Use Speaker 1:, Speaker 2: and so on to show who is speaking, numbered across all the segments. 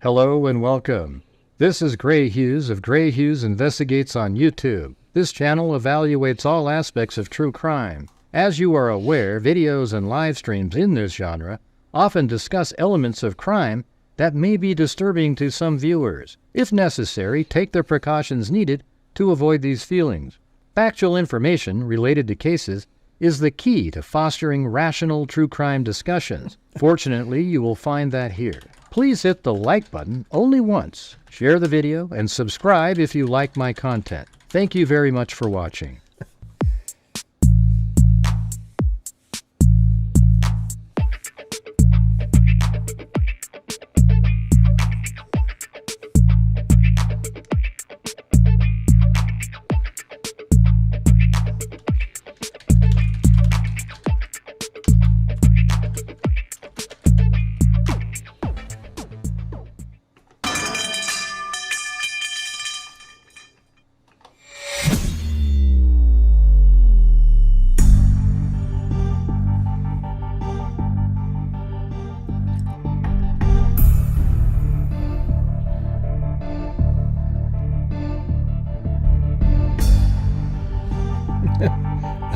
Speaker 1: Hello and welcome. This is Grant Hughes of Grant Hughes Investigates on YouTube. This channel evaluates all aspects of true crime. As you are aware, videos and live streams in this genre often discuss elements of crime that may be disturbing to some viewers. If necessary, take the precautions needed to avoid these feelings. Factual information related to cases is the key to fostering rational true crime discussions. Fortunately, you will find that here. Please hit the like button only once, share the video, and subscribe if you like my content. Thank you very much for watching.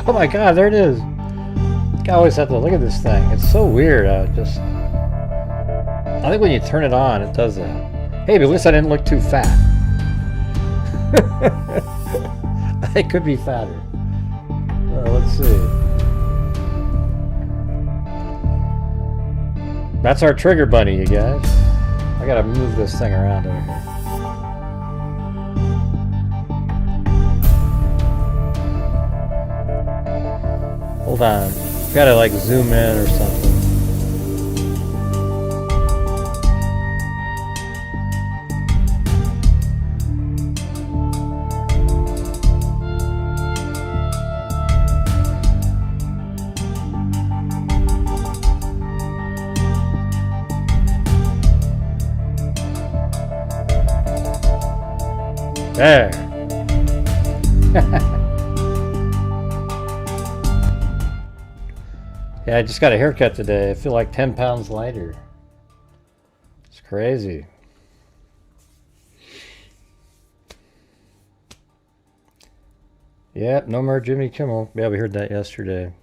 Speaker 2: Oh my god, there it is. I always have to look at this thing. It's so weird. I think when you turn it on, it does that. Hey, but at least I didn't look too fat. I could be fatter. Let's see. That's our trigger bunny, you guys. I gotta move this thing around over here. Hold on. Gotta like zoom in or something. There. Yeah, I just got a haircut today. I feel like 10 pounds lighter. It's crazy. Yep, no more Jimmy Kimmel. Yeah, we heard that yesterday.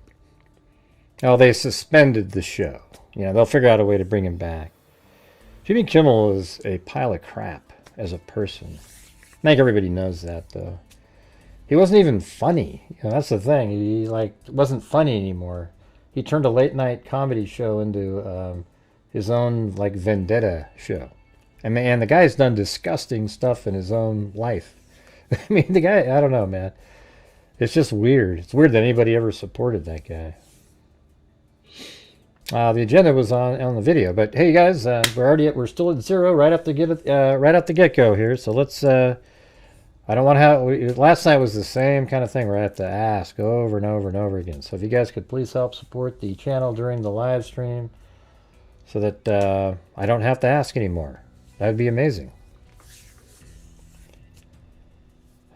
Speaker 2: Oh, they suspended the show. Yeah, they'll figure out a way to bring him back. Jimmy Kimmel is a pile of crap as a person. I think everybody knows that, though. He wasn't even funny. You know, that's the thing. He wasn't funny anymore. He turned a late night comedy show into his own like vendetta show. And the guy's done disgusting stuff in his own life. I mean, the guy, I don't know, man. It's just weird. It's weird that anybody ever supported that guy. The agenda was on the video, but hey, guys, we're still at 0 right up the get go here. So let's. I don't want to have. Last night was the same kind of thing where I have to ask over and over and over again. So if you guys could please help support the channel during the live stream, so that I don't have to ask anymore, that'd be amazing.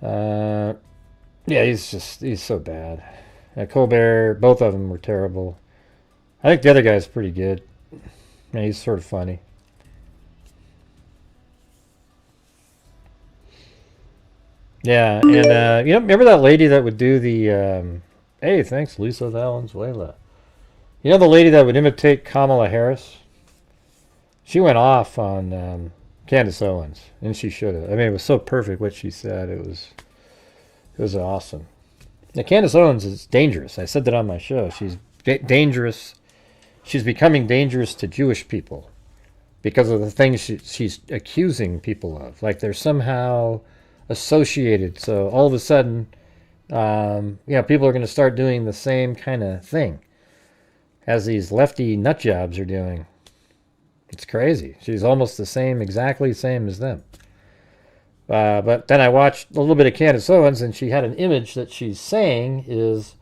Speaker 2: Yeah, he's so bad. Kohberger, both of them were terrible. I think the other guy's pretty good. Yeah, he's sort of funny. Yeah, and you know, remember that lady that would do the hey, thanks, Lisa Valenzuela. You know the lady that would imitate Kamala Harris? She went off on Candace Owens, and she should have. I mean, it was so perfect what she said. It was awesome. Now, Candace Owens is dangerous. I said that on my show. She's dangerous. She's becoming dangerous to Jewish people because of the things she's accusing people of. Like they're somehow associated. So all of a sudden, you know, people are going to start doing the same kind of thing as these lefty nut jobs are doing. It's crazy. She's almost exactly the same as them. But then I watched a little bit of Candace Owens, and she had an image that she's saying is,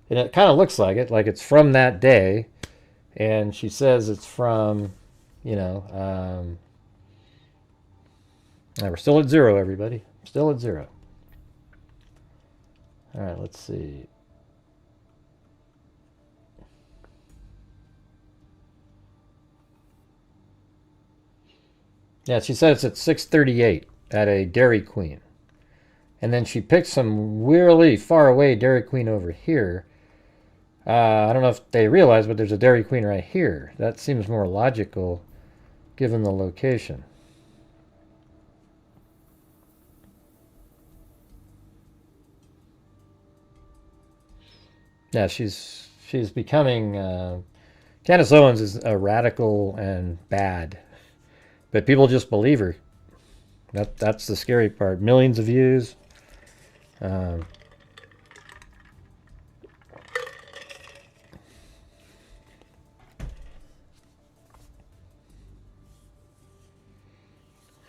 Speaker 2: and it kind of looks like it, like it's from that day. And she says it's from, you know, we're still at 0, everybody. Still at 0. All right, let's see. Yeah, she says it's at 6:38 at a Dairy Queen. And then she picked some really far away Dairy Queen over here. I don't know if they realize, but there's a Dairy Queen right here. That seems more logical given the location. Yeah, she's becoming... Candace Owens is a radical and bad. But people just believe her. That's the scary part. Millions of views.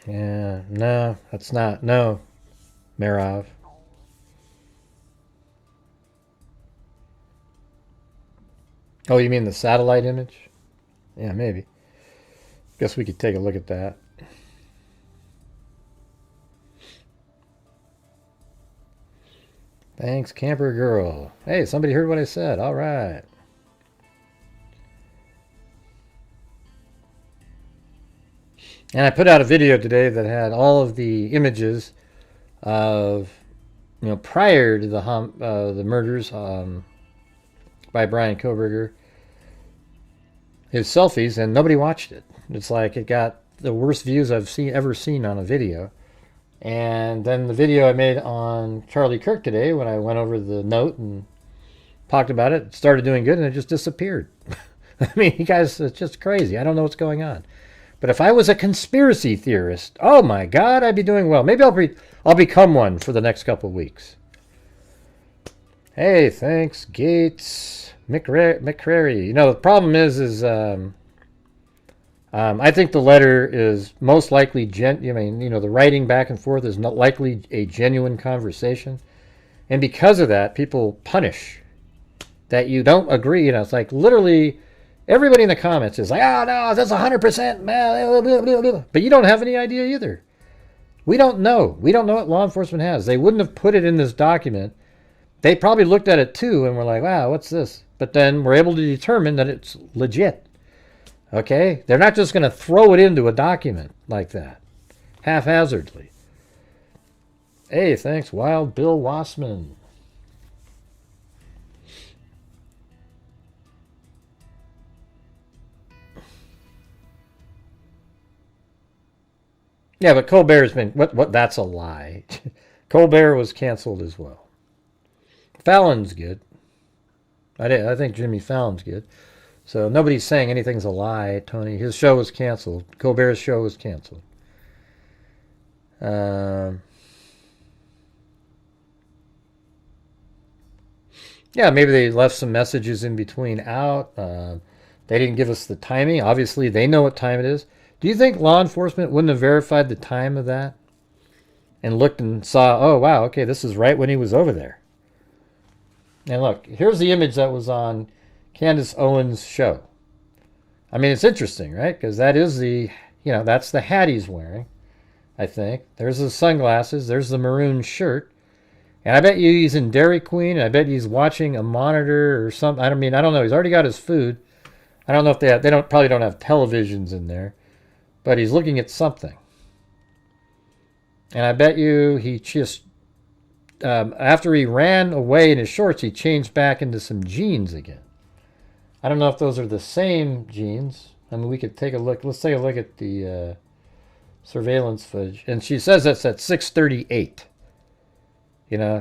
Speaker 2: Yeah, no, that's not. No, Marov. Oh, you mean the satellite image? Yeah, maybe. Guess we could take a look at that. Thanks, Camper Girl. Hey, somebody heard what I said. All right. And I put out a video today that had all of the images of, prior to the murders by Brian Kohberger, his selfies, and nobody watched it. It's like it got the worst views I've ever seen on a video. And then the video I made on Charlie Kirk today, when I went over the note and talked about it, started doing good, and it just disappeared. I mean, you guys, it's just crazy. I don't know what's going on. But if I was a conspiracy theorist, oh my God, I'd be doing well. Maybe I'll become one for the next couple of weeks. Hey, thanks, Gates, McCrary. The problem is I think the letter is most likely the writing back and forth is not likely a genuine conversation, and because of that, people punish that you don't agree. It's like literally everybody in the comments is like, "Oh no, that's 100%." But you don't have any idea either. We don't know. We don't know what law enforcement has. They wouldn't have put it in this document. They probably looked at it too and were like, "Wow, what's this?" But then we're able to determine that it's legit. Okay? They're not just going to throw it into a document like that, haphazardly. Hey, thanks, Wild Bill Wassman. Yeah, but Colbert's been... What? That's a lie. Colbert was canceled as well. Fallon's good. I think Jimmy Fallon's good. So nobody's saying anything's a lie, Tony. His show was canceled. Colbert's show was canceled. Yeah, maybe they left some messages in between out. They didn't give us the timing. Obviously, they know what time it is. Do you think law enforcement wouldn't have verified the time of that? And looked and saw, oh, wow, okay, this is right when he was over there. And look, here's the image that was on Candace Owens' show. I mean, it's interesting, right? Because that is that's the hat he's wearing, I think. There's the sunglasses. There's the maroon shirt. And I bet you he's in Dairy Queen. And I bet he's watching a monitor or something. I don't know. He's already got his food. I don't know if they probably don't have televisions in there. But he's looking at something. And I bet you he just, after he ran away in his shorts, he changed back into some jeans again. I don't know if those are the same jeans. I mean, we could take a look. Let's take a look at the surveillance footage. And she says that's at 6:38.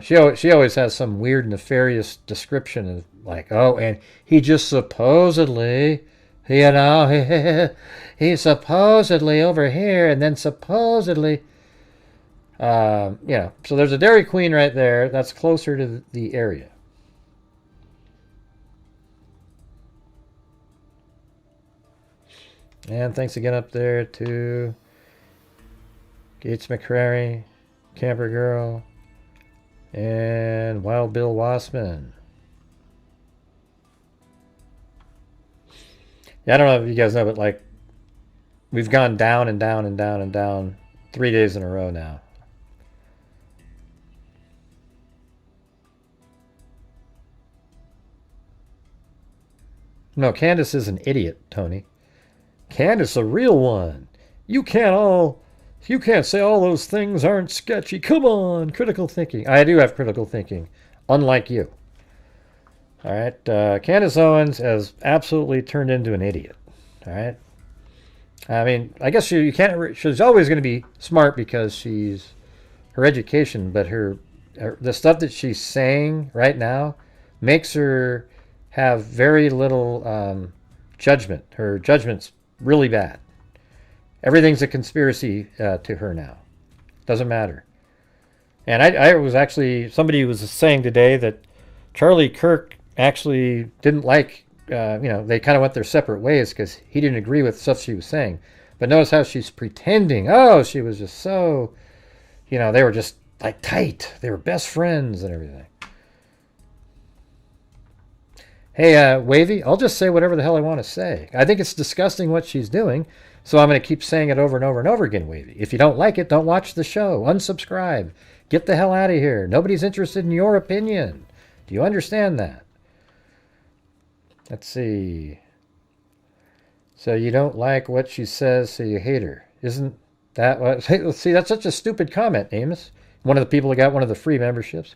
Speaker 2: She always has some weird, nefarious description of like, oh, and he just supposedly, he's supposedly over here, and then supposedly, so there's a Dairy Queen right there. That's closer to the area. And thanks again up there to Gates McCrary, Camper Girl, and Wild Bill Wassman. Yeah, I don't know if you guys know, but like we've gone down and down and down and down 3 days in a row now. No, Candace is an idiot, Tony. Candace, a real one. You can't say all those things aren't sketchy. Come on, critical thinking. I do have critical thinking, unlike you. All right, Candace Owens has absolutely turned into an idiot. All right. I mean, I guess you can't. She's always going to be smart because she's her education, but the stuff that she's saying right now makes her have very little judgment. Her judgment's really bad. Everything's a conspiracy to her now. Doesn't matter. And I was actually, somebody was saying today that Charlie Kirk actually didn't like, they kind of went their separate ways because he didn't agree with stuff she was saying. But notice how she's pretending, she was just so, they were just like tight. They were best friends and everything. Hey, Wavy, I'll just say whatever the hell I want to say. I think it's disgusting what she's doing, so I'm going to keep saying it over and over and over again, Wavy. If you don't like it, don't watch the show. Unsubscribe. Get the hell out of here. Nobody's interested in your opinion. Do you understand that? Let's see. So you don't like what she says, so you hate her. Isn't that what? See, that's such a stupid comment, Amos. One of the people who got one of the free memberships.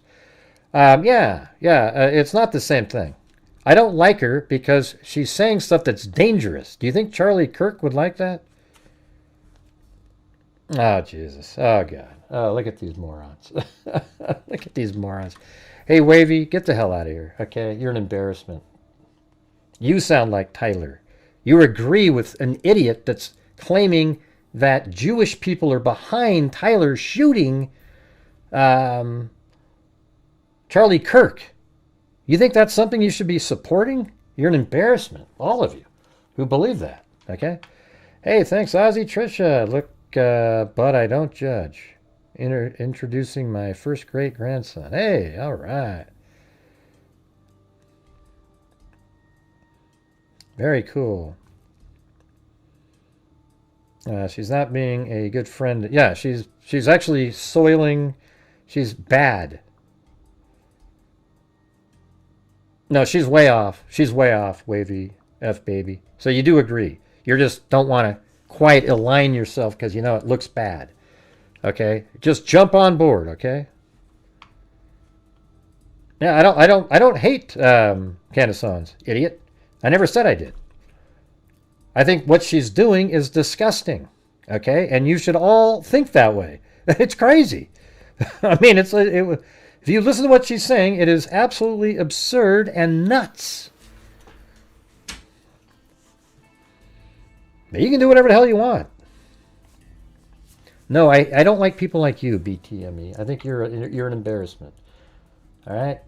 Speaker 2: It's not the same thing. I don't like her because she's saying stuff that's dangerous. Do you think Charlie Kirk would like that? Oh, Jesus. Oh, God. Oh, look at these morons. Look at these morons. Hey, Wavy, get the hell out of here, okay? You're an embarrassment. You sound like Tyler. You agree with an idiot that's claiming that Jewish people are behind Tyler shooting Charlie Kirk. You think that's something you should be supporting? You're an embarrassment, all of you who believe that, okay? Hey, thanks, Ozzy Trisha. Look, but I don't judge. Introducing my first great-grandson. Hey, all right. Very cool. She's not being a good friend. Yeah, she's actually soiling. She's bad. No, she's way off. She's way off, Wavy F baby. So you do agree. You just don't want to quite align yourself because it looks bad. Okay? Just jump on board, okay? Yeah, I don't hate Candace Owens, idiot. I never said I did. I think what she's doing is disgusting, okay? And you should all think that way. It's crazy. I mean, if you listen to what she's saying, it is absolutely absurd and nuts. But you can do whatever the hell you want. No, I don't like people like you, BTME. I think you're an embarrassment. All right?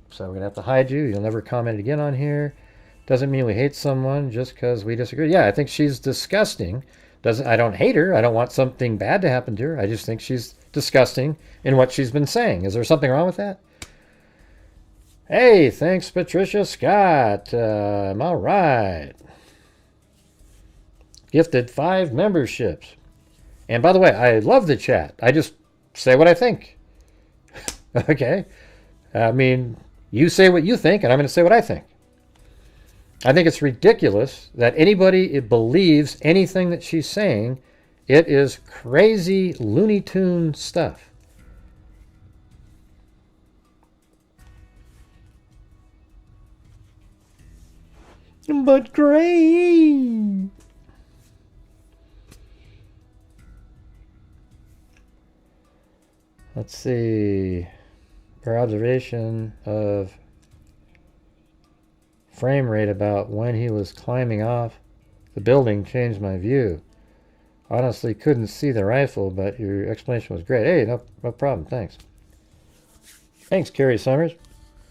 Speaker 2: So we're going to have to hide you. You'll never comment again on here. Doesn't mean we hate someone just because we disagree. Yeah, I think she's disgusting. I don't hate her. I don't want something bad to happen to her. I just think she's disgusting in what she's been saying. Is there something wrong with that? Hey, thanks, Patricia Scott. I'm all right. Gifted 5 memberships. And by the way, I love the chat. I just say what I think. Okay? I mean, you say what you think, and I'm going to say what I think. I think it's ridiculous that anybody believes anything that she's saying. It is crazy Looney Tune stuff. But great. Let's see. Her observation of frame rate about when he was climbing off the building changed my view. Honestly, couldn't see the rifle, but your explanation was great. Hey, no problem. Thanks. Thanks, Carrie Summers.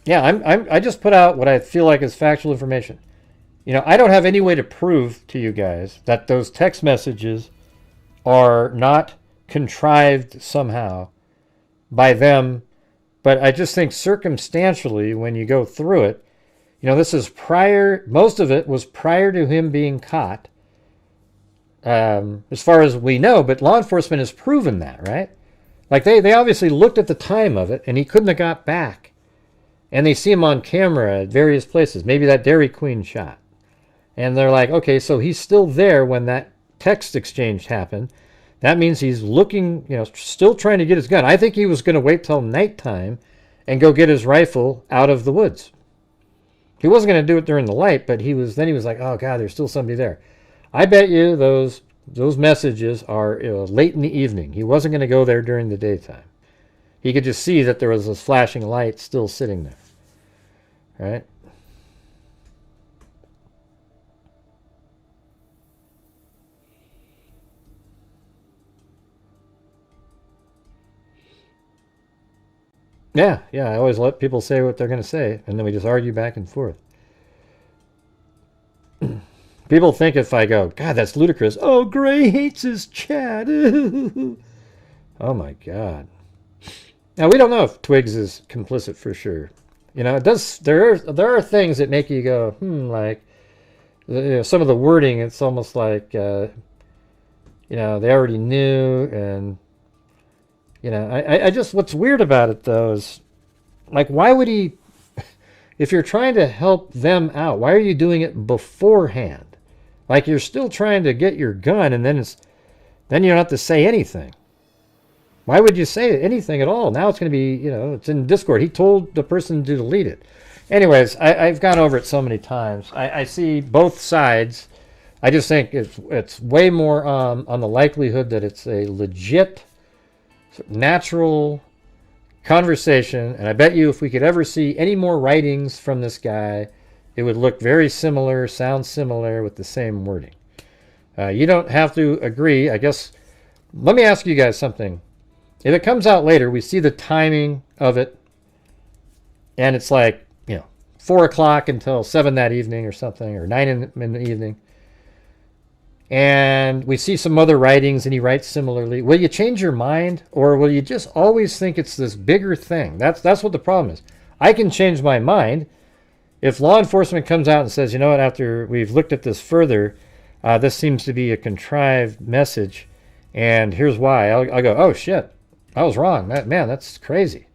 Speaker 2: Yeah, I just put out what I feel like is factual information. I don't have any way to prove to you guys that those text messages are not contrived somehow by them, but I just think circumstantially, when you go through it, this is prior, most of it was prior to him being caught, as far as we know, but law enforcement has proven that, right? Like, they obviously looked at the time of it, and he couldn't have got back. And they see him on camera at various places, maybe that Dairy Queen shot. And they're like, okay, so he's still there when that text exchange happened. That means he's looking, still trying to get his gun. I think he was going to wait till nighttime and go get his rifle out of the woods. He wasn't going to do it during the light, but he was like, oh God, there's still somebody there. I bet you those messages are late in the evening. He wasn't going to go there during the daytime. He could just see that there was this flashing light still sitting there. Right? Yeah, I always let people say what they're going to say, and then we just argue back and forth. People think if I go, God, that's ludicrous. Oh, Gray hates his chat. Oh my God. Now, we don't know if Twigs is complicit for sure. It does. There are things that make you go, like some of the wording. It's almost like they already knew, and I just, what's weird about it though is, like, why would he? If you're trying to help them out, why are you doing it beforehand? Like, you're still trying to get your gun, and then you don't have to say anything. Why would you say anything at all? Now it's going to be, it's in Discord. He told the person to delete it. Anyways, I've gone over it so many times. I see both sides. I just think it's way more on the likelihood that it's a legit, natural conversation. And I bet you if we could ever see any more writings from this guy, it would look very similar, sound similar with the same wording. You don't have to agree. I guess, let me ask you guys something. If it comes out later, we see the timing of it, and it's like, 4 o'clock until 7 that evening or something, or 9 in the evening, and we see some other writings and he writes similarly, will you change your mind, or will you just always think it's this bigger thing? That's what the problem is. I can change my mind. If law enforcement comes out and says, you know what, after we've looked at this further, this seems to be a contrived message, and here's why, I'll go, oh shit, I was wrong. That's crazy.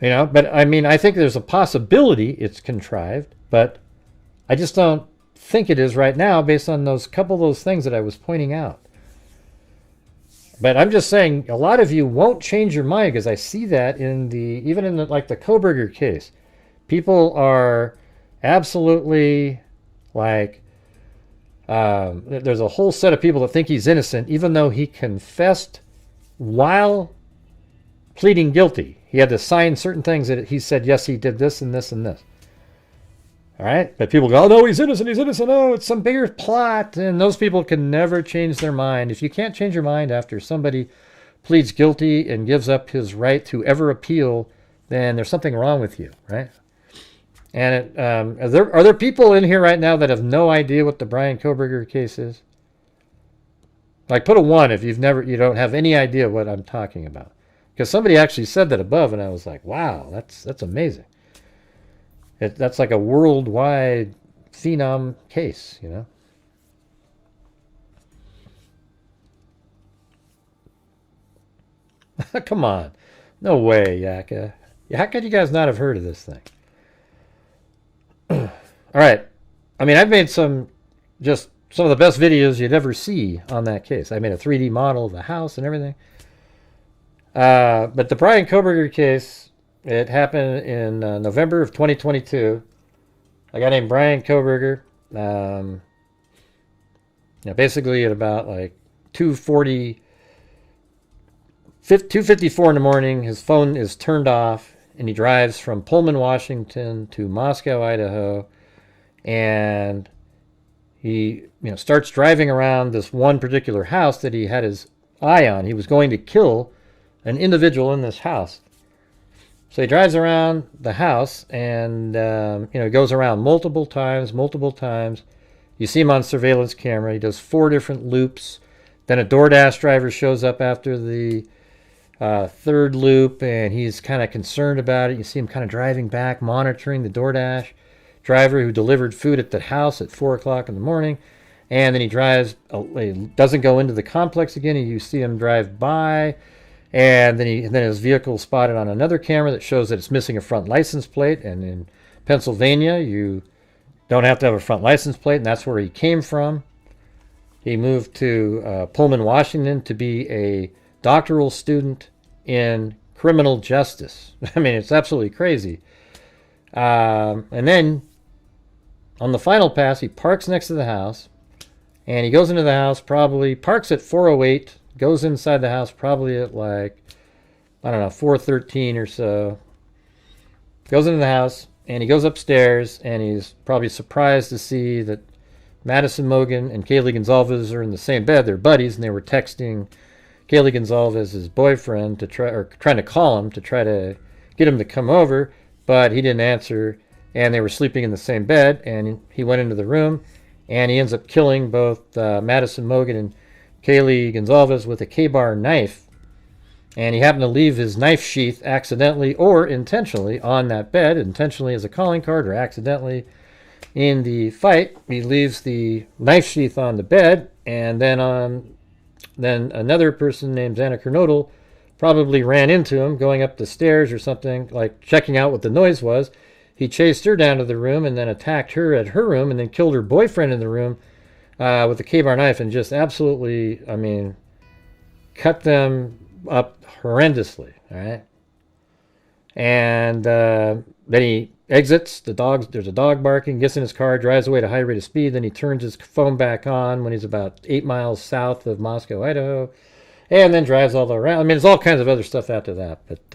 Speaker 2: But I mean, I think there's a possibility it's contrived, but I just don't think it is right now based on those couple of those things that I was pointing out. But I'm just saying, a lot of you won't change your mind, because I see that even in the Kohberger case. People are absolutely like, there's a whole set of people that think he's innocent, even though he confessed while pleading guilty. He had to sign certain things that he said, yes, he did this and this and this. All right? But people go, oh, no, he's innocent. Oh, it's some bigger plot. And those people can never change their mind. If you can't change your mind after somebody pleads guilty and gives up his right to ever appeal, then there's something wrong with you, right? And are there people in here right now that have no idea what the Brian Kohberger case is? Like, put a 1 if you don't have any idea what I'm talking about. Because somebody actually said that above, and I was like, wow, that's amazing. That's like a worldwide phenom case, Come on. No way, Yaka. How could you guys not have heard of this thing? All right. I mean, I've made some of the best videos you'd ever see on that case. I made a 3D model of the house and everything. But the Brian Kohberger case, it happened in November of 2022. A guy named Brian Kohberger, basically at about like 2:54 in the morning, his phone is turned off, and he drives from Pullman, Washington to Moscow, Idaho, and he starts driving around this one particular house that he had his eye on. He was going to kill an individual in this house. So he drives around the house, and he goes around multiple times. You see him on surveillance camera. He does 4 different loops. Then a DoorDash driver shows up after the 3rd loop, and he's kind of concerned about it. You see him kind of driving back, monitoring the DoorDash driver who delivered food at the house at 4 o'clock in the morning. And then he doesn't go into the complex again. You see him drive by, and then his vehicle is spotted on another camera that shows that it's missing a front license plate. And in Pennsylvania, you don't have to have a front license plate, and that's where he came from. He moved to Pullman, Washington to be a doctoral student in criminal justice. I mean, it's absolutely crazy. And then on the final pass, he parks next to the house, and he goes into the house, probably parks at 4:08, goes inside the house probably at like, I don't know, 4:13 or so. Goes into the house, and he goes upstairs, and he's probably surprised to see that Madison Mogen and Kaylee Gonzalez are in the same bed. They're buddies, and they were texting Kaylee Gonzalez, his boyfriend, trying to call him to try to get him to come over, but he didn't answer, and they were sleeping in the same bed, and he went into the room, and he ends up killing both Madison Mogen and Kaylee Gonzalez with a K-bar knife, and he happened to leave his knife sheath accidentally or intentionally on that bed, intentionally as a calling card or accidentally. In the fight, he leaves the knife sheath on the bed, and then another person named Xana Kernodle probably ran into him going up the stairs or something, like checking out what the noise was. He chased her down to the room and then attacked her at her room and then killed her boyfriend in the room with a K-bar knife and just absolutely, I mean, cut them up horrendously, all right? And then he exits. There's a dog barking, gets in his car, drives away at a high rate of speed. Then he turns his phone back on when he's about 8 miles south of Moscow, Idaho, and then drives all around. I mean, there's all kinds of other stuff after that. But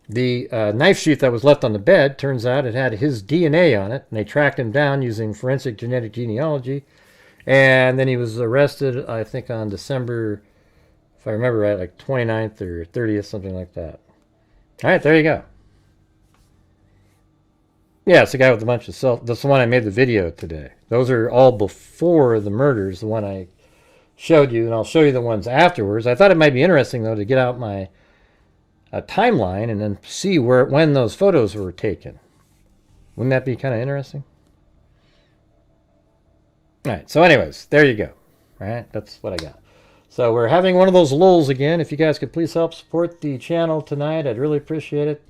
Speaker 2: the knife sheath that was left on the bed, turns out it had his DNA on it, and they tracked him down using forensic genetic genealogy. And then he was arrested, I think, on December, if I remember right, like 29th or 30th, something like that. All right, there you go. Yeah, it's the guy with a bunch of That's the one I made the video today. Those are all before the murders, the one I showed you, and I'll show you the ones afterwards. I thought it might be interesting, though, to get out my timeline and then see when those photos were taken. Wouldn't that be kind of interesting? All right, so anyways, there you go. All right, that's what I got. So we're having one of those lulls again. If you guys could please help support the channel tonight, I'd really appreciate it.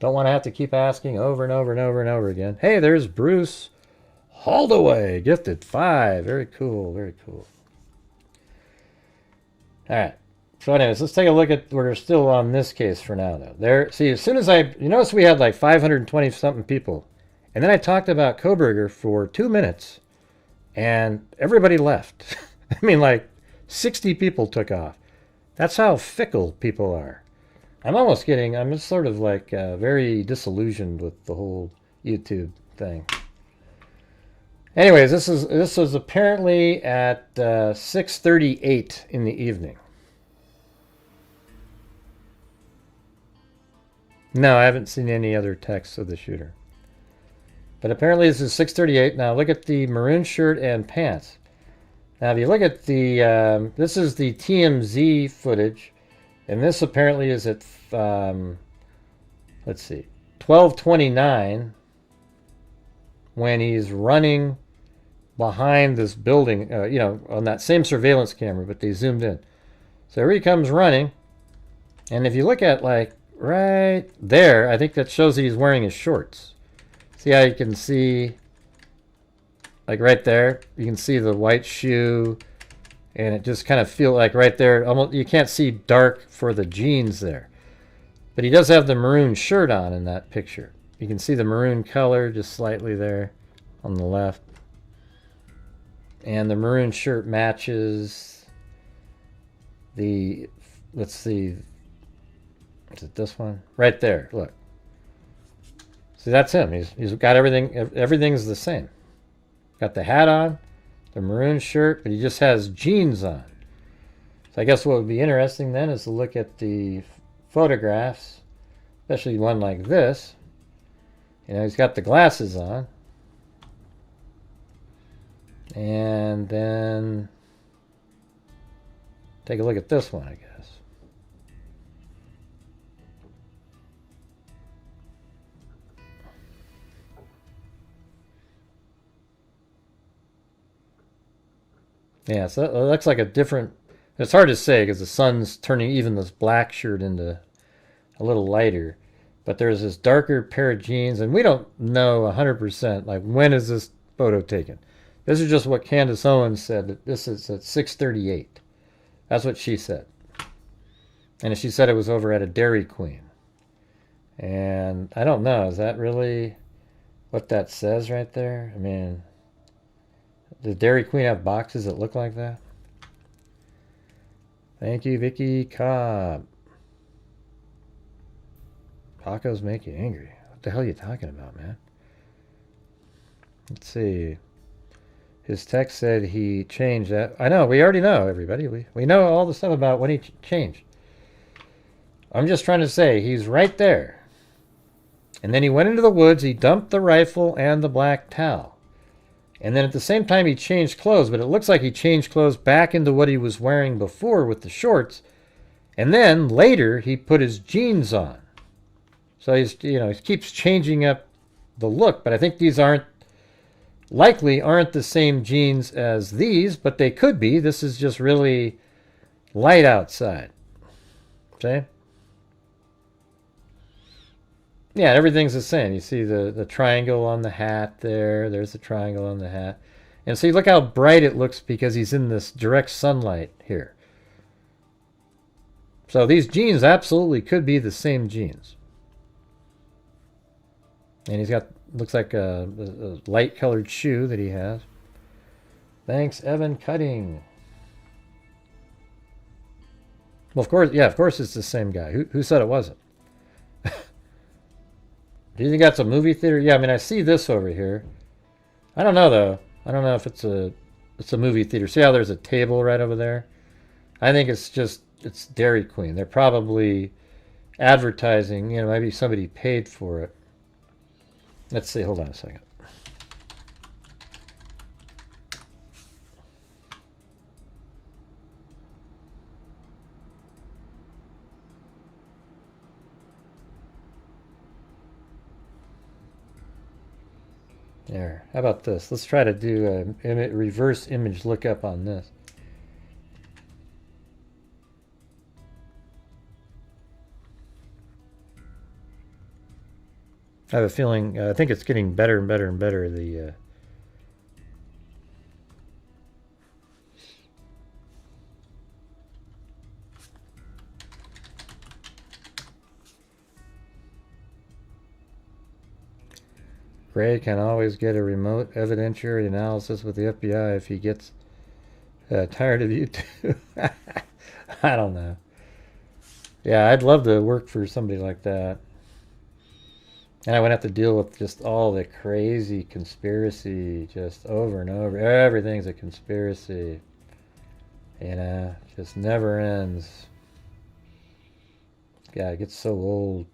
Speaker 2: Don't want to have to keep asking over and over and over and over again. Hey, there's Bruce Holdaway, gifted 5. Very cool, very cool. All right. So anyways, let's take a look at, we're still on this case for now, though. See, as soon as you notice we had like 520-something people, and then I talked about Kohberger for 2 minutes, and everybody left. I mean, like 60 people took off. That's how fickle people are. I'm just sort of like very disillusioned with the whole YouTube thing. Anyways, this was apparently at 6:38 in the evening. No, I haven't seen any other texts of the shooter. But apparently this is 6:38. Now look at the maroon shirt and pants. Now if you look at the, this is the TMZ footage, and this apparently is at, let's see, 12:29 when he's running behind this building, you know, on that same surveillance camera, but they zoomed in. So here he comes running, and if you look at like right there, I think that shows that he's wearing his shorts. See how you can see, like right there, you can see the white shoe, and it just kind of feels like right there, almost you can't see dark for the jeans there. But he does have the maroon shirt on in that picture. You can see the maroon color just slightly there on the left. And the maroon shirt matches the, let's see, is it this one? Right there, look. See, that's him. He's got everything's the same. Got the hat on, the maroon shirt, but he just has jeans on. So I guess what would be interesting then is to look at the photographs, especially one like this. You know, he's got the glasses on. And then take a look at this one, I guess. Yeah, so it looks like a different, it's hard to say because the sun's turning even this black shirt into a little lighter. But there's this darker pair of jeans, and we don't know 100%, like when is this photo taken? This is just what Candace Owens said. That this is at 6:38. That's what she said. And she said it was over at a Dairy Queen. And I don't know. Is that really what that says right there? I mean, does Dairy Queen have boxes that look like that? Thank you, Vicky Cobb. Tacos make you angry. What the hell are you talking about, man? Let's see. His text said he changed that. I know, we already know, everybody. We know all the stuff about when he changed. I'm just trying to say, he's right there. And then he went into the woods, he dumped the rifle and the black towel. And then at the same time he changed clothes, but it looks like he changed clothes back into what he was wearing before with the shorts. And then later he put his jeans on. So he's, you know, he keeps changing up the look, but I think these likely aren't the same jeans as these, but they could be. This is just really light outside. See? Yeah, everything's the same. You see the triangle on the hat there. There's the triangle on the hat. And see, look how bright it looks because he's in this direct sunlight here. So these jeans absolutely could be the same jeans. And he's got, looks like a light colored shoe that he has. Thanks, Evan Cutting. Well, of course, yeah, of course it's the same guy. Who said it wasn't? Do you think that's a movie theater? Yeah, I mean, I see this over here. I don't know, though. I don't know if it's a movie theater. See how there's a table right over there? I think it's Dairy Queen. They're probably advertising, you know, maybe somebody paid for it. Let's see, hold on a second. There. How about this? Let's try to do a reverse image lookup on this. I have a feeling, I think it's getting better and better and better. Gray can always get a remote evidentiary analysis with the FBI if he gets tired of YouTube. I don't know. Yeah, I'd love to work for somebody like that. And I wouldn't have to deal with just all the crazy conspiracy just over and over. Everything's a conspiracy. You know, just never ends. God, it gets so old.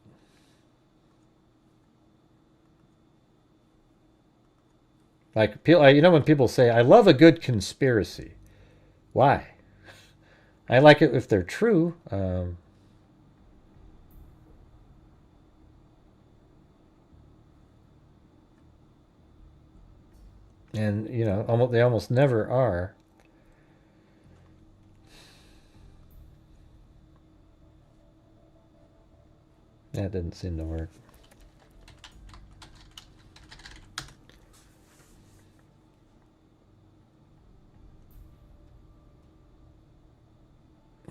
Speaker 2: Like, you know when people say, I love a good conspiracy. Why? I like it if they're true. And, you know, they almost never are. That didn't seem to work.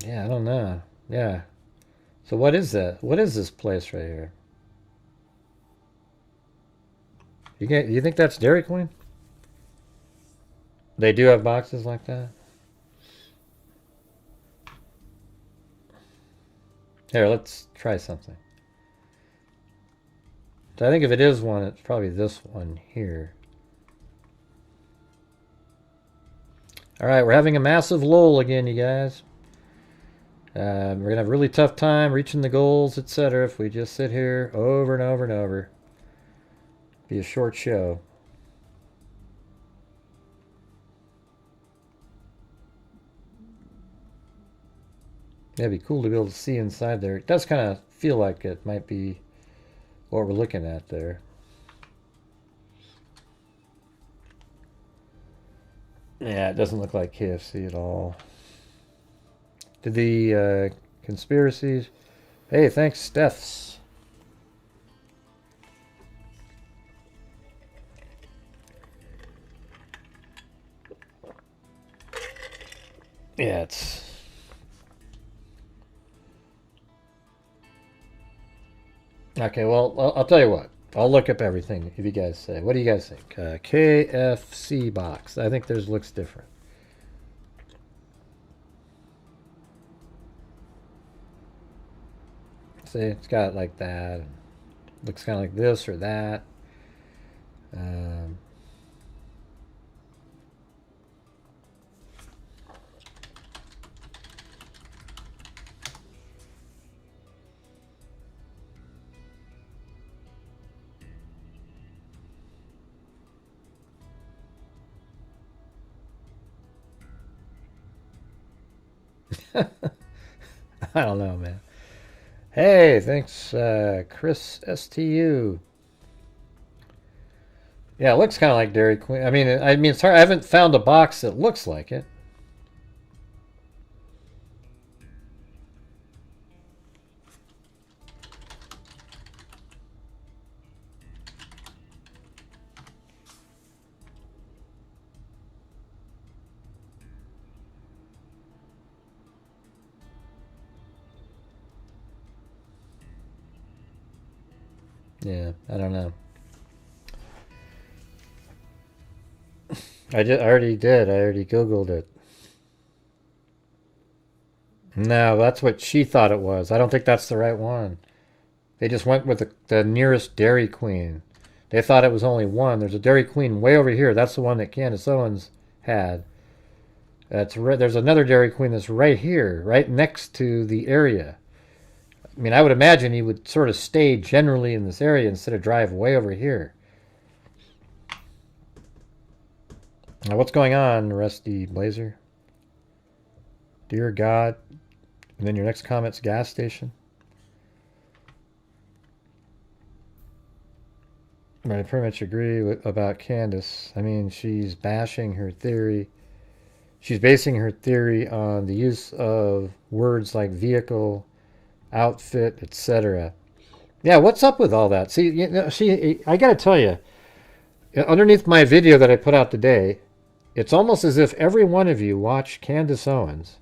Speaker 2: Yeah, I don't know. Yeah. So what is that? What is this place right here? You think that's Dairy Queen? They do have boxes like that? Here, let's try something. So I think if it is one, it's probably this one here. All right, we're having a massive lull again, you guys. We're going to have a really tough time reaching the goals, etc. if we just sit here over and over and over. Be a short show. Yeah, it'd be cool to be able to see inside there. It does kind of feel like it might be what we're looking at there. Yeah, it doesn't look like KFC at all. Did the conspiracies... Hey, thanks, Stephs. Yeah, it's... Okay, well, I'll tell you what. I'll look up everything if you guys say. What do you guys think? KFC box. I think theirs looks different. See, it's got like that. Looks kind of like this or that. I don't know, man. Hey, thanks, Chris STU. Yeah, it looks kind of like Dairy Queen. I mean, it's hard. I haven't found a box that looks like it. Yeah, I don't know. I already did. I already Googled it. No, that's what she thought it was. I don't think that's the right one. They just went with the nearest Dairy Queen. They thought it was only one. There's a Dairy Queen way over here. That's the one that Candace Owens had. There's another Dairy Queen that's right here, right next to the area. I mean, I would imagine he would sort of stay generally in this area instead of drive way over here. Now, what's going on, Rusty Blazer? Dear God. And then your next comment's gas station. I pretty much agree about Candace. I mean, she's bashing her theory. She's basing her theory on the use of words like vehicle, outfit, etc. Yeah, what's up with all that? See, I got to tell you, underneath my video that I put out today, it's almost as if every one of you watched Candace Owens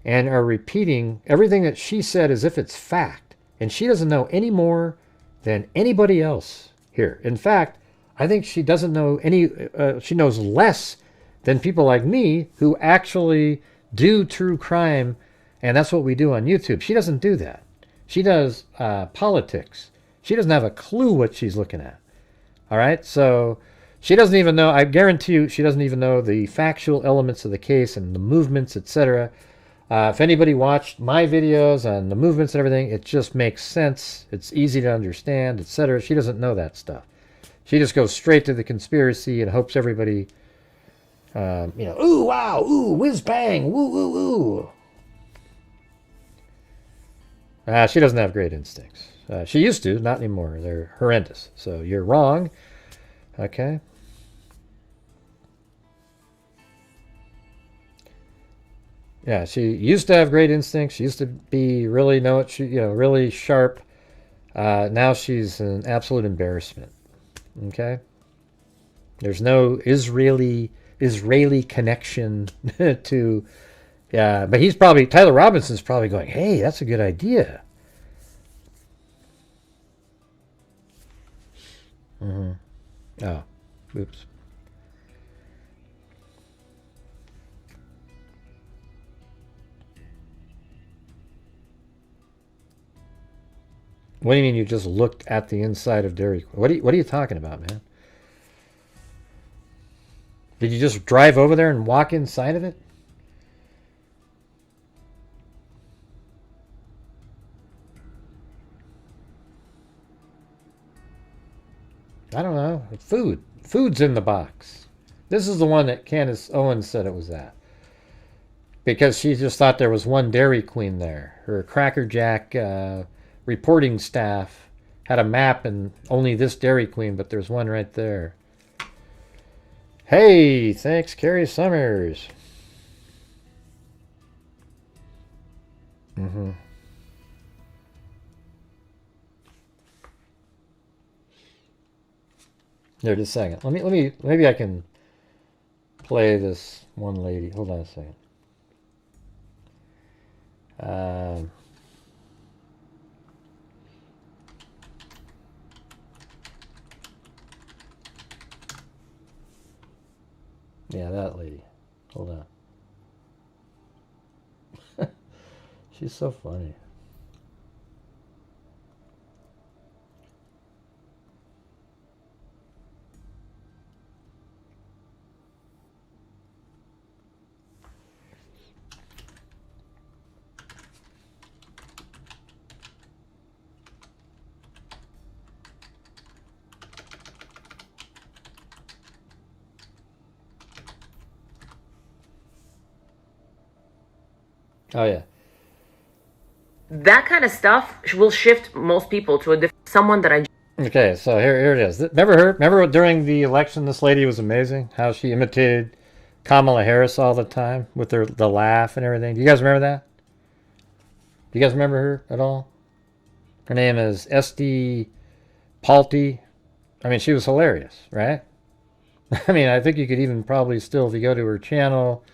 Speaker 2: and are repeating everything that she said as if it's fact. And she doesn't know any more than anybody else here. In fact, I think she doesn't know she knows less than people like me who actually do true crime, and that's what we do on YouTube. She doesn't do that. She does politics. She doesn't have a clue what she's looking at. All right? So she doesn't even know, I guarantee you, she doesn't even know the factual elements of the case and the movements, etc. If anybody watched my videos on the movements and everything, it just makes sense. It's easy to understand, etc. She doesn't know that stuff. She just goes straight to the conspiracy and hopes everybody, ooh, wow, ooh, whiz bang, woo, woo, woo. She doesn't have great instincts. She used to, not anymore. They're horrendous. So you're wrong. Okay. Yeah, she used to have great instincts. She used to be really really sharp. Now she's an absolute embarrassment. Okay. There's no Israeli connection to. Yeah, but Tyler Robinson's probably going, hey, that's a good idea. Mm-hmm. Oh, oops. What do you mean you just looked at the inside of Dairy Queen? What are you talking about, man? Did you just drive over there and walk inside of it? I don't know. Food's in the box. This is the one that Candace Owens said it was at. Because she just thought there was one Dairy Queen there. Her Cracker Jack reporting staff had a map and only this Dairy Queen, but there's one right there. Hey, thanks, Carrie Summers. Mm-hmm. Here, just a second. Maybe I can play this one lady. Hold on a second. Um, yeah, that lady. Hold on. She's so funny. Oh, yeah.
Speaker 3: That kind of stuff will shift most people to a different someone that I.
Speaker 2: Okay, so here it is. Remember her? Remember during the election, this lady was amazing. How she imitated Kamala Harris all the time with the laugh and everything. Do you guys remember that? Do you guys remember her at all? Her name is SD Palti. I mean, she was hilarious, right? I mean, I think you could even probably still, if you go to her channel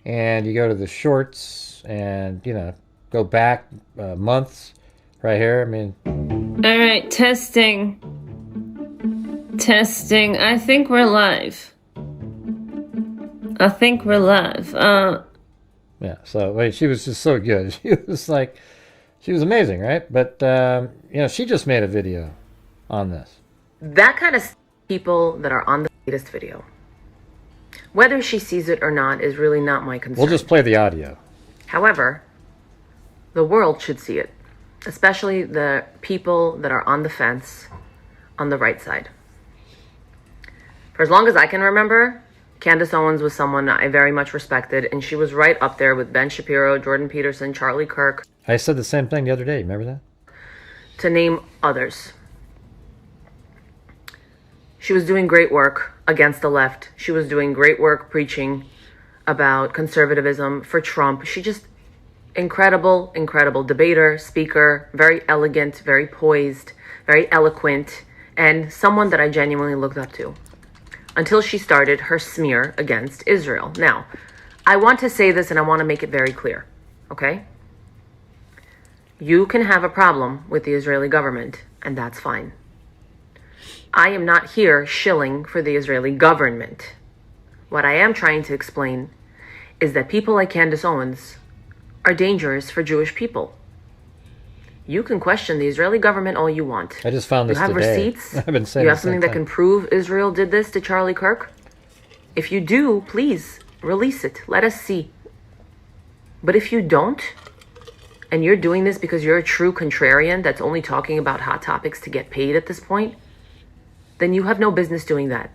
Speaker 2: and you go to the shorts and, you know, go back months right here. I mean.
Speaker 4: All right, testing. Testing. I think we're live. I think we're live.
Speaker 2: Yeah, so wait, she was just so good. She was like, she was amazing, right? But, you know, she just made a video on this.
Speaker 3: That kind of people that are on the latest video. Whether she sees it or not is really not my concern.
Speaker 2: We'll just play the audio.
Speaker 3: However, the world should see it, especially the people that are on the fence on the right side. For as long as I can remember, Candace Owens was someone I very much respected, and she was right up there with Ben Shapiro, Jordan Peterson, Charlie Kirk.
Speaker 2: I said the same thing the other day. Remember that?
Speaker 3: To name others. She was doing great work against the left. She was doing great work preaching about conservatism for Trump. She just incredible debater, speaker, very elegant, very poised, very eloquent, and someone that I genuinely looked up to until she started her smear against Israel. Now, I want to say this and I want to make it very clear, okay? You can have a problem with the Israeli government, and that's fine. I am not here shilling for the Israeli government. What I am trying to explain is that people like Candace Owens are dangerous for Jewish people. You can question the Israeli government all you want.
Speaker 2: I just found this today.
Speaker 3: You have receipts?
Speaker 2: I've been saying
Speaker 3: you have something that can prove Israel did this to Charlie Kirk? If you do, please release it. Let us see. But if you don't, and you're doing this because you're a true contrarian that's only talking about hot topics to get paid at this point, then you have no business doing that.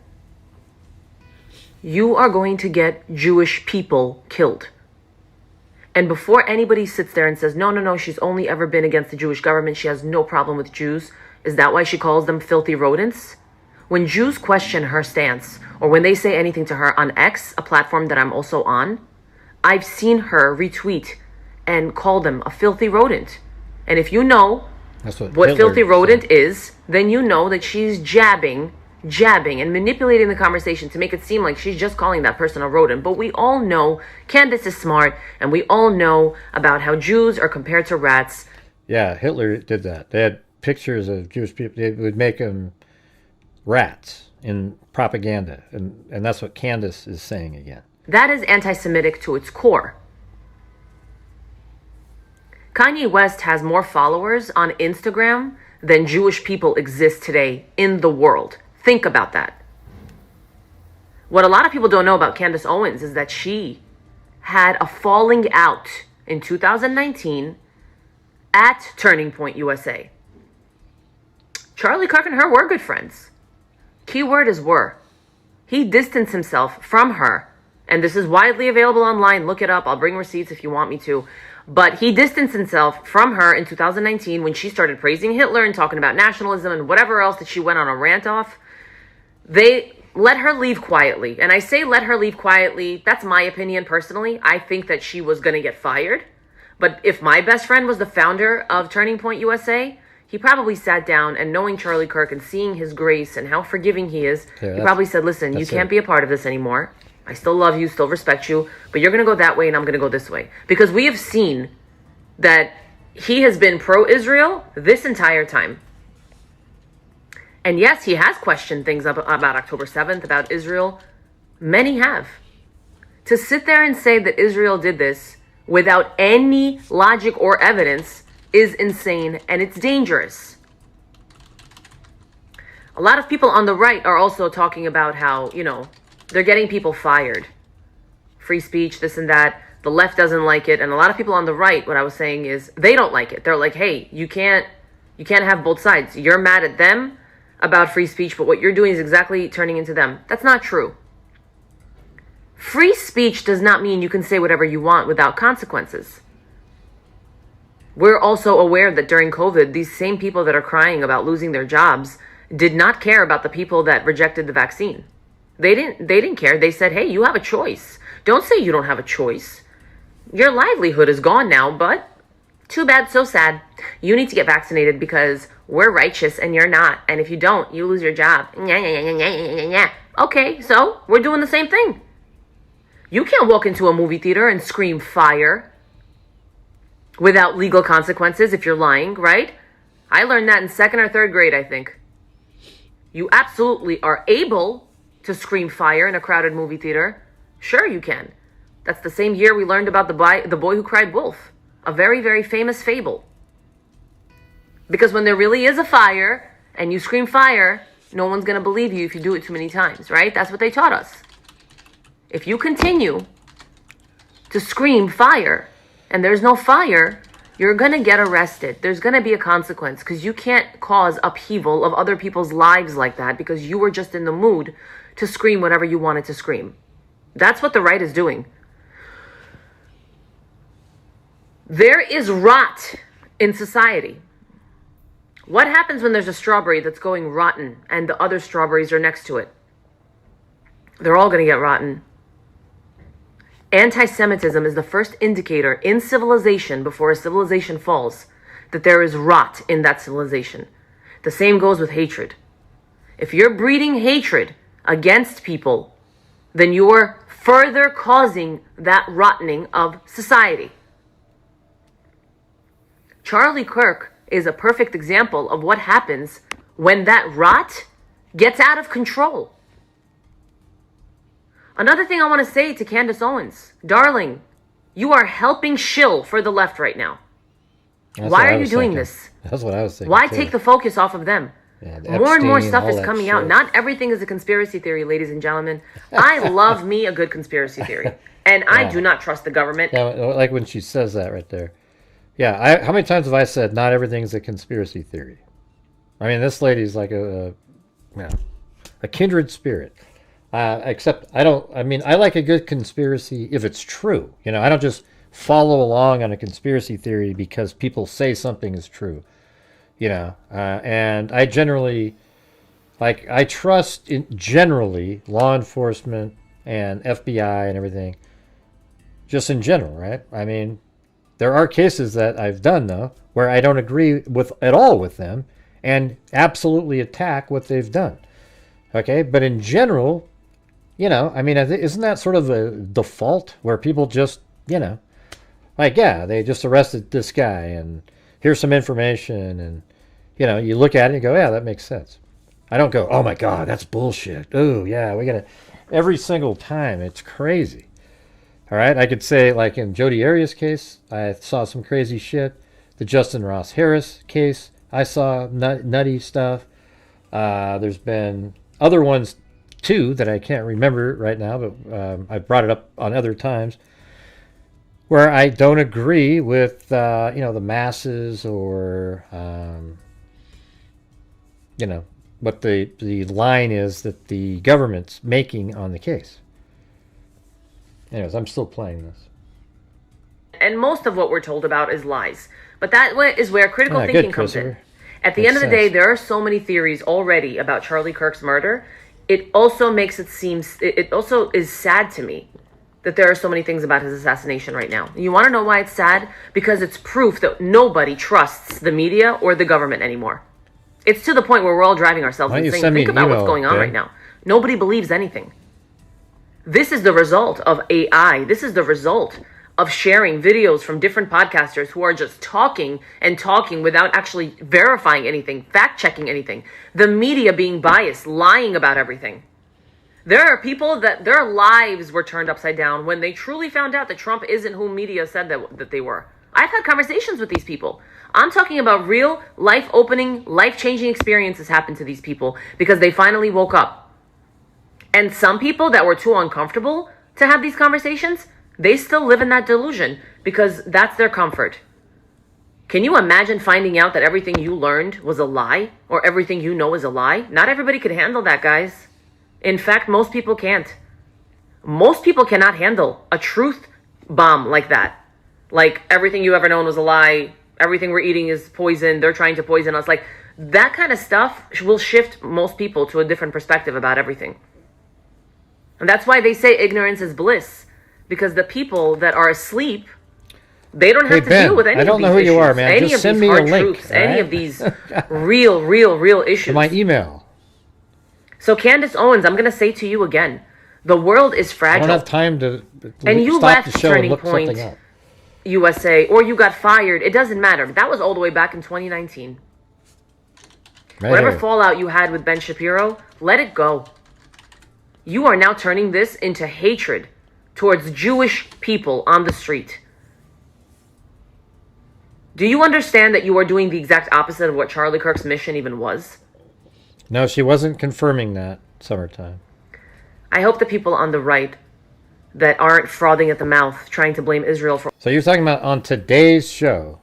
Speaker 3: You are going to get Jewish people killed. And before anybody sits there and says, no, she's only ever been against the Jewish government, she has no problem with Jews, is that why she calls them filthy rodents? When Jews question her stance, or when they say anything to her on X, a platform that I'm also on, I've seen her retweet and call them a filthy rodent. And if you know what filthy rodent is, then you know that she's jabbing and manipulating the conversation to make it seem like she's just calling that person a rodent. But we all know Candace is smart, and we all know about how Jews are compared to rats.
Speaker 2: Yeah, Hitler did that. They had pictures of Jewish people. They would make them rats in propaganda, and that's what Candace is saying again.
Speaker 3: That is anti-Semitic to its core. Kanye West has more followers on Instagram than Jewish people exist today in the world. Think about that. What a lot of people don't know about Candace Owens is that she had a falling out in 2019 at Turning Point USA. Charlie Kirk and her were good friends. Keyword is were. He distanced himself from her, and this is widely available online. Look it up. I'll bring receipts if you want me to. But he distanced himself from her in 2019 when she started praising Hitler and talking about nationalism and whatever else that she went on a rant off. They let her leave quietly. And I say let her leave quietly. That's my opinion personally. I think that she was going to get fired. But if my best friend was the founder of Turning Point USA, he probably sat down and knowing Charlie Kirk and seeing his grace and how forgiving he is, he probably said, listen, you can't be a part of this anymore. I still love you, still respect you, but you're going to go that way and I'm going to go this way. Because we have seen that he has been pro-Israel this entire time. And yes, he has questioned things about October 7th, about Israel. Many have. To sit there and say that Israel did this without any logic or evidence is insane, and it's dangerous. A lot of people on the right are also talking about how, you know, they're getting people fired. Free speech, this and that. The left doesn't like it. And a lot of people on the right, what I was saying is, they don't like it. They're like, hey, you can't have both sides. You're mad at them about free speech, but what you're doing is exactly turning into them. That's not true. Free speech does not mean you can say whatever you want without consequences. We're also aware that during COVID, these same people that are crying about losing their jobs did not care about the people that rejected the vaccine. They didn't care. They said, hey, you have a choice. Don't say you don't have a choice. Your livelihood is gone now, but too bad, so sad. You need to get vaccinated because we're righteous and you're not. And if you don't, you lose your job. Okay, so we're doing the same thing. You can't walk into a movie theater and scream fire without legal consequences if you're lying, right? I learned that in 2nd or 3rd grade, I think. You absolutely are able to scream fire in a crowded movie theater. Sure you can. That's the same year we learned about the boy who cried wolf. A very, very famous fable. Because when there really is a fire and you scream fire, no one's going to believe you if you do it too many times, right? That's what they taught us. If you continue to scream fire and there's no fire, you're going to get arrested. There's going to be a consequence because you can't cause upheaval of other people's lives like that because you were just in the mood to scream whatever you wanted to scream. That's what the right is doing. There is rot in society. What happens when there's a strawberry that's going rotten and the other strawberries are next to it? They're all going to get rotten. Anti-Semitism is the first indicator in civilization before a civilization falls that there is rot in that civilization. The same goes with hatred. If you're breeding hatred against people, then you're further causing that rottening of society. Charlie Kirk is a perfect example of what happens when that rot gets out of control. Another thing I want to say to Candace Owens, darling, you are helping shill for the left right now. Why are you doing this?
Speaker 2: That's what I was thinking.
Speaker 3: Why
Speaker 2: too.
Speaker 3: take the focus off of them?
Speaker 2: Yeah,
Speaker 3: more and more
Speaker 2: Epstein,
Speaker 3: stuff
Speaker 2: all
Speaker 3: is
Speaker 2: that
Speaker 3: coming
Speaker 2: shit.
Speaker 3: out. Not everything is a conspiracy theory, ladies and gentlemen. I love me a good conspiracy theory. And I do not trust the government.
Speaker 2: Yeah, like when she says that right there. Yeah, how many times have I said not everything's a conspiracy theory? I mean, this lady's like a kindred spirit. Except I like a good conspiracy if it's true. You know, I don't just follow along on a conspiracy theory because people say something is true. You know, and I generally, I trust generally law enforcement and FBI and everything, just in general, right? I mean, there are cases that I've done, though, where I don't agree at all with them and absolutely attack what they've done. Okay, but in general, you know, I mean, isn't that sort of a default where people just, you know, they just arrested this guy and here's some information and, you know, you look at it and go, yeah, that makes sense. I don't go, oh my God, that's bullshit. Oh, yeah, we got to, every single time. It's crazy. All right, I could say, like in Jodi Arias' case, I saw some crazy shit. The Justin Ross Harris case, I saw nutty stuff. There's been other ones, too, that I can't remember right now, but I brought it up on other times, where I don't agree with, the masses or, what the line is that the government's making on the case. Anyways, I'm still playing this.
Speaker 3: And most of what we're told about is lies. But that is where critical thinking comes in. At the end of the day, there are so many theories already about Charlie Kirk's murder. It also makes it seem, it also is sad to me that there are so many things about his assassination right now. You want to know why it's sad? Because it's proof that nobody trusts the media or the government anymore. It's to the point where we're all driving ourselves insane. Think about what's going on right now. Nobody believes anything. This is the result of AI. This is the result of sharing videos from different podcasters who are just talking and talking without actually verifying anything, fact-checking anything. The media being biased, lying about everything. There are people that their lives were turned upside down when they truly found out that Trump isn't who media said that they were. I've had conversations with these people. I'm talking about real, life-opening, life-changing experiences happen to these people because they finally woke up. And some people that were too uncomfortable to have these conversations, they still live in that delusion because that's their comfort. Can you imagine finding out that everything you learned was a lie or everything you know is a lie? Not everybody could handle that, guys. In fact, most people can't. Most people cannot handle a truth bomb like that. Like everything you ever known was a lie. Everything we're eating is poison. They're trying to poison us. Like that kind of stuff will shift most people to a different perspective about everything. And that's why they say ignorance is bliss. Because the people that are asleep, they don't have to deal with any of these issues. I don't know who you are, man. Just send me a link. Any of these real issues.
Speaker 2: To my email.
Speaker 3: So Candace Owens, I'm going to say to you again, the world is fragile.
Speaker 2: I don't have time to
Speaker 3: and you
Speaker 2: stop
Speaker 3: left
Speaker 2: the show
Speaker 3: Turning
Speaker 2: and look
Speaker 3: Point
Speaker 2: something up.
Speaker 3: USA, or you got fired. It doesn't matter. That was all the way back in 2019.
Speaker 2: Right
Speaker 3: Whatever
Speaker 2: here.
Speaker 3: fallout you had with Ben Shapiro, let it go. You are now turning this into hatred towards Jewish people on the street. Do you understand that you are doing the exact opposite of what Charlie Kirk's mission even was?
Speaker 2: No, she wasn't confirming that. Summertime.
Speaker 3: I hope the people on the right that aren't frothing at the mouth trying to blame Israel for...
Speaker 2: So you're talking about on today's show.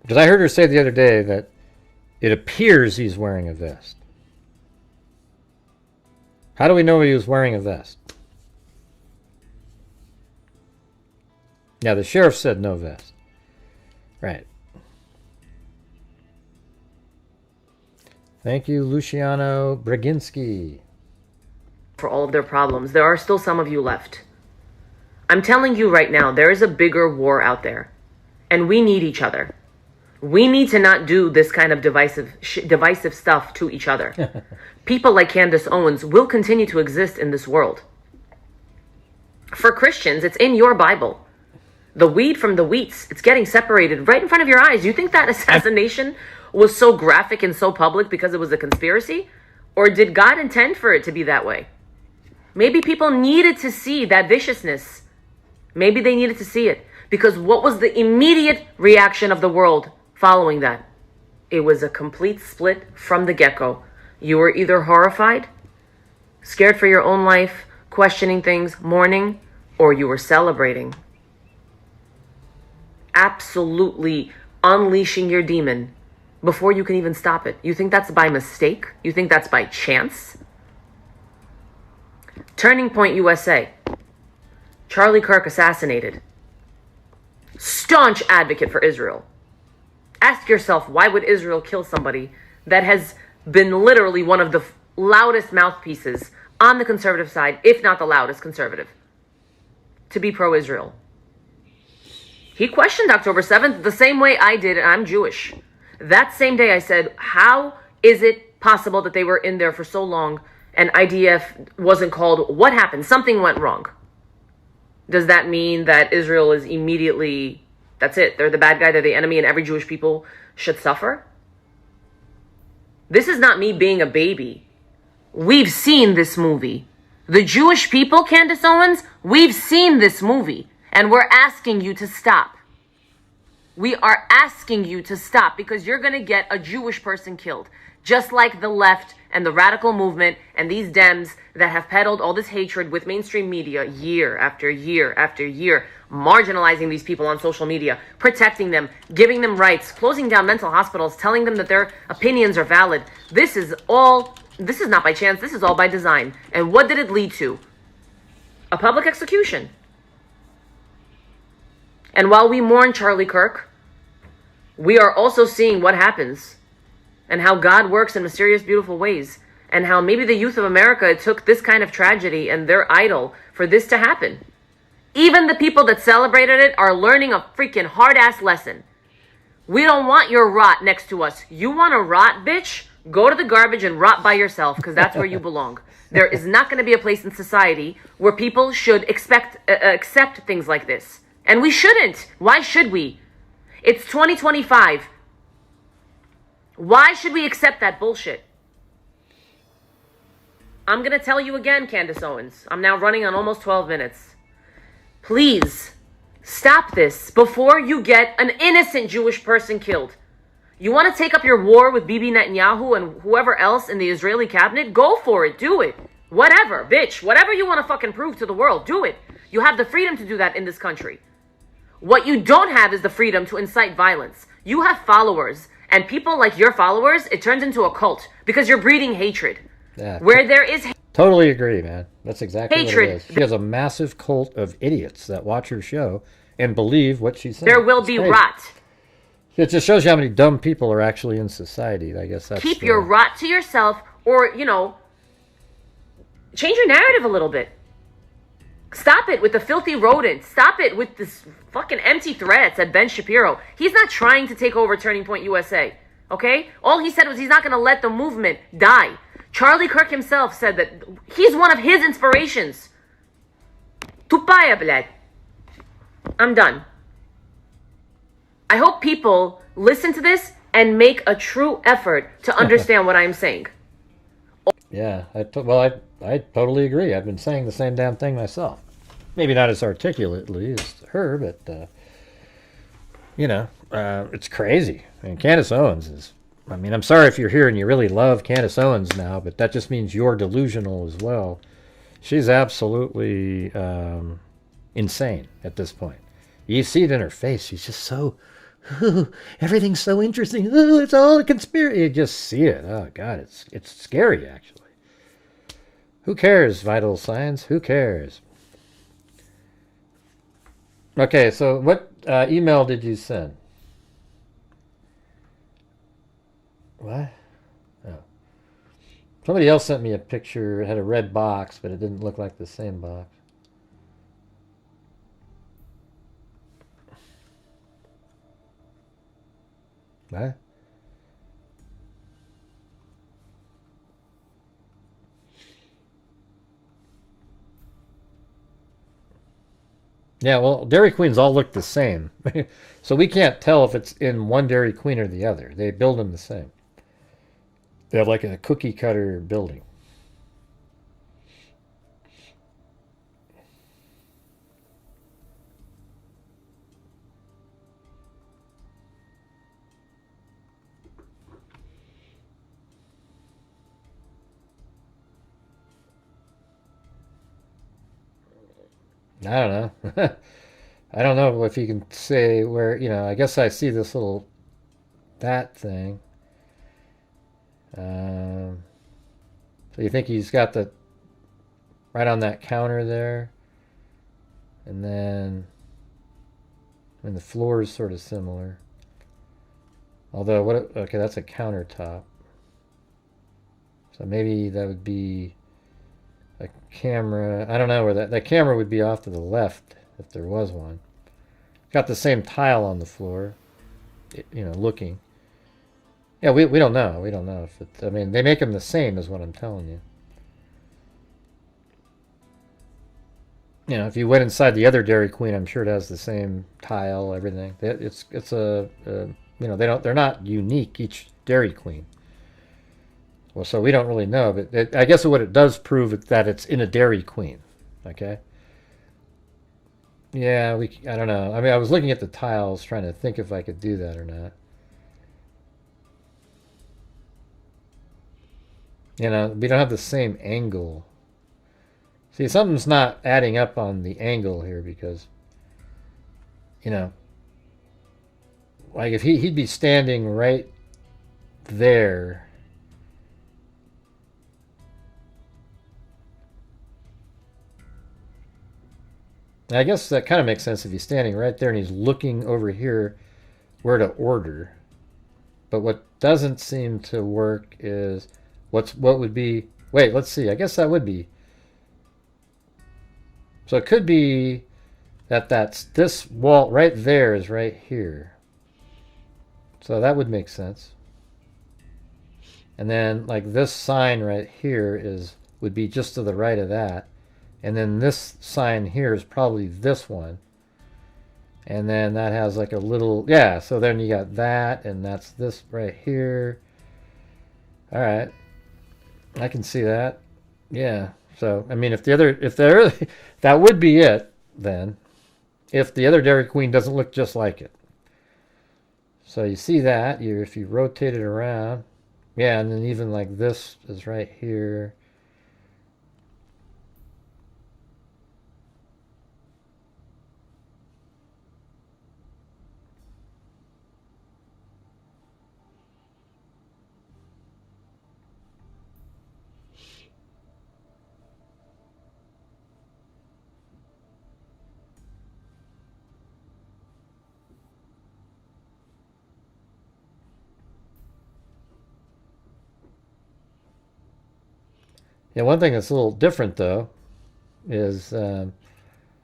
Speaker 2: Because I heard her say the other day that it appears he's wearing a vest. How do we know he was wearing a vest? Yeah, the sheriff said no vest. Right. Thank you, Luciano Breginski.
Speaker 3: For all of their problems, there are still some of you left. I'm telling you right now, there is a bigger war out there. And we need each other. We need to not do this kind of divisive stuff to each other. People like Candace Owens will continue to exist in this world. For Christians, it's in your Bible. The weed from the wheats, it's getting separated right in front of your eyes. You think that assassination was so graphic and so public because it was a conspiracy? Or did God intend for it to be that way? Maybe people needed to see that viciousness. Maybe they needed to see it. Because what was the immediate reaction of the world following that? It was a complete split from the get-go. You were either horrified, scared for your own life, questioning things, mourning, or you were celebrating. Absolutely unleashing your demon before you can even stop it. You think that's by mistake? You think that's by chance? Turning Point USA. Charlie Kirk assassinated. Staunch advocate for Israel. Ask yourself, why would Israel kill somebody that has been literally one of the loudest mouthpieces on the conservative side, if not the loudest conservative, to be pro-Israel? He questioned October 7th the same way I did, and I'm Jewish. That same day I said, how is it possible that they were in there for so long and IDF wasn't called? What happened? Something went wrong. Does that mean that Israel is immediately, that's it, they're the bad guy, they're the enemy, and every Jewish people should suffer? This is not me being a baby. We've seen this movie. The Jewish people, Candace Owens, we've seen this movie. And we're asking you to stop. We are asking you to stop because you're going to get a Jewish person killed. Just like the left and the radical movement and these Dems that have peddled all this hatred with mainstream media year after year after year, marginalizing these people on social media, protecting them, giving them rights, closing down mental hospitals, telling them that their opinions are valid. This is not by chance. This is all by design. And what did it lead to? A public execution. And while we mourn Charlie Kirk, we are also seeing what happens and how God works in mysterious, beautiful ways, and how maybe the youth of America took this kind of tragedy and their idol for this to happen. Even the people that celebrated it are learning a freaking hard-ass lesson. We don't want your rot next to us. You want to rot, bitch? Go to the garbage and rot by yourself, because that's where you belong. There is not going to be a place in society where people should accept things like this. And we shouldn't. Why should we? It's 2025. Why should we accept that bullshit? I'm going to tell you again, Candace Owens. I'm now running on almost 12 minutes. Please stop this before you get an innocent Jewish person killed. You want to take up your war with Bibi Netanyahu and whoever else in the Israeli cabinet? Go for it. Do it. Whatever, bitch. Whatever you want to fucking prove to the world, do it. You have the freedom to do that in this country. What you don't have is the freedom to incite violence. You have followers, and people like your followers, it turns into a cult because you're breeding hatred.
Speaker 2: Yeah.
Speaker 3: Where there is
Speaker 2: Totally agree, man. That's exactly
Speaker 3: hatred.
Speaker 2: What it is. She has a massive cult of idiots that watch her show and believe what she says.
Speaker 3: There will be rot.
Speaker 2: It just shows you how many dumb people are actually in society. I guess that's...
Speaker 3: Keep your rot to yourself, or, you know, change your narrative a little bit. Stop it with the filthy rodent. Stop it with this fucking empty threats at Ben Shapiro. He's not trying to take over Turning Point USA, okay? All he said was he's not going to let the movement die. Charlie Kirk himself said that he's one of his inspirations. Tupaya, bled. I'm done. I hope people listen to this and make a true effort to understand what I'm saying.
Speaker 2: Yeah, I totally agree. I've been saying the same damn thing myself. Maybe not as articulately as her, but, you know, it's crazy. I mean, Candace Owens is... I mean, I'm sorry if you're here and you really love Candace Owens now, but that just means you're delusional as well. She's absolutely insane at this point. You see it in her face. She's just so... everything's so interesting. It's all a conspiracy. You just see it. Oh, God, it's scary, actually. Who cares, Vital Signs? Who cares? Okay, so what email did you send? What? Oh. Somebody else sent me a picture. It had a red box, but it didn't look like the same box. What? Yeah, well, Dairy Queens all look the same. So we can't tell if it's in one Dairy Queen or the other. They build them the same. They have like a cookie cutter building. I don't know. I don't know if you can say where, you know, I guess I see this little, that thing. So you think he's got the, right on that counter there. And then, I mean, the floor is sort of similar. Although, okay, that's a countertop. So maybe that would be a camera. I don't know where that camera would be off to the left if there was one. Got the same tile on the floor, you know, looking. Yeah, we don't know. We don't know if it, I mean, they make them the same is what I'm telling you. You know, if you went inside the other Dairy Queen, I'm sure it has the same tile, everything. It's a you know, they're not unique, each Dairy Queen. Well, so we don't really know, but I guess what it does prove is that it's in a Dairy Queen, okay? Yeah, I don't know. I mean, I was looking at the tiles, trying to think if I could do that or not. You know, we don't have the same angle. See, something's not adding up on the angle here because, you know, like if he'd be standing right there. I guess that kind of makes sense if he's standing right there and he's looking over here where to order. But what doesn't seem to work is what would be... Wait, let's see. I guess that would be... So it could be that this wall right there is right here. So that would make sense. And then like this sign right here is would be just to the right of that. And then this sign here is probably this one. And then that has like a little, yeah, so then you got that, and that's this right here. All right. I can see that. Yeah. So, I mean, if that would be it then, if the other Dairy Queen doesn't look just like it. So you see that, if you rotate it around, yeah, and then even like this is right here. Yeah, one thing that's a little different though is,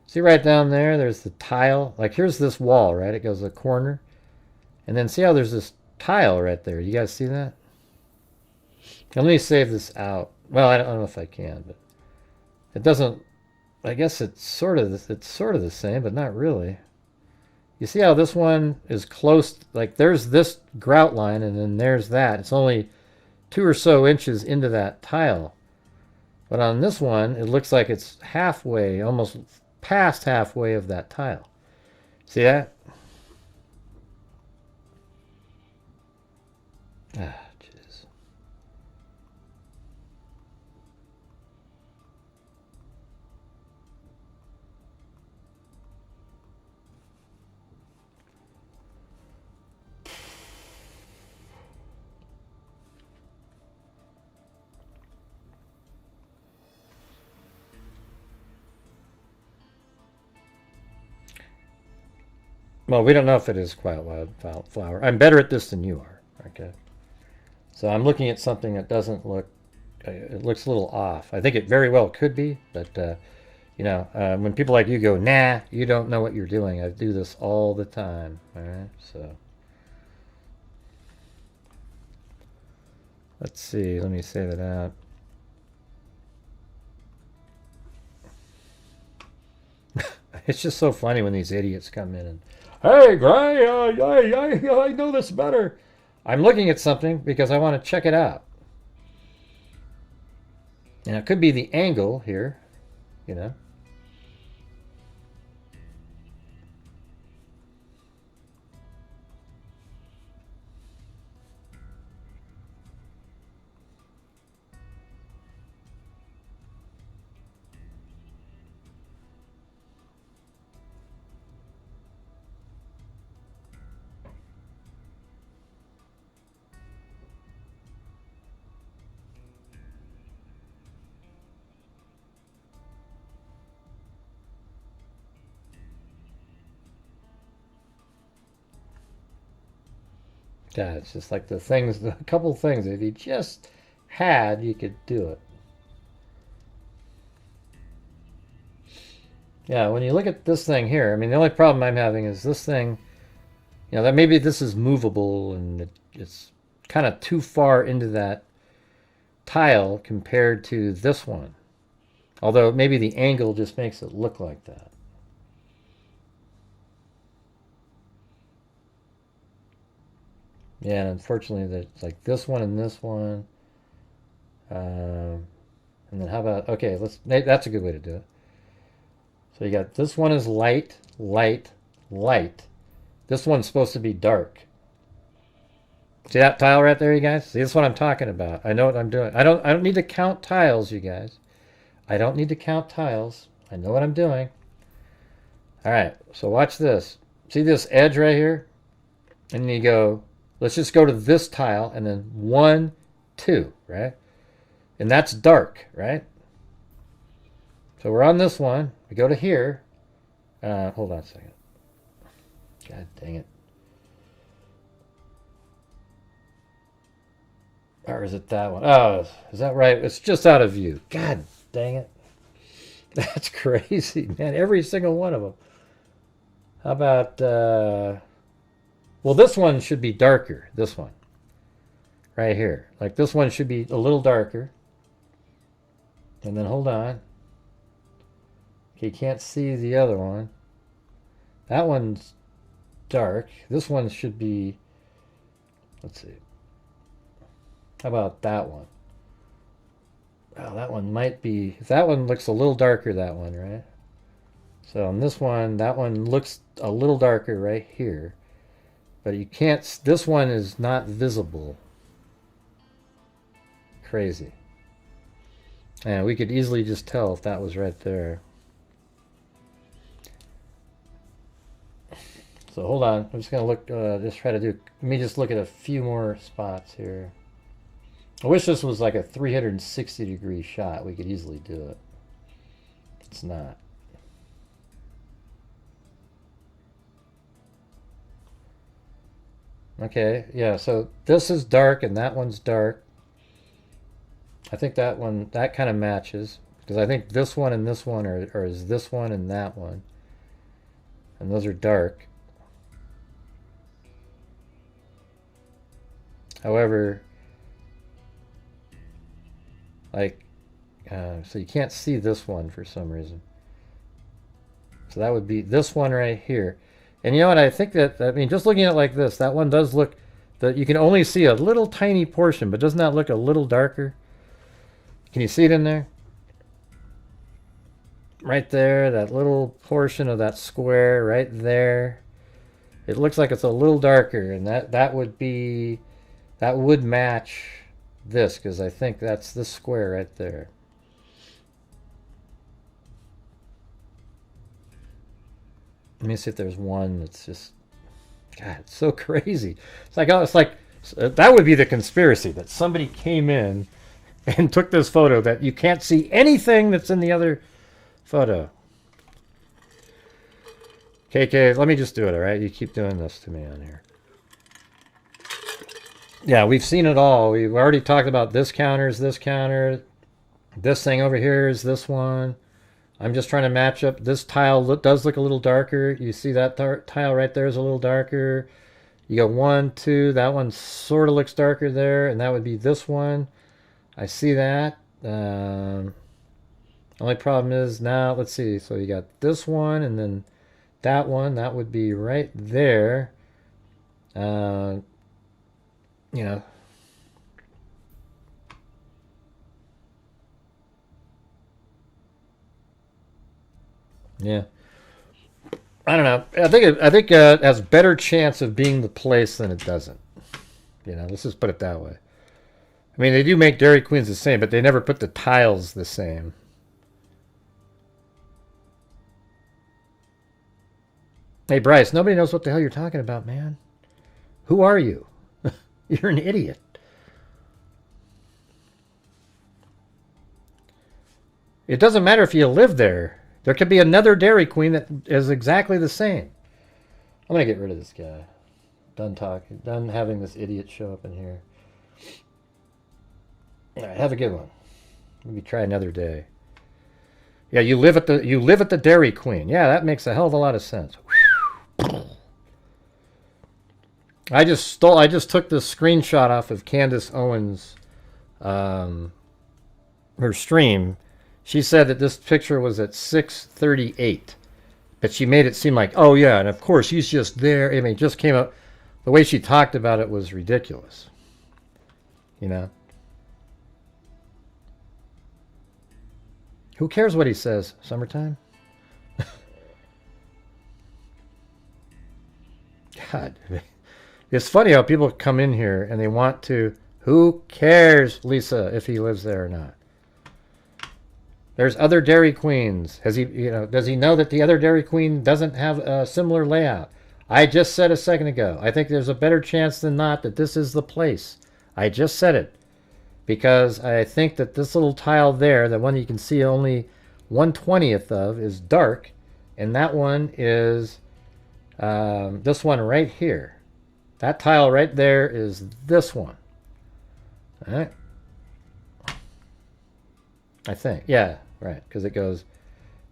Speaker 2: see right down there, there's the tile. Like here's this wall, right? It goes a corner. And then see how there's this tile right there. You guys see that? Let me save this out. Well, I don't know if I can, but it doesn't, I guess it's sort of the same, but not really. You see how this one is close, like there's this grout line and then there's that. It's only 2 or so inches into that tile. But on this one, it looks like it's halfway, almost past halfway of that tile. See that? Ah, jeez. Well, we don't know if it is quiet wildflower. I'm better at this than you are. Okay. So I'm looking at something that doesn't look, it looks a little off. I think it very well could be, but, you know, when people like you go, nah, you don't know what you're doing. I do this all the time. All right. So let's see. Let me save it out. It's just so funny when these idiots come in and, hey, Gray, I know this better. I'm looking at something because I want to check it out. And it could be the angle here, you know. Yeah, it's just like the things, a couple things. If you just had, you could do it. Yeah, when you look at this thing here, I mean, the only problem I'm having is this thing, you know, that maybe this is movable and it's kind of too far into that tile compared to this one. Although maybe the angle just makes it look like that. Yeah, and unfortunately, it's like this one and this one. And then how about, okay, that's a good way to do it. So you got this one is light, light, light. This one's supposed to be dark. See that tile right there, you guys? See, that's what I'm talking about. I know what I'm doing. I don't need to count tiles, you guys. I don't need to count tiles. I know what I'm doing. All right, so watch this. See this edge right here? And then you go, let's just go to this tile and then 1, 2, right? And that's dark, right? So we're on this one. We go to here. Hold on a second. God dang it. Or is it that one? Oh, is that right? It's just out of view. God dang it. That's crazy, man. Every single one of them. How about, well, this one should be darker. This one. Right here. Like this one should be a little darker. And then hold on. Okay, you can't see the other one. That one's dark. This one should be, let's see. How about that one? Oh, that one might be, that one looks a little darker, that one, right? So on this one, that one looks a little darker right here. But you can't, this one is not visible. Crazy. And we could easily just tell if that was right there. So hold on, I'm just gonna look, just try to do, let me just look at a few more spots here. I wish this was like a 360-degree shot. We could easily do it. It's not. Okay, yeah, so this is dark and that one's dark. I think that one, that kind of matches. Because I think this one and this one are is this one and that one. And those are dark. However, like, so you can't see this one for some reason. So that would be this one right here. And you know what, I think that, I mean, just looking at it like this, that one does look, that you can only see a little tiny portion, but doesn't that look a little darker? Can you see it in there? Right there, that little portion of that square right there. It looks like it's a little darker, and that would be, that would match this, because I think that's this square right there. Let me see if there's one that's just, God, it's so crazy. It's like, oh, it's like, that would be the conspiracy, that somebody came in and took this photo that you can't see anything that's in the other photo. KK, let me just do it, all right? You keep doing this to me on here. Yeah, we've seen it all. We've already talked about this counter is this counter. This thing over here is this one. I'm just trying to match up. This tile does look a little darker. You see that tile right there is a little darker. You got 1, 2. That one sort of looks darker there, and that would be this one. I see that. Only problem is now, let's see. So you got this one, and then that one. That would be right there. You know. Yeah. I don't know. I think it has better chance of being the place than it doesn't. You know, let's just put it that way. I mean, they do make Dairy Queens the same, but they never put the tiles the same. Hey, Bryce, nobody knows what the hell you're talking about, man. Who are you? You're an idiot. It doesn't matter if you live there. There could be another Dairy Queen that is exactly the same. I'm going to get rid of this guy. Done talking. Done having this idiot show up in here. All right, have a good one. Maybe try another day. Yeah, you live at the Dairy Queen. Yeah, that makes a hell of a lot of sense. I just took this screenshot off of Candace Owens' her stream. She said that this picture was at 6:38, but she made it seem like, oh yeah, and of course he's just there. I mean, it just came up. The way she talked about it was ridiculous. You know? Who cares what he says? Summertime? God. It's funny how people come in here and they want to, who cares, Lisa, if he lives there or not? There's other Dairy Queens. Has he, you know, does he know that the other Dairy Queen doesn't have a similar layout? I just said a second ago, I think there's a better chance than not that this is the place. I just said it. Because I think that this little tile there, the one you can see only 1/20th of, is dark. And that one is this one right here. That tile right there is this one. All right. I think. Yeah, right. Because it goes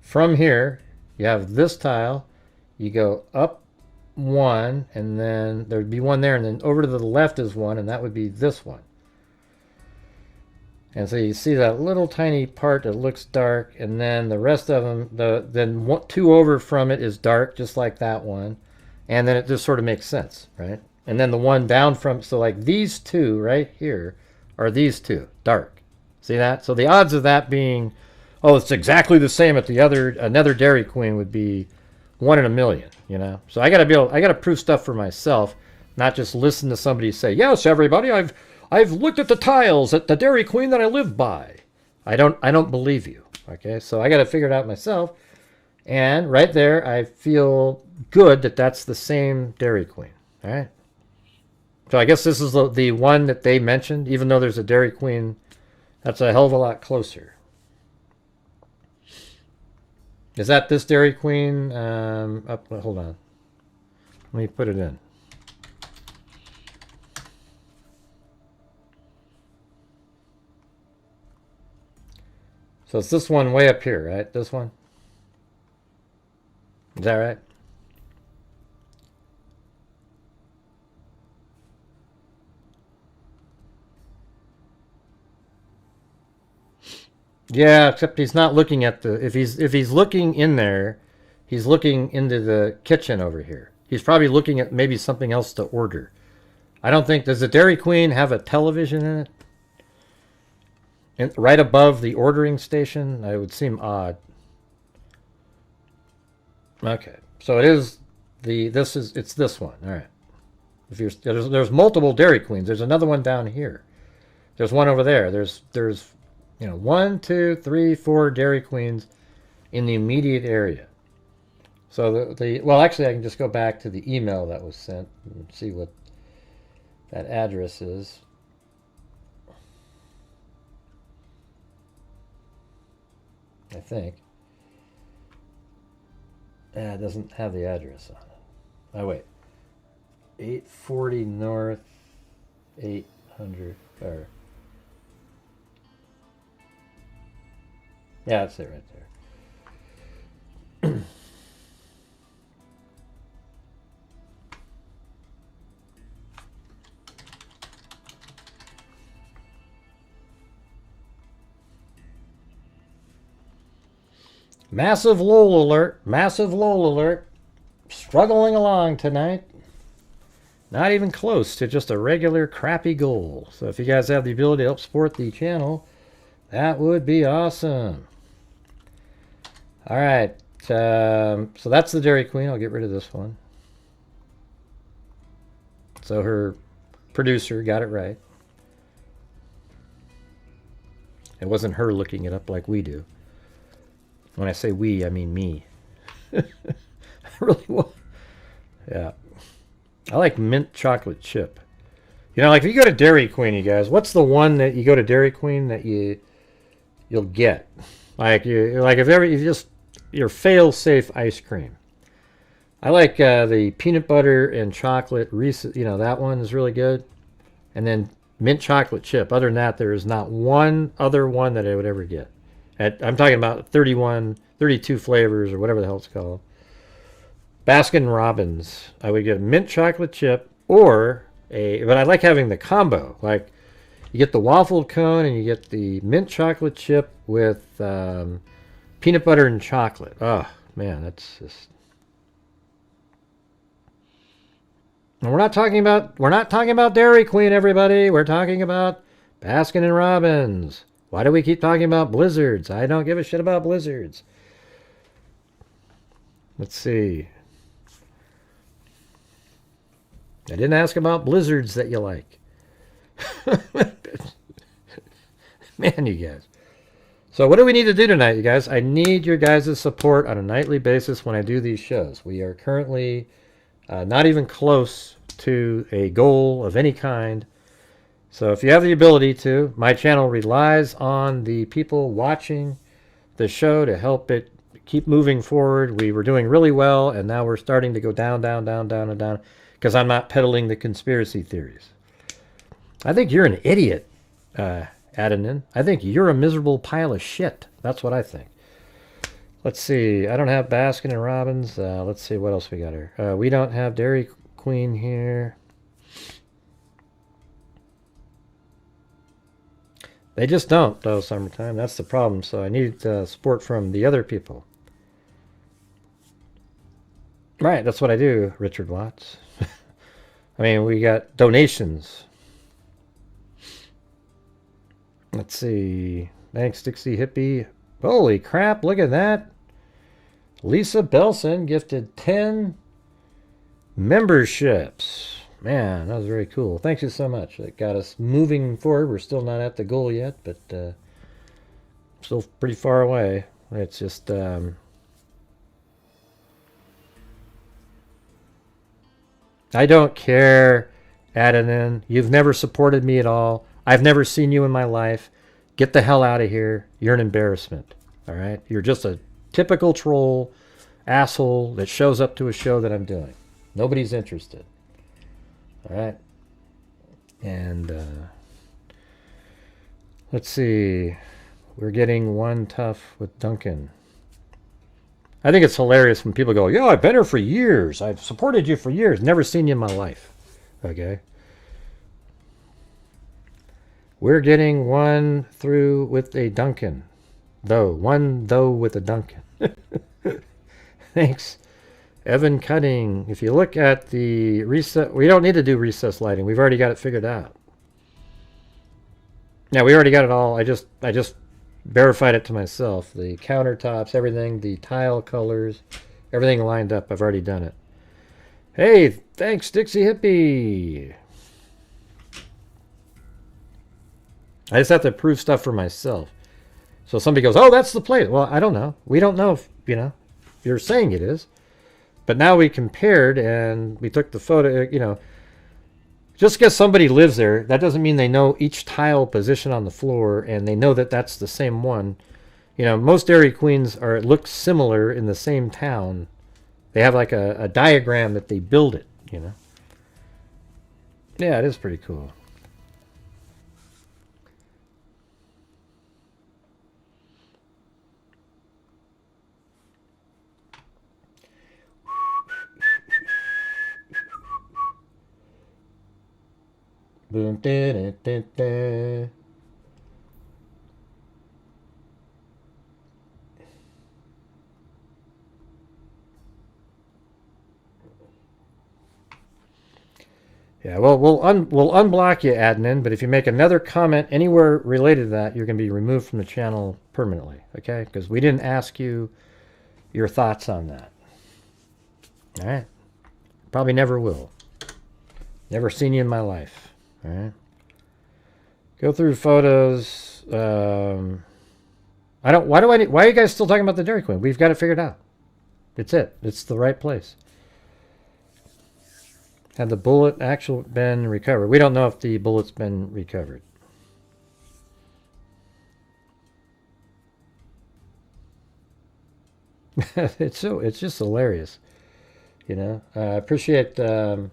Speaker 2: from here. You have this tile. You go up one. And then there'd be one there. And then over to the left is one. And that would be this one. And so you see that little tiny part that looks dark, and then the rest of them, then two over from it is dark, just like that one. And then it just sort of makes sense, right? And then the one down from, so like these two right here are these two, dark. See that? So the odds of that being, oh, it's exactly the same at the other, another Dairy Queen would be 1 in a million, you know? So I gotta prove stuff for myself, not just listen to somebody say, yes, everybody, I've looked at the tiles at the Dairy Queen that I live by. I don't believe you, okay? So I gotta figure it out myself. And right there, I feel good that that's the same Dairy Queen, all right? So I guess this is the one that they mentioned, even though there's a Dairy Queen. That's a hell of a lot closer. Is that this Dairy Queen? Hold on. Let me put it in. So it's this one way up here, right? This one? Is that right? Yeah, except he's not looking at the, if he's looking in there, he's looking into the kitchen over here. He's probably looking at maybe something else to order. I don't think, does the Dairy Queen have a television in it? Right above the ordering station? It would seem odd. Okay, so it is it's this one. All right. If you're there's multiple Dairy Queens. There's another one down here. There's one over there. There's 1, 2, 3, 4 Dairy Queens in the immediate area. So well, actually, I can just go back to the email that was sent and see what that address is. I think. It doesn't have the address on it. Oh, wait. 840 North, 800, or... Yeah, that's it right there. Massive lull alert. Massive lull alert. Struggling along tonight. Not even close to just a regular crappy goal. So if you guys have the ability to help support the channel, that would be awesome. All right. So that's the Dairy Queen. I'll get rid of this one. So her producer got it right. It wasn't her looking it up like we do. When I say we, I mean me. I really want. Yeah. I like mint chocolate chip. You know, like if you go to Dairy Queen, you guys, what's the one that you go to Dairy Queen that you'll get? Like if you just your fail-safe ice cream. I like the peanut butter and chocolate Reese's. You know, that one is really good. And then mint chocolate chip. Other than that, there is not one other one that I would ever get. I'm talking about 32 flavors or whatever the hell it's called. Baskin Robbins. I would get a mint chocolate chip but I like having the combo. Like you get the waffle cone and you get the mint chocolate chip with peanut butter and chocolate. Oh man, that's just. And we're not talking about Dairy Queen, everybody. We're talking about Baskin and Robbins. Why do we keep talking about blizzards? I don't give a shit about blizzards. Let's see. I didn't ask about blizzards that you like. Man, you guys. So what do we need to do tonight, you guys? I need your guys' support on a nightly basis when I do these shows. We are currently not even close to a goal of any kind. So if you have the ability to, my channel relies on the people watching the show to help it keep moving forward. We were doing really well, and now we're starting to go down, down, down, down, and down, because I'm not peddling the conspiracy theories. I think you're an idiot, Adenin. I think you're a miserable pile of shit. That's what I think. Let's see. I don't have Baskin and Robbins. Let's see what else we got here. We don't have Dairy Queen here. They just don't, though, summertime. That's the problem. So I need support from the other people. Right, that's what I do, Richard Watts. I mean, we got donations. Let's see. Thanks, Dixie Hippie. Holy crap, look at that. Lisa Belson gifted 10 memberships. Man, that was very cool. Thank you so much. It got us moving forward. We're still not at the goal yet, but still pretty far away. It's just... I don't care, Adenin. You've never supported me at all. I've never seen you in my life. Get the hell out of here. You're an embarrassment. All right? You're just a typical troll asshole that shows up to a show that I'm doing. Nobody's interested. All right? And let's see. We're getting one tough with Duncan. I think it's hilarious when people go, "Yeah, I've been here for years. I've supported you for years. Never seen you in my life." Okay? We're getting one through with a Duncan. One with a Duncan. Thanks. Evan Cutting. If you look at the reset, we don't need to do recess lighting. We've already got it figured out. Yeah, we already got it all. I just verified it to myself. The countertops, everything, the tile colors, everything lined up. I've already done it. Hey, thanks, Dixie Hippie. I just have to prove stuff for myself. So somebody goes, "Oh, that's the plate." Well, I don't know. We don't know if, you're saying it is. But now we compared and we took the photo, just because somebody lives there, that doesn't mean they know each tile position on the floor and they know that that's the same one. Most Dairy Queens look similar in the same town. They have like a diagram that they build it, Yeah, it is pretty cool. Boom, da, da, da, da. Yeah, well, we'll unblock you, admin, but if you make another comment anywhere related to that, you're going to be removed from the channel permanently, okay? Because we didn't ask you your thoughts on that. All right? Probably never will. Never seen you in my life. All right. Go through photos. Why are you guys still talking about the Dairy Queen? We've got it figured out. It's it. It's the right place. Had the bullet actually been recovered? We don't know if the bullet's been recovered. It's just hilarious. I appreciate that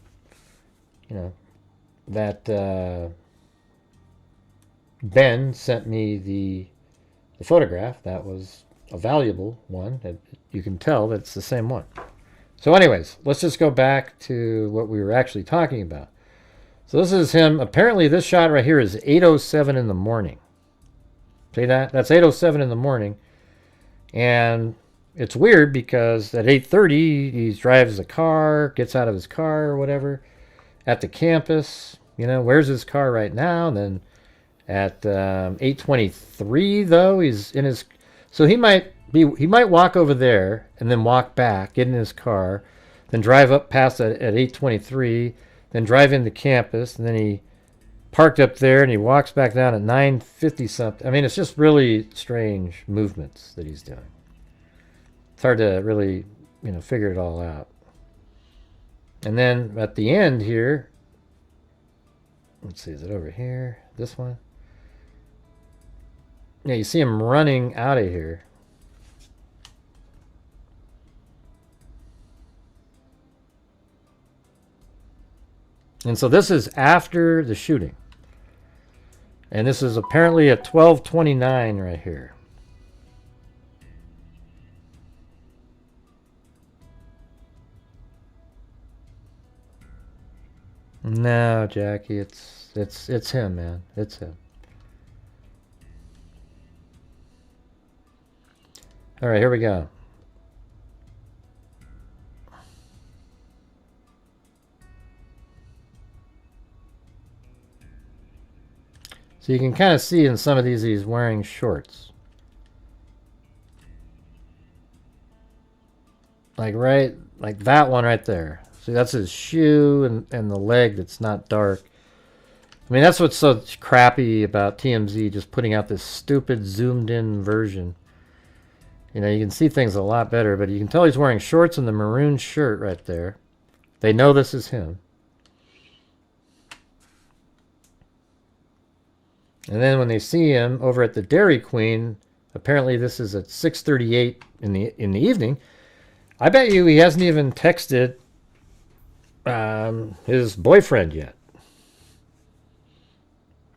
Speaker 2: Ben sent me the photograph. That was a valuable one. You can tell that it's the same one. So anyways, let's just go back to what we were actually talking about. So this is him. Apparently this shot right here is 8:07 in the morning. See that? That's 8:07 in the morning. And it's weird because at 8:30 he drives a car, gets out of his car or whatever at the campus. Where's his car right now? And then at 8:23 though, he's in his... So he might walk over there and then walk back, get in his car, then drive up past at 8:23, then drive into campus, and then he parked up there and he walks back down at 9:50 something. I mean, it's just really strange movements that he's doing. It's hard to really, figure it all out. And then at the end here, let's see, is it over here? This one? Yeah, you see him running out of here. And so this is after the shooting. And this is apparently at 12:29 right here. No, Jackie, it's him, man. It's him. All right, here we go. So you can kind of see in some of these he's wearing shorts. Like that one right there. See, that's his shoe and the leg that's not dark. I mean, that's what's so crappy about TMZ just putting out this stupid zoomed in version. You know, you can see things a lot better, but you can tell he's wearing shorts and the maroon shirt right there. They know this is him. And then when they see him over at the Dairy Queen, apparently this is at 6:38 in the evening. I bet you he hasn't even texted his boyfriend yet.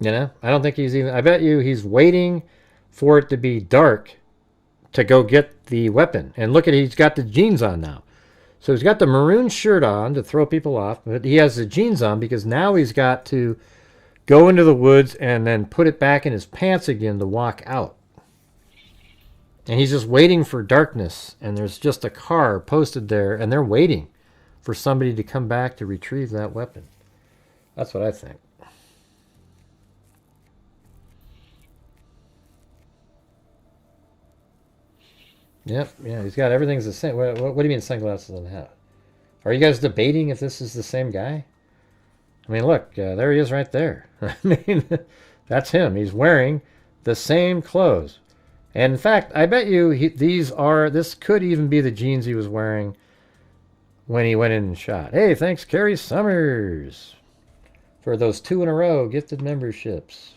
Speaker 2: You know, I don't think he's even. I bet you he's waiting for it to be dark to go get the weapon. And look at, he's got the jeans on now. So he's got the maroon shirt on to throw people off, but he has the jeans on because now he's got to go into the woods and then put it back in his pants again to walk out. And he's just waiting for darkness, and there's just a car posted there, and they're waiting for somebody to come back to retrieve that weapon. That's what I think. Yep, yeah, he's got everything's the same. What do you mean sunglasses and hat? Are you guys debating if this is the same guy? I mean, look, there he is right there. I mean, that's him. He's wearing the same clothes. And in fact, I bet you this could even be the jeans he was wearing when he went in and shot. Hey, thanks, Carrie Summers, for those 2 in a row gifted memberships.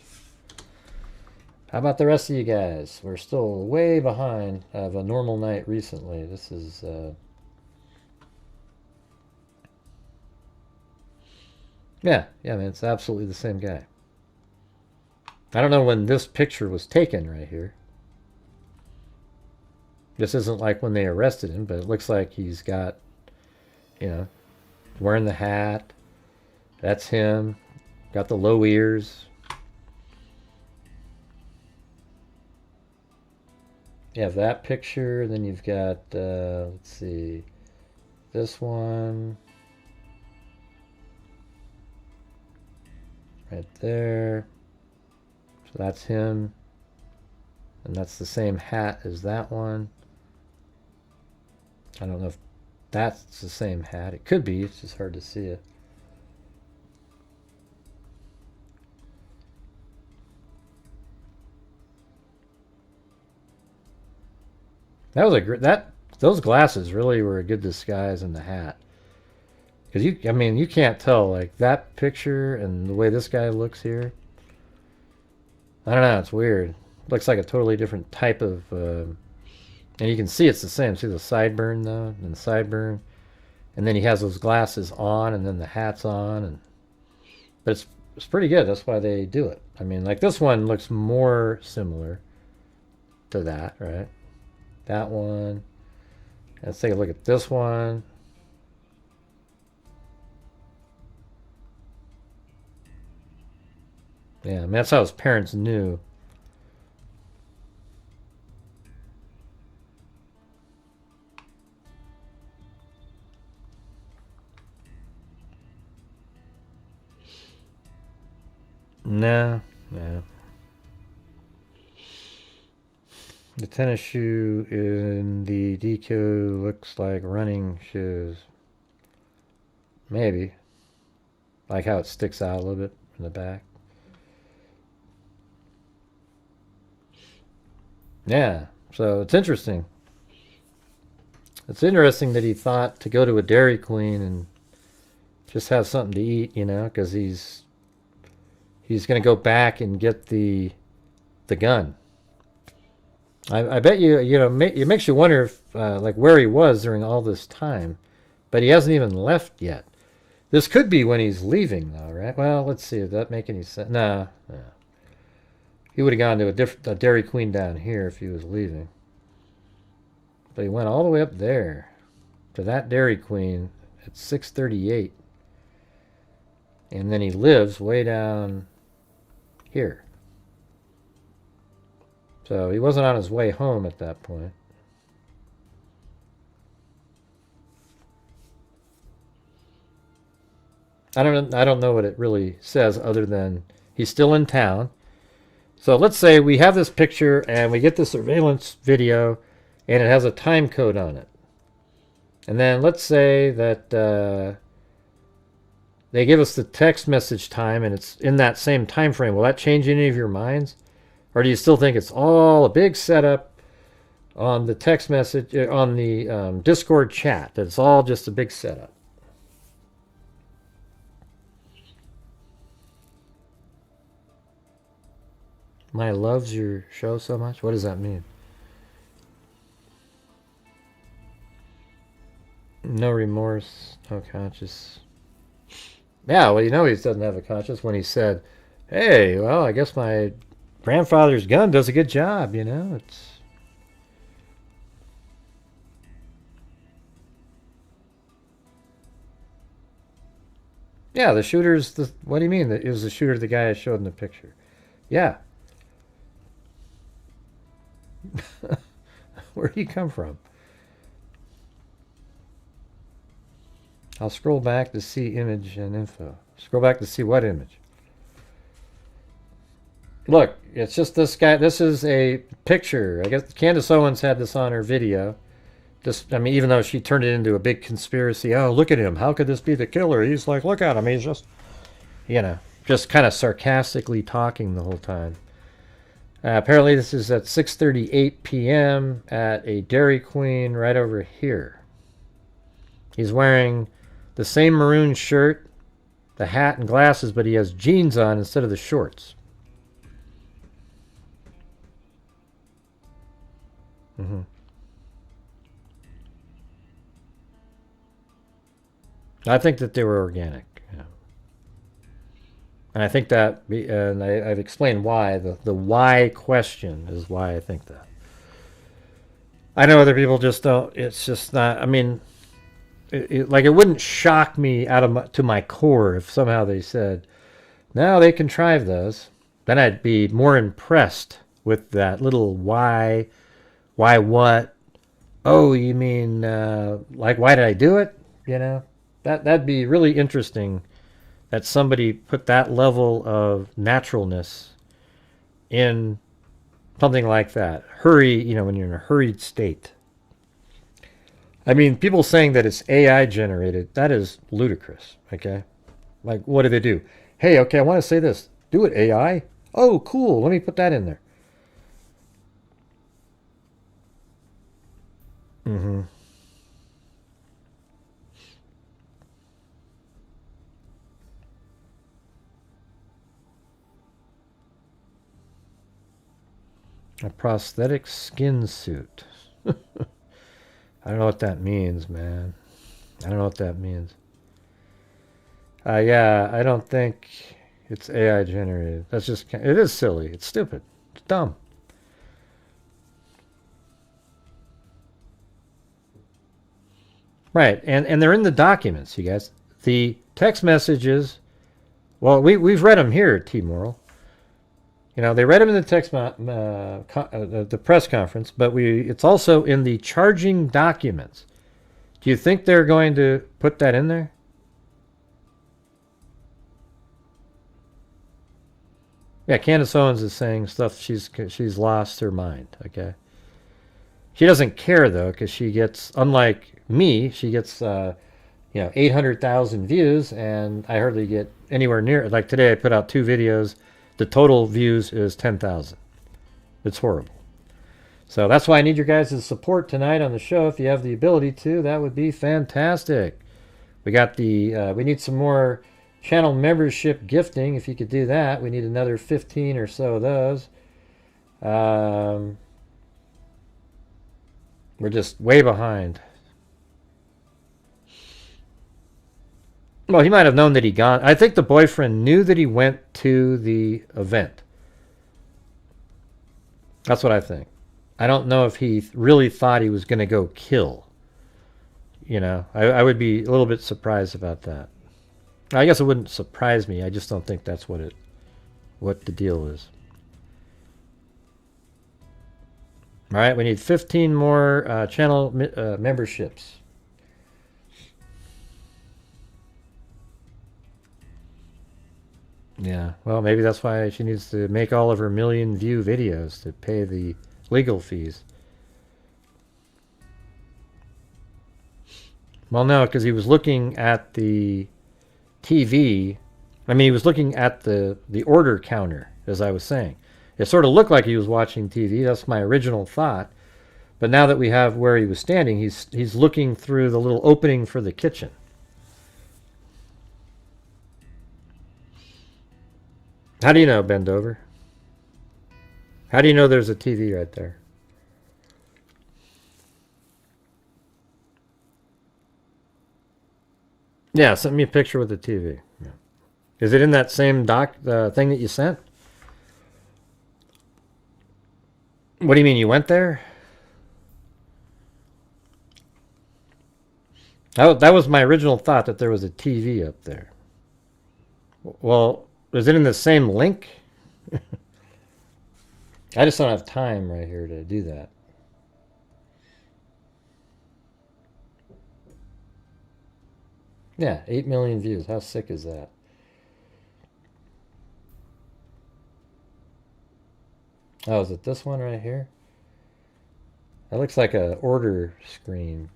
Speaker 2: How about the rest of you guys? We're still way behind of a normal night recently. This is... Yeah, man, it's absolutely the same guy. I don't know when this picture was taken right here. This isn't like when they arrested him, but it looks like he's got, you know, wearing the hat. That's him. Got the low ears. You have that picture, then you've got, let's see, this one. Right there. So that's him. And that's the same hat as that one. I don't know if that's the same hat. It could be. It's just hard to see it. That was those glasses really were a good disguise in the hat. Because you can't tell, like, that picture and the way this guy looks here. I don't know, it's weird. Looks like a totally different type of, and you can see it's the same. See the sideburn, though, and the sideburn. And then he has those glasses on, and then the hat's on. But it's pretty good. That's why they do it. I mean, like, this one looks more similar to that, right? That one. Let's take a look at this one. Yeah, I mean, that's how his parents knew. No. The tennis shoe in the DQ looks like running shoes. Maybe. Like how it sticks out a little bit in the back. Yeah, so it's interesting. It's interesting that he thought to go to a Dairy Queen and just have something to eat, you know, because he's going to go back and get the gun. I bet you, you know, it makes you wonder if, like, where he was during all this time. But he hasn't even left yet. This could be when he's leaving, though, right? Well, let's see. Does that make any sense? No. He would have gone to a Dairy Queen down here if he was leaving. But he went all the way up there to that Dairy Queen at 6:38. And then he lives way down here. So he wasn't on his way home at that point. I don't know what it really says other than he's still in town. So let's say we have this picture and we get the surveillance video and it has a time code on it. And then let's say that they give us the text message time and it's in that same time frame. Will that change any of your minds? Or do you still think it's all a big setup on the text message, on the Discord chat, that it's all just a big setup? My loves your show so much? What does that mean? No remorse, no conscience. Yeah, well, you know he doesn't have a conscience when he said, hey, well, I guess my grandfather's gun does a good job, you know? It's... Yeah, the shooter's the... What do you mean? It was the shooter the guy I showed in the picture. Yeah. Where do you come from? I'll scroll back to see image and info. Scroll back to see what image? Look, it's just this guy. This is a picture. I guess Candace Owens had this on her video. Just, I mean, even though she turned it into a big conspiracy. Oh, look at him. How could this be the killer? He's like, look at him. He's just, you know, just kind of sarcastically talking the whole time. Apparently this is at 6:38 p.m. at a Dairy Queen right over here. He's wearing the same maroon shirt, the hat and glasses, but he has jeans on instead of the shorts. I think that they were organic. Yeah. And I think that, and I've explained why, the why question is why I think that. I know other people just don't, it's just not, I mean, like it wouldn't shock me to my core if somehow they said, no, they contrived those. Then I'd be more impressed with that little why what? Oh, you mean, like, why did I do it? You know, that'd be really interesting that somebody put that level of naturalness in something like that. Hurry, you know, when you're in a hurried state. I mean, people saying that it's AI generated, that is ludicrous, okay? Like, what do they do? Hey, okay, I want to say this. Do it, AI. Oh, cool. Let me put that in there. A prosthetic skin suit. I don't know what that means, man. I don't know what that means. Yeah, I don't think it's AI generated. That's just, it is silly. It's stupid. It's dumb. Right, and they're in the documents, you guys. The text messages, well, we've read them here, T-Moral. You know, they read them in the text, the press conference, but it's also in the charging documents. Do you think they're going to put that in there? Yeah, Candace Owens is saying stuff. She's lost her mind. Okay, she doesn't care though, because she gets, unlike me, she gets 800,000 views, and I hardly get anywhere near. Like today, I put out 2 videos. The total views is 10,000. It's horrible. So that's why I need your guys' support tonight on the show. If you have the ability to, that would be fantastic. We got the we need some more channel membership gifting. If you could do that, we need another 15 or so of those. We're just way behind. Well, he might have known that he gone. I think the boyfriend knew that he went to the event. That's what I think. I don't know if he really thought he was going to go kill. You know, I would be a little bit surprised about that. I guess it wouldn't surprise me. I just don't think that's what the deal is. All right, we need 15 more channel memberships. Yeah, well, maybe that's why she needs to make all of her million-view videos to pay the legal fees. Well, no, because he was looking at the TV. I mean, he was looking at the order counter, as I was saying. It sort of looked like he was watching TV. That's my original thought. But now that we have where he was standing, he's looking through the little opening for the kitchen. How do you know, bend over? How do you know there's a TV right there? Yeah, send me a picture with the TV. Yeah. Is it in that same thing that you sent? What do you mean, you went there? That was my original thought, that there was a TV up there. Well, is it in the same link? I just don't have time right here to do that. Yeah, 8 million views. How sick is that? Oh, is it this one right here? That looks like an order screen.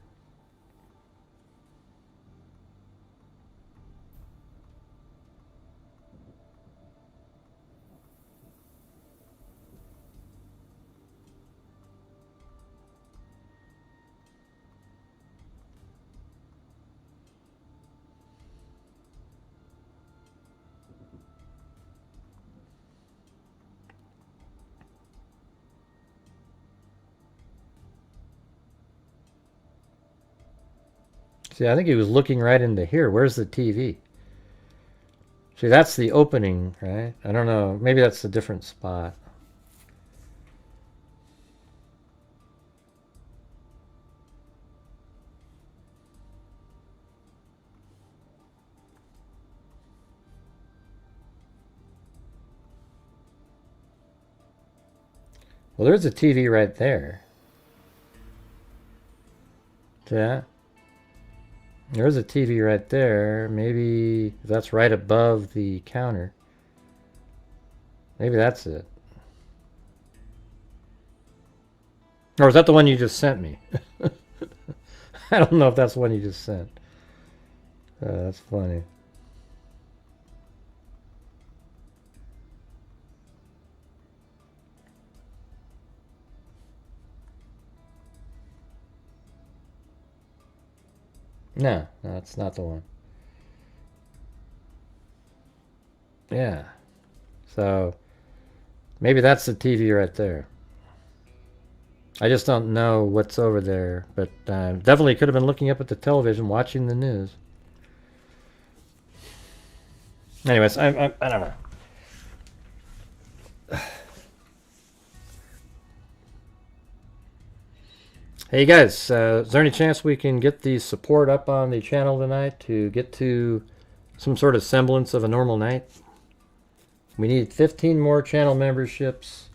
Speaker 2: See, I think he was looking right into here. Where's the TV? See, that's the opening, right? I don't know. Maybe that's a different spot. Well, there's a TV right there. See that? There's a TV right there. Maybe that's right above the counter. Maybe that's it. Or is that the one you just sent me? I don't know if that's the one you just sent. That's funny. No, it's not the one. Yeah. So maybe that's the TV right there. I just don't know what's over there, but definitely could have been looking up at the television, watching the news. Anyways, I don't know. Hey guys, is there any chance we can get the support up on the channel tonight to get to some sort of semblance of a normal night? We need 15 more channel memberships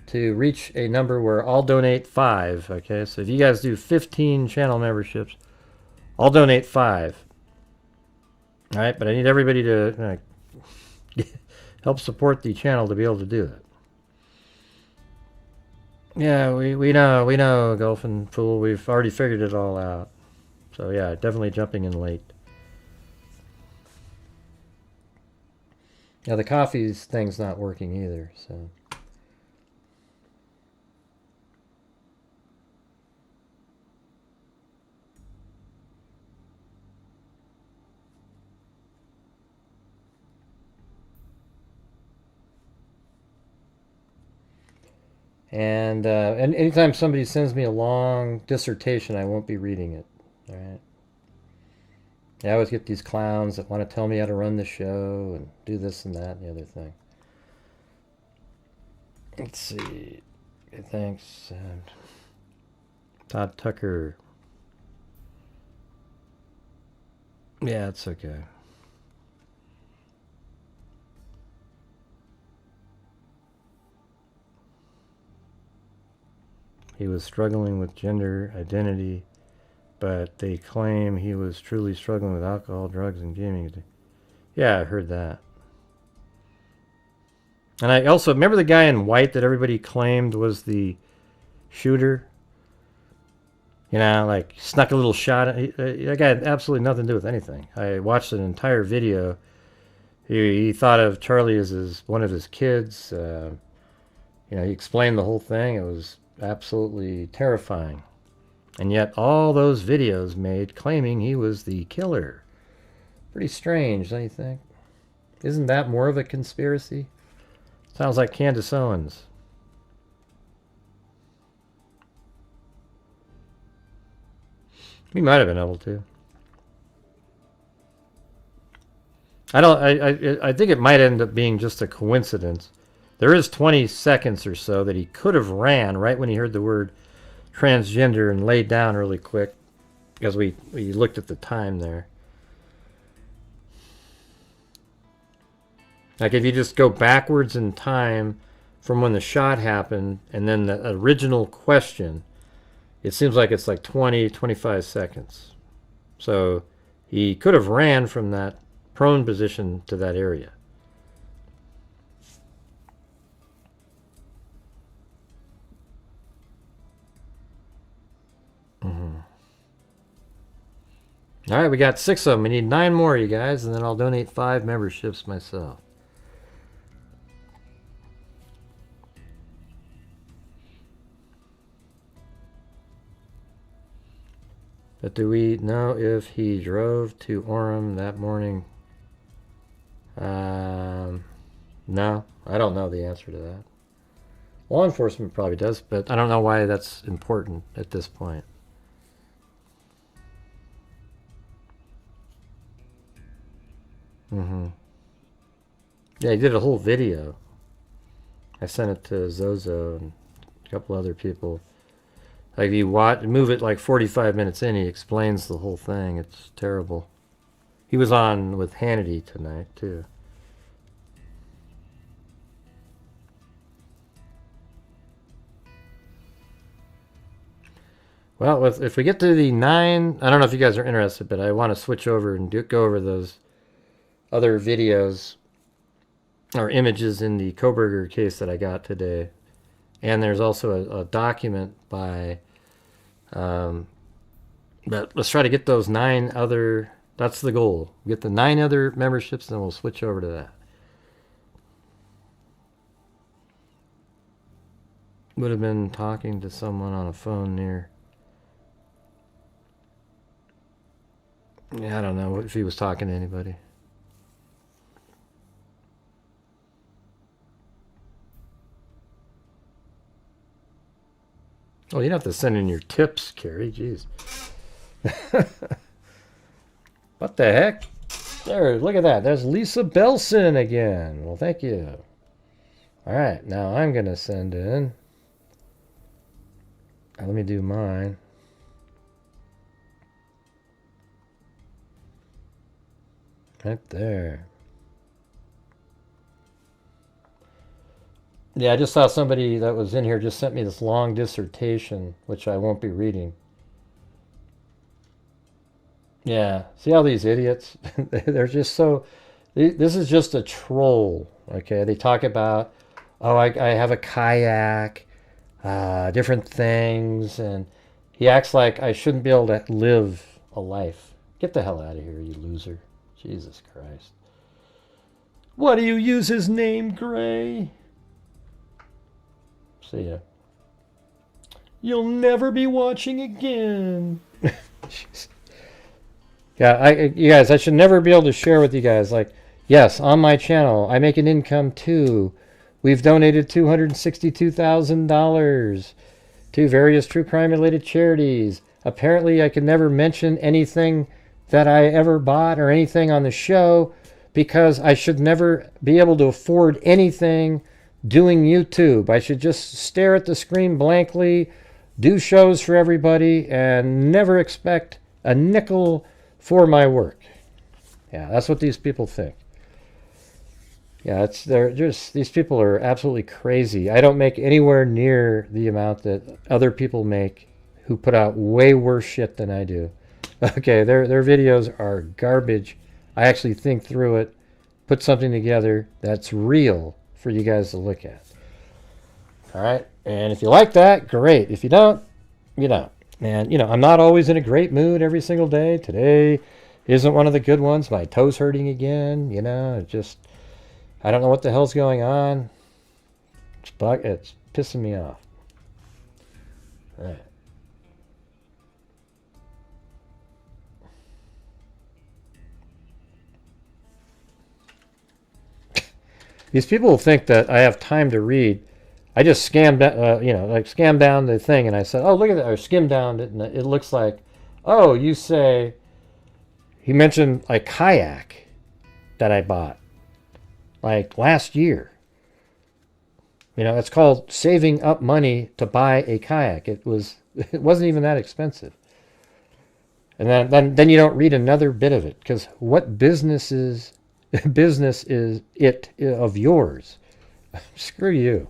Speaker 2: to reach a number where I'll donate 5. Okay, so if you guys do 15 channel memberships, I'll donate 5. All right, but I need everybody to help support the channel to be able to do that. Yeah, we know, Golfin Fool. We've already figured it all out. So yeah, definitely jumping in late. Now the coffee's thing's not working either, so. And anytime somebody sends me a long dissertation, I won't be reading it. All right. I always get these clowns that want to tell me how to run the show and do this and that and the other thing. Let's see. Okay, thanks. Todd Tucker. Yeah, it's okay. He was struggling with gender identity, but they claim he was truly struggling with alcohol, drugs, and gaming. Yeah, I heard that. And I also remember the guy in white that everybody claimed was the shooter. You know, like snuck a little shot. That guy had absolutely nothing to do with anything. I watched an entire video. He thought of Charlie as one of his kids. You know, he explained the whole thing. It was absolutely terrifying. And yet all those videos made claiming he was the killer. Pretty strange, don't you think? Isn't that more of a conspiracy? Sounds like Candace Owens. We might have been able to. I think it might end up being just a coincidence. There is 20 seconds or so that he could have ran right when he heard the word transgender and laid down really quick, because we looked at the time there. Like if you just go backwards in time from when the shot happened and then the original question, it seems like it's like 20, 25 seconds. So he could have ran from that prone position to that area. All right, we got 6 of them. We need 9 more, you guys, and then I'll donate 5 memberships myself. But do we know if he drove to Orem that morning? No, I don't know the answer to that. Law enforcement probably does, but I don't know why that's important at this point. Yeah, he did a whole video. I sent it to Zozo and a couple other people. Like, if you move it like 45 minutes in, he explains the whole thing. It's terrible. He was on with Hannity tonight, too. Well, if we get to the 9, I don't know if you guys are interested, but I want to switch over and go over those other videos or images in the Kohberger case that I got today. And there's also a document by, but let's try to get those 9 other, that's the goal. Get the 9 other memberships, and then we'll switch over to that. Would have been talking to someone on a phone near. Yeah, I don't know if he was talking to anybody. Oh, you don't have to send in your tips, Carrie. Jeez. What the heck? There, look at that. There's Lisa Belson again. Well, thank you. All right, now I'm going to send in. Let me do mine. Right there. Yeah, I just saw somebody that was in here just sent me this long dissertation, which I won't be reading. Yeah, see all these idiots? They're just so... This is just a troll, okay? They talk about, oh, I have a kayak, different things, and he acts like I shouldn't be able to live a life. Get the hell out of here, you loser. Jesus Christ. Why do you use his name, Gray? See ya. You'll never be watching again. Yeah, you guys, I should never be able to share with you guys. Like, yes, on my channel, I make an income too. We've donated $262,000 to various true crime-related charities. Apparently, I can never mention anything that I ever bought or anything on the show because I should never be able to afford anything doing YouTube. I should just stare at the screen blankly, do shows for everybody, and never expect a nickel for my work. Yeah, that's what these people think. Yeah, these people are absolutely crazy. I don't make anywhere near the amount that other people make who put out way worse shit than I do. Okay, their videos are garbage. I actually think through it, put something together that's real for you guys to look at. All right, and if you like that, great. If you don't, you don't. And, you know, I'm not always in a great mood every single day. Today isn't one of the good ones. My toe's hurting again, you know. It just, I don't know what the hell's going on. It's pissing me off. All right. These people will think that I have time to read. I just scammed, scammed down the thing, and I said, "Oh, look at that!" Or skimmed down it, and it looks like, "Oh, you say." He mentioned a kayak that I bought, like last year. You know, it's called saving up money to buy a kayak. It wasn't even that expensive. And then you don't read another bit of it, because what business is it of yours? Screw you.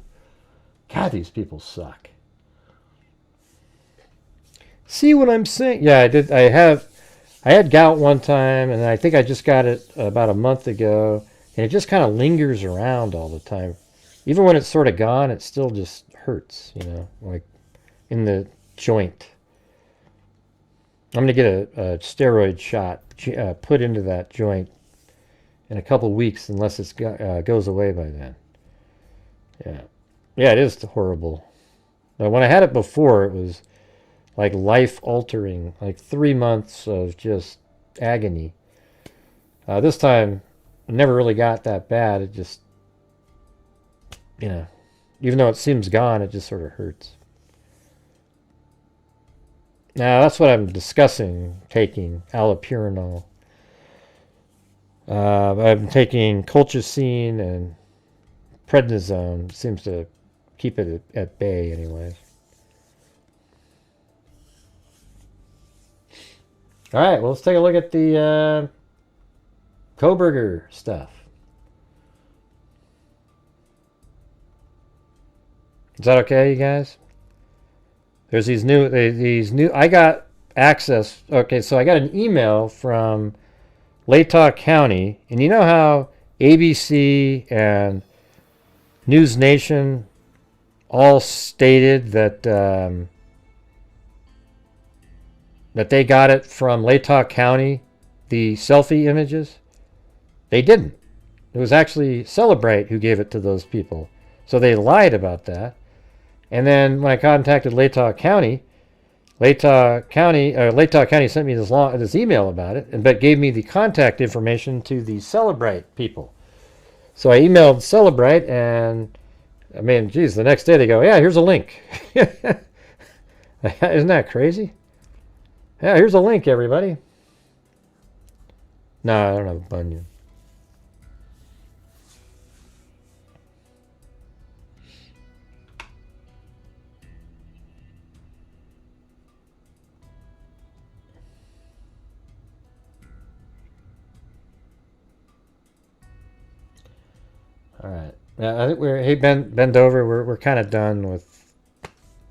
Speaker 2: God, these people suck. See what I'm saying? Yeah, I did. I had gout one time, and I think I just got it about a month ago, and it just kind of lingers around all the time. Even when it's sort of gone, it still just hurts, you know, like in the joint. I'm going to get a steroid shot put into that joint in a couple weeks, unless it goes away by then. Yeah. Yeah, it is horrible. Now, when I had it before, it was like life-altering, like 3 months of just agony. This time, it never really got that bad. It just, you know, even though it seems gone, it just sort of hurts. Now, that's what I'm discussing, taking allopurinol. I'm taking colchicine and prednisone. Seems to keep it at bay anyways. All right, well, let's take a look at the Kohberger stuff. Is that okay, you guys? There's these new. I got access. Okay, so I got an email from Latah County, and you know how ABC and News Nation all stated that that they got it from Latah County, the selfie images? They didn't. It was actually Celebrate who gave it to those people. So they lied about that. And then when I contacted Latah County sent me this email about it, but gave me the contact information to the Celebrate people. So I emailed Celebrate, and I mean, geez, the next day they go, "Yeah, here's a link." Isn't that crazy? Yeah, here's a link, everybody. No, I don't have a bunion. All right. I think bend over. We're kind of done with.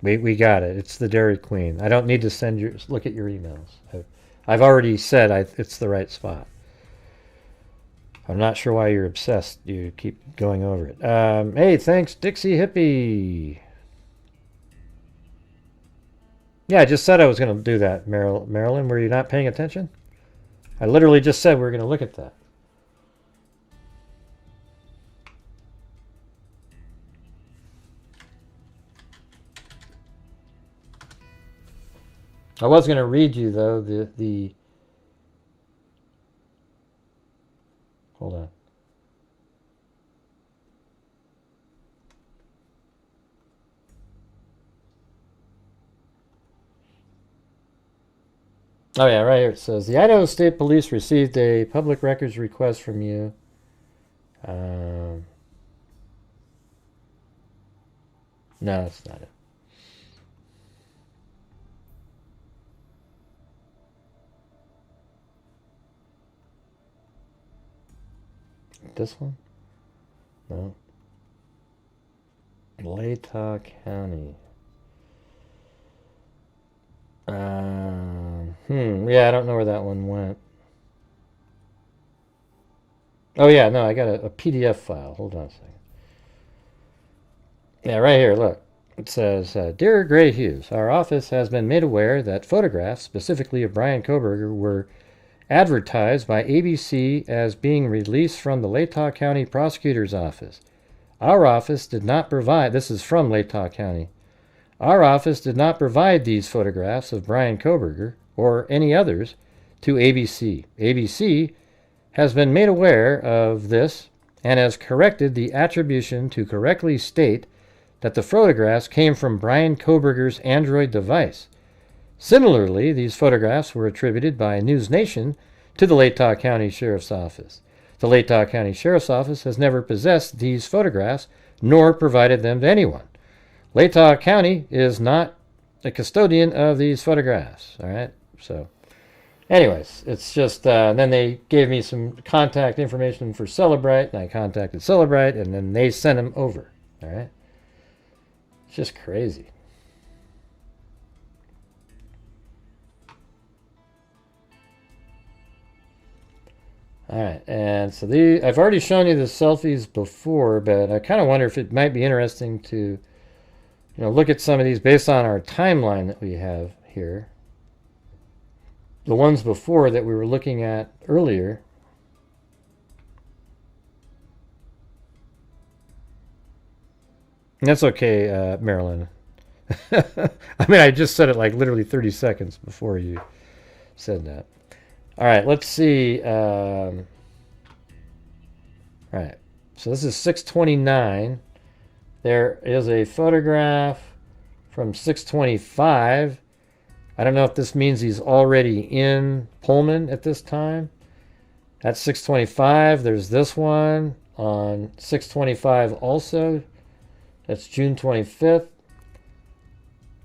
Speaker 2: We got it. It's the Dairy Queen. I don't need to look at your emails. I've already said it's the right spot. I'm not sure why you're obsessed. You keep going over it. Hey, thanks, Dixie Hippie. Yeah, I just said I was going to do that, Marilyn. Were you not paying attention? I literally just said we were going to look at that. I was going to read you, though, the hold on. Oh, yeah, right here it says, the Idaho State Police received a public records request from you. No, that's not it. This one? No. Latah County. Yeah, I don't know where that one went. Oh, yeah, no, I got a PDF file. Hold on a second. Yeah, right here, look. It says, Dear Gray Hughes, our office has been made aware that photographs, specifically of Brian Kohberger, were advertised by ABC as being released from the Latah County Prosecutor's Office. Our office did not provide, this is from Latah County, our office did not provide these photographs of Brian Kohberger or any others to ABC. ABC has been made aware of this and has corrected the attribution to correctly state that the photographs came from Brian Kohberger's Android device. Similarly, these photographs were attributed by News Nation to the Latah County Sheriff's Office. The Latah County Sheriff's Office has never possessed these photographs nor provided them to anyone. Latah County is not a custodian of these photographs. All right, so anyways, it's just, then they gave me some contact information for Celebrite, and I contacted Celebrite, and then they sent them over. All right, it's just crazy. All right, and so I've already shown you the selfies before, but I kind of wonder if it might be interesting to, look at some of these based on our timeline that we have here. The ones before that we were looking at earlier. And that's okay, Marilyn. I mean, I just said it like literally 30 seconds before you said that. All right, let's see. All right, so this is 629. There is a photograph from 625. I don't know if this means he's already in Pullman at this time. That's 625. There's this one on 625 also. That's June 25th.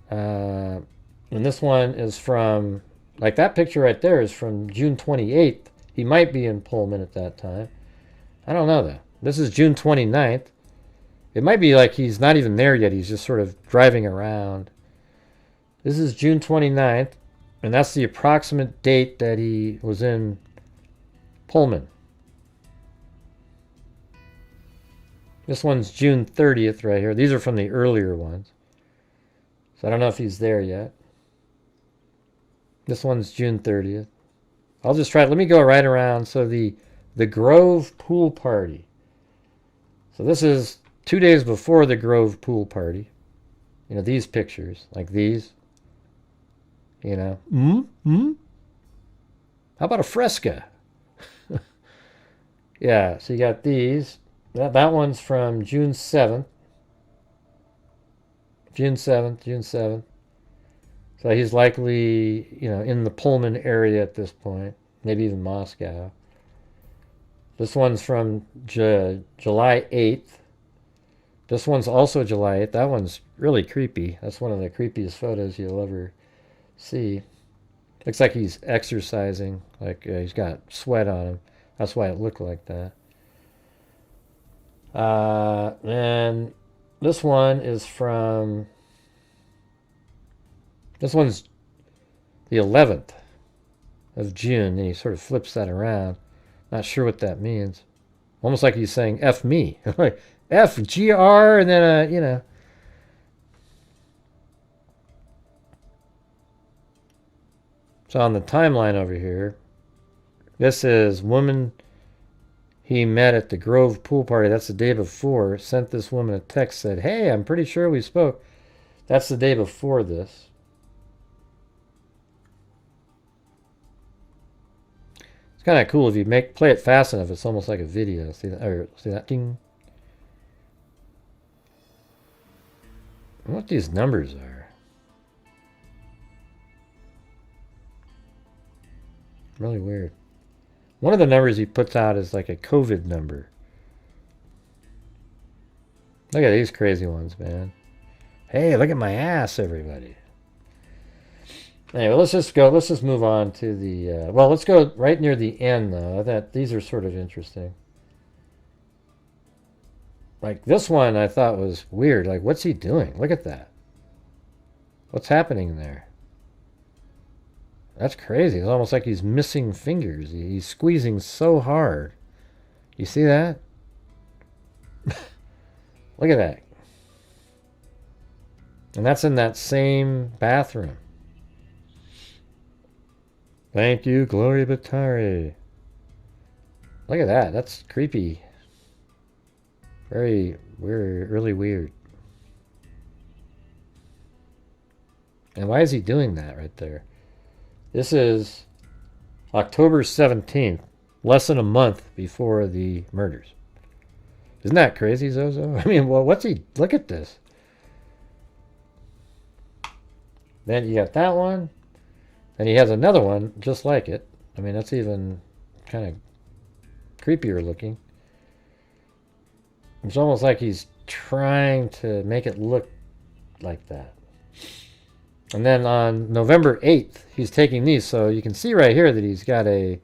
Speaker 2: And this one is from, like that picture right there is from June 28th. He might be in Pullman at that time. I don't know though. This is June 29th. It might be like he's not even there yet. He's just sort of driving around. This is June 29th, and that's the approximate date that he was in Pullman. This one's June 30th right here. These are from the earlier ones. So I don't know if he's there yet. This one's June 30th. I'll just try it. Let me go right around. So the Grove pool party. So this is 2 days before the Grove pool party. These pictures, like these. How about a fresca? Yeah, so you got these. That one's from June 7th. June 7th. So he's likely, in the Pullman area at this point. Maybe even Moscow. This one's from July 8th. This one's also July 8th. That one's really creepy. That's one of the creepiest photos you'll ever see. Looks like he's exercising. Like he's got sweat on him. That's why it looked like that. And this one is from... This one's the 11th of June. And he sort of flips that around. Not sure what that means. Almost like he's saying, F me. Like, F, GR, and then, So on the timeline over here, this is woman he met at the Grove pool party. That's the day before. Sent this woman a text, said, hey, I'm pretty sure we spoke. That's the day before this. It's kind of cool if you play it fast enough. It's almost like a video. See that? See that? Ding. I wonder what these numbers are. Really weird. One of the numbers he puts out is like a COVID number. Look at these crazy ones, man. Hey, look at my ass, everybody. Anyway, let's just move on to the, well, let's go right near the end, though. These are sort of interesting. Like, this one I thought was weird. Like, what's he doing? Look at that. What's happening there? That's crazy. It's almost like he's missing fingers. He's squeezing so hard. You see that? Look at that. And that's in that same bathroom. Thank you, Gloria Batari. Look at that. That's creepy. Very weird, really weird. And why is he doing that right there? This is October 17th, less than a month before the murders. Isn't that crazy, Zozo? I mean, well, what's he... Look at this. Then you got that one. And he has another one just like it. I mean, that's even kind of creepier looking. It's almost like he's trying to make it look like that. And then on November 8th, he's taking these. So you can see right here that he's got a...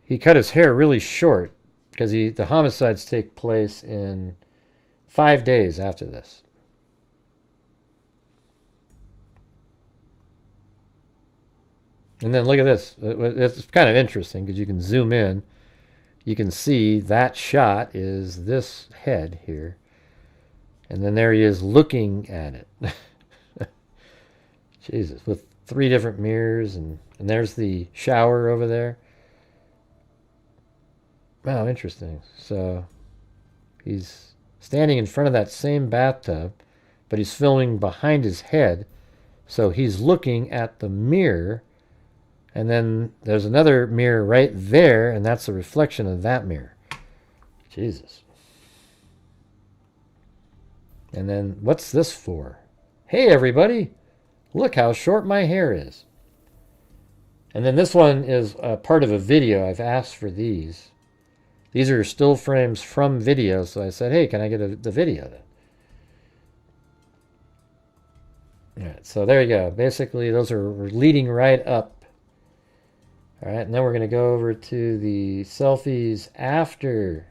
Speaker 2: He cut his hair really short because the homicides take place in 5 days after this. And then look at this. It's kind of interesting because you can zoom in. You can see that shot is this head here. And then there he is looking at it. Jesus, with 3 different mirrors. And there's the shower over there. Wow, interesting. So he's standing in front of that same bathtub, but he's filming behind his head. So he's looking at the mirror. And then there's another mirror right there, and that's a reflection of that mirror. Jesus. And then what's this for? Hey, everybody, look how short my hair is. And then this one is part of a video. I've asked for these. These are still frames from videos, so I said, hey, can I get the video then? All right, so there you go. Basically, those are leading right up. All right, and then we're going to go over to the selfies after.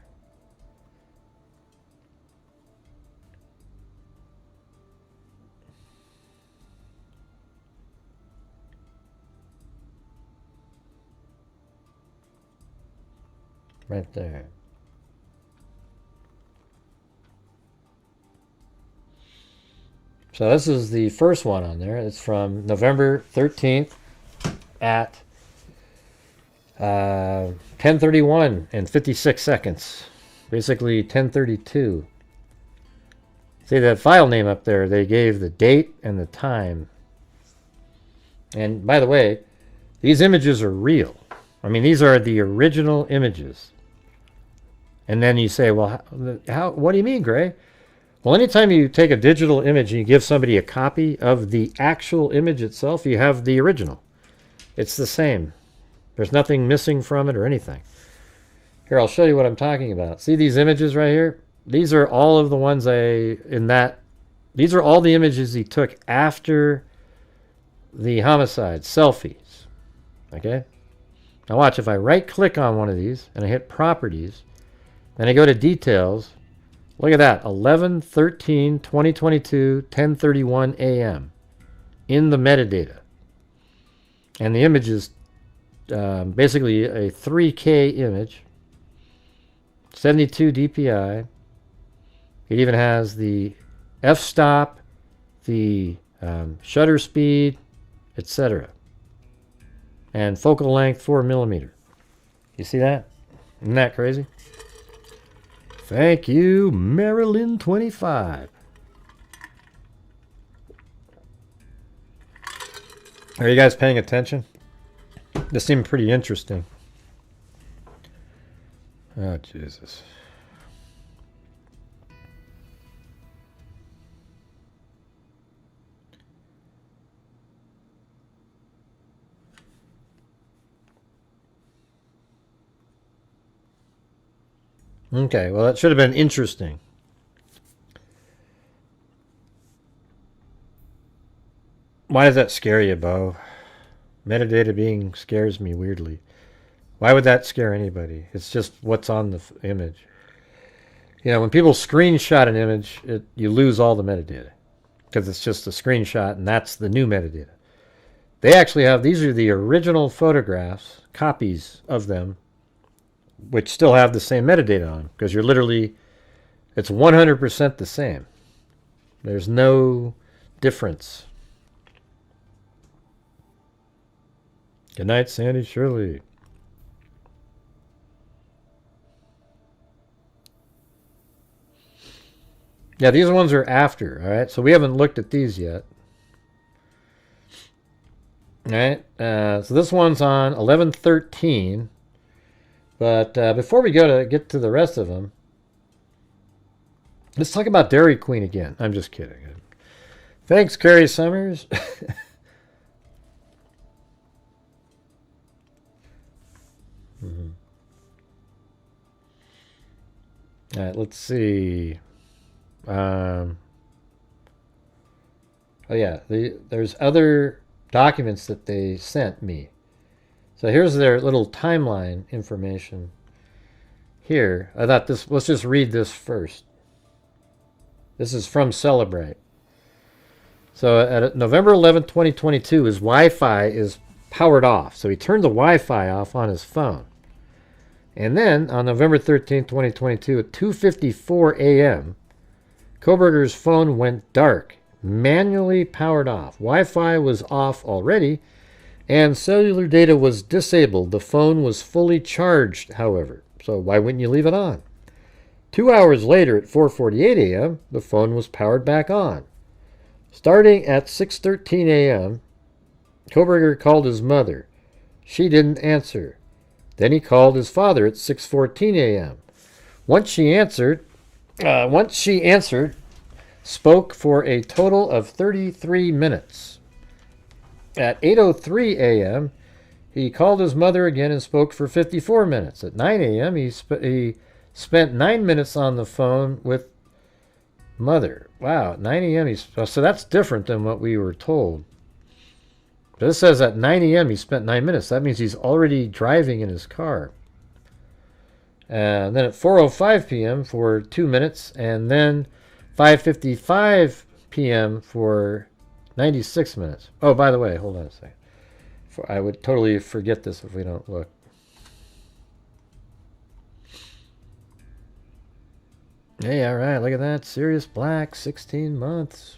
Speaker 2: Right there. So this is the first one on there. It's from November 13th at 10:31 and 56 seconds. Basically 10:32. See that file name up there, they gave the date and the time. And by the way, these images are real. I mean, these are the original images. And then you say, well, what do you mean, Gray? Well, anytime you take a digital image and you give somebody a copy of the actual image itself, you have the original. It's the same. There's nothing missing from it or anything. Here, I'll show you what I'm talking about. See these images right here? These are all of the ones these are all the images he took after the homicide, selfies. Okay? Now watch, if I right-click on one of these and I hit Properties, then I go to Details, look at that, 11/13/2022, 10:31 a.m. in the metadata. And the image is basically a 3K image, 72 DPI. It even has the f-stop, the shutter speed, etc. And focal length 4mm. You see that? Isn't that crazy? Thank you, Marilyn25. Are you guys paying attention? This seemed pretty interesting. Oh, Jesus. Okay, well, that should have been interesting. Why does that scare you, Bo? Metadata being scares me weirdly. Why would that scare anybody? It's just what's on the image. You know, when people screenshot an image, you lose all the metadata because it's just a screenshot and that's the new metadata. They actually have, these are the original photographs, copies of them, which still have the same metadata on them because you're literally, it's 100% the same. There's no difference. Good night, Sandy Shirley. Yeah, these ones are after, all right? So we haven't looked at these yet. All right, so this one's on 11/13. But before we get to the rest of them, let's talk about Dairy Queen again. I'm just kidding. Thanks, Carrie Summers. Mm-hmm. All right, let's see. Oh yeah, there's other documents that they sent me. So here's their little timeline information. Here, I thought this. Let's just read this first. This is from Celebrate. So at November 11, 2022, his Wi-Fi is powered off. So he turned the Wi-Fi off on his phone. And then on November 13, 2022, at 2:54 a.m., Kohberger's phone went dark, manually powered off. Wi-Fi was off already, and cellular data was disabled. The phone was fully charged, however. So why wouldn't you leave it on? 2 hours later, at 4:48 a.m., the phone was powered back on. Starting at 6:13 a.m., Kohberger called his mother. She didn't answer. Then he called his father at 6:14 a.m. Once she answered, spoke for a total of 33 minutes. At 8:03 a.m., he called his mother again and spoke for 54 minutes. At 9 a.m., he spent 9 minutes on the phone with mother. Wow, at 9 a.m., so that's different than what we were told. This says at 9 a.m. he spent 9 minutes. That means he's already driving in his car. And then at 4:05 p.m. for 2 minutes, and then 5:55 p.m. for 96 minutes. Oh, by the way, hold on a second. I would totally forget this if we don't look. Hey, all right, look at that. Sirius Black, 16 months.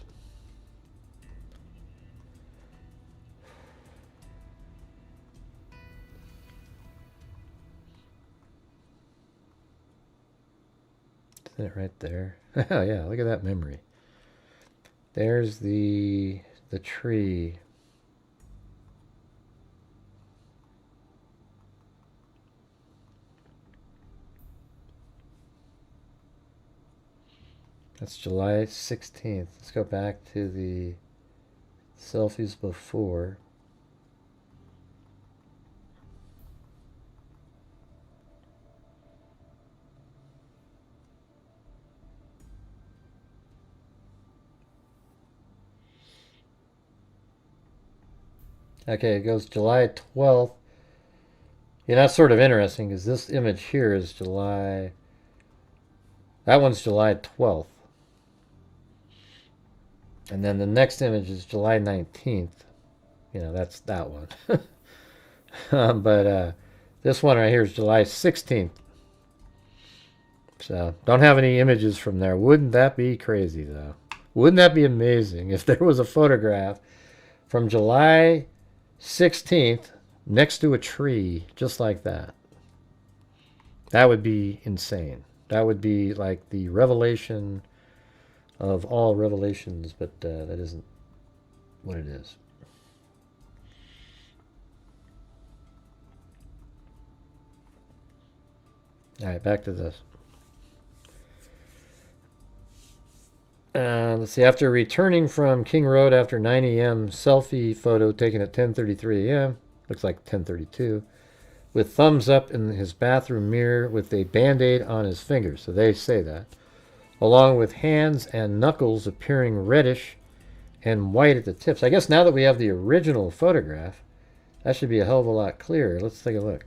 Speaker 2: Isn't it right there? Oh, yeah, look at that memory. There's the tree. That's July 16th. Let's go back to the selfies before. Okay, it goes July 12th. Yeah, that's sort of interesting because this image here is July. That one's July 12th. And then the next image is July 19th. You know, that's that one. But this one right here is July 16th. So, don't have any images from there. Wouldn't that be crazy, though? Wouldn't that be amazing if there was a photograph from July 16th next to a tree just like that? That would be insane. That would be like the revelation of all revelations, but that isn't what it is. All right, back to this. Let's see. After returning from King Road after 9 a.m., selfie photo taken at 10:33 a.m. Looks like 10:32. With thumbs up in his bathroom mirror with a Band-Aid on his fingers. So they say that. Along with hands and knuckles appearing reddish and white at the tips. I guess now that we have the original photograph, that should be a hell of a lot clearer. Let's take a look.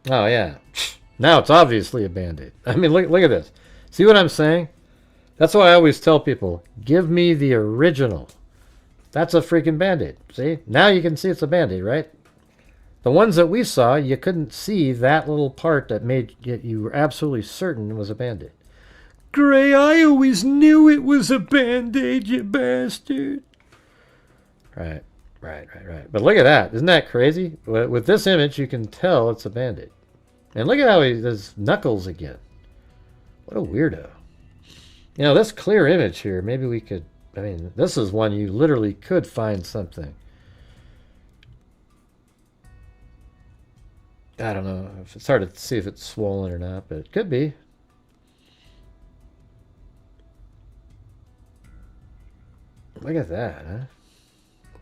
Speaker 2: Oh, yeah. Now it's obviously a Band-Aid. I mean, look at this. See what I'm saying? That's why I always tell people, give me the original. That's a freaking Band-Aid. See? Now you can see it's a Band-Aid, right? The ones that we saw, you couldn't see that little part that made you were absolutely certain it was a Band-Aid. Gray, I always knew it was a Band-Aid, you bastard. Right. But look at that. Isn't that crazy? With this image, you can tell it's a Band-Aid. And look at how he does knuckles again. What a weirdo. You know, this clear image here, maybe we could... I mean, this is one you literally could find something. I don't know. It's hard to see if it's swollen or not, but it could be. Look at that, huh?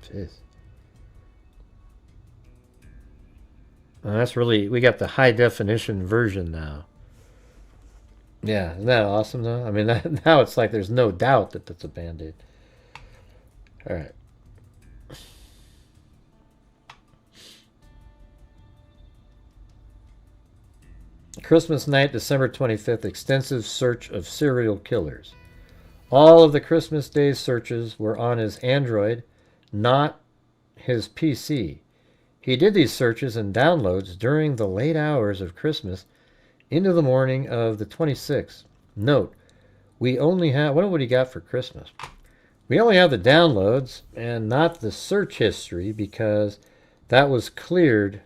Speaker 2: Jeez. Well, that's really... We got the high definition version now. Yeah, isn't that awesome, though? I mean, now it's like there's no doubt that that's a Band-Aid. All right. Christmas night, December 25th, extensive search of serial killers. All of the Christmas Day searches were on his Android, not his PC. He did these searches and downloads during the late hours of Christmas into the morning of the 26th. Note, we only have... What would he got for Christmas? We only have the downloads and not the search history because that was cleared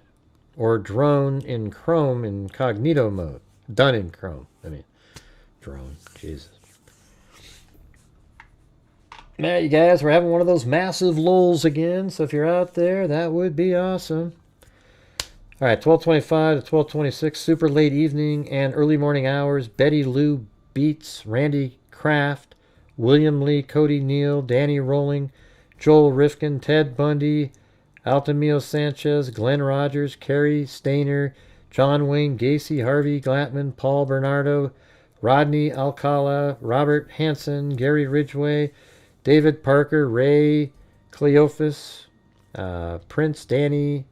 Speaker 2: or drone in Chrome incognito mode. Done in Chrome. I mean, drone. Jesus. Man, you guys, we're having one of those massive lulls again. So if you're out there, that would be awesome. All right, 12:25 to 12:26, super late evening and early morning hours. Betty Lou Beats, Randy Kraft, William Lee, Cody Neal, Danny Rolling, Joel Rifkin, Ted Bundy, Altamiro Sanchez, Glenn Rogers, Kerry Stainer, John Wayne Gacy, Harvey Glatman, Paul Bernardo, Rodney Alcala, Robert Hansen, Gary Ridgway, David Parker, Ray Cleophas, Prince Danny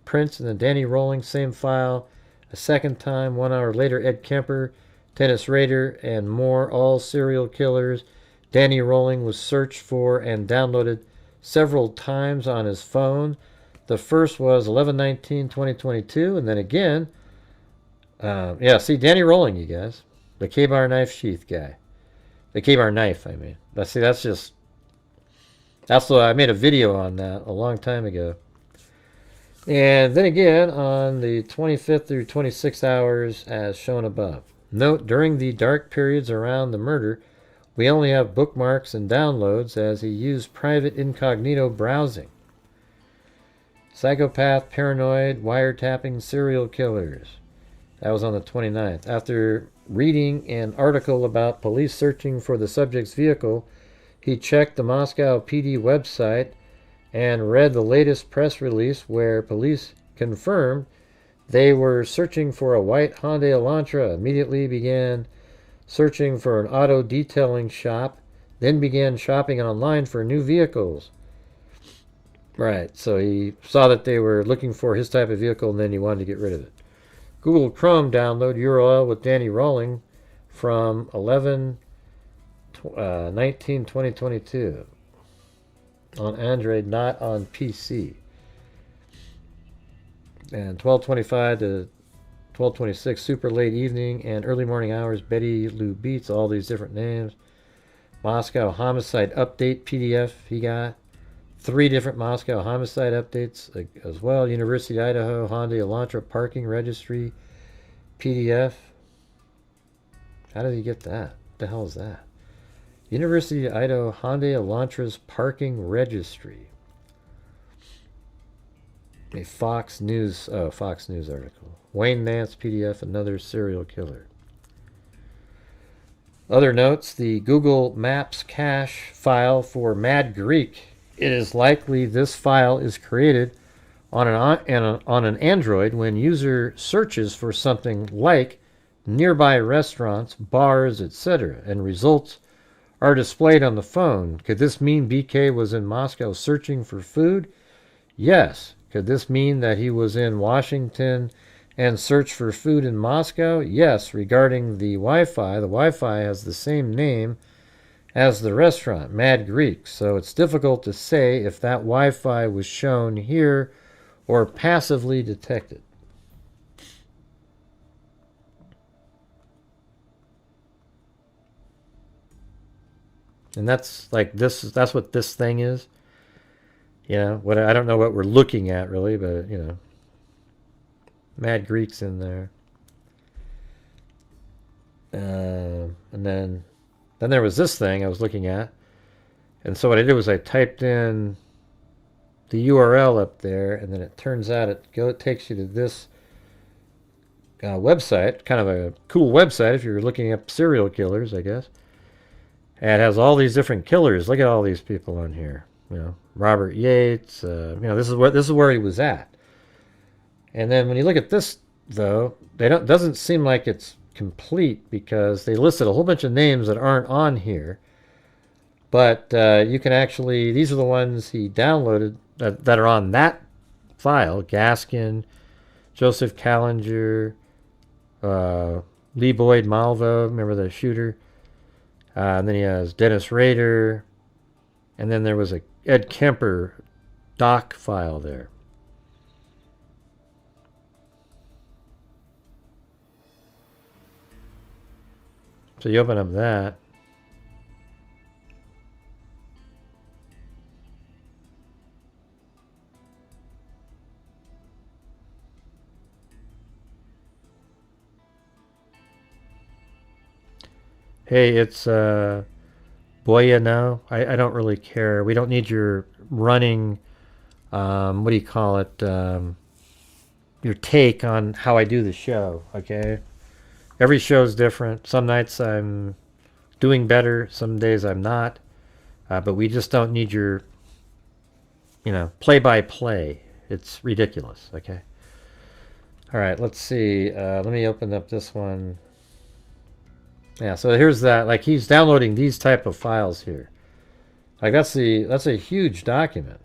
Speaker 2: Prince, and then Danny Rolling, same file. A second time, 1 hour later, Ed Kemper, Dennis Rader, and more, all serial killers. Danny Rolling was searched for and downloaded several times on his phone. The first was 11/19/2022, and then again, yeah, see, Danny Rolling, you guys. The K-bar knife sheath guy. The K-bar knife, I mean. That's what I made a video on that a long time ago. And then again, on the 25th through 26th hours, as shown above. Note, during the dark periods around the murder, we only have bookmarks and downloads as he used private incognito browsing. Psychopath, paranoid, wiretapping serial killers. That was on the 29th. After reading an article about police searching for the subject's vehicle, he checked the Moscow PD website and read the latest press release where police confirmed they were searching for a white Hyundai Elantra. Immediately began searching for an auto detailing shop, then began shopping online for new vehicles. Right, so he saw that they were looking for his type of vehicle and then he wanted to get rid of it. Google Chrome download URL with Danny Rolling from 11/19/2022 on Android, not on PC. And 12:25 to 12:26, super late evening and early morning hours, Betty Lou Beats, all these different names. Moscow homicide update PDF he got. 3 different Moscow homicide updates as well. University of Idaho Hyundai Elantra parking registry PDF. How did he get that? What the hell is that? University of Idaho Hyundai Elantra's parking registry. A Fox News article. Wayne Nance PDF, another serial killer. Other notes, the Google Maps cache file for Mad Greek. It is likely this file is created on an Android when user searches for something like nearby restaurants, bars, etc., and results are displayed on the phone. Could this mean BK was in Moscow searching for food? Yes. Could this mean that he was in Washington and searched for food in Moscow? Yes. Regarding the Wi-Fi has the same name as the restaurant, Mad Greek, so it's difficult to say if that Wi-Fi was shown here or passively detected. And that's like this. That's what this thing is. You know, what I don't know what we're looking at really, but you know, Mad Greek's in there. And then there was this thing I was looking at. And so what I did was I typed in the URL up there, and then it turns out it takes you to this website, kind of a cool website if you're looking up serial killers, I guess. And it has all these different killers. Look at all these people on here. You know, Robert Yates. You know, this is where he was at. And then when you look at this, though, doesn't seem like it's complete because they listed a whole bunch of names that aren't on here. But you can actually, these are the ones he downloaded that are on that file. Gaskin, Joseph Callinger, Lee Boyd Malvo, remember the shooter? And then he has Dennis Rader. And then there was a Ed Kemper doc file there. So you open up that. Hey, it's Boya now. I don't really care. We don't need your running, what do you call it, your take on how I do the show, okay? Every show's different. Some nights I'm doing better. Some days I'm not. But we just don't need your, you know, play-by-play. It's ridiculous, okay? All right, let's see. Let me open up this one. Yeah, so here's that. Like, he's downloading these type of files here. Like, that's a huge document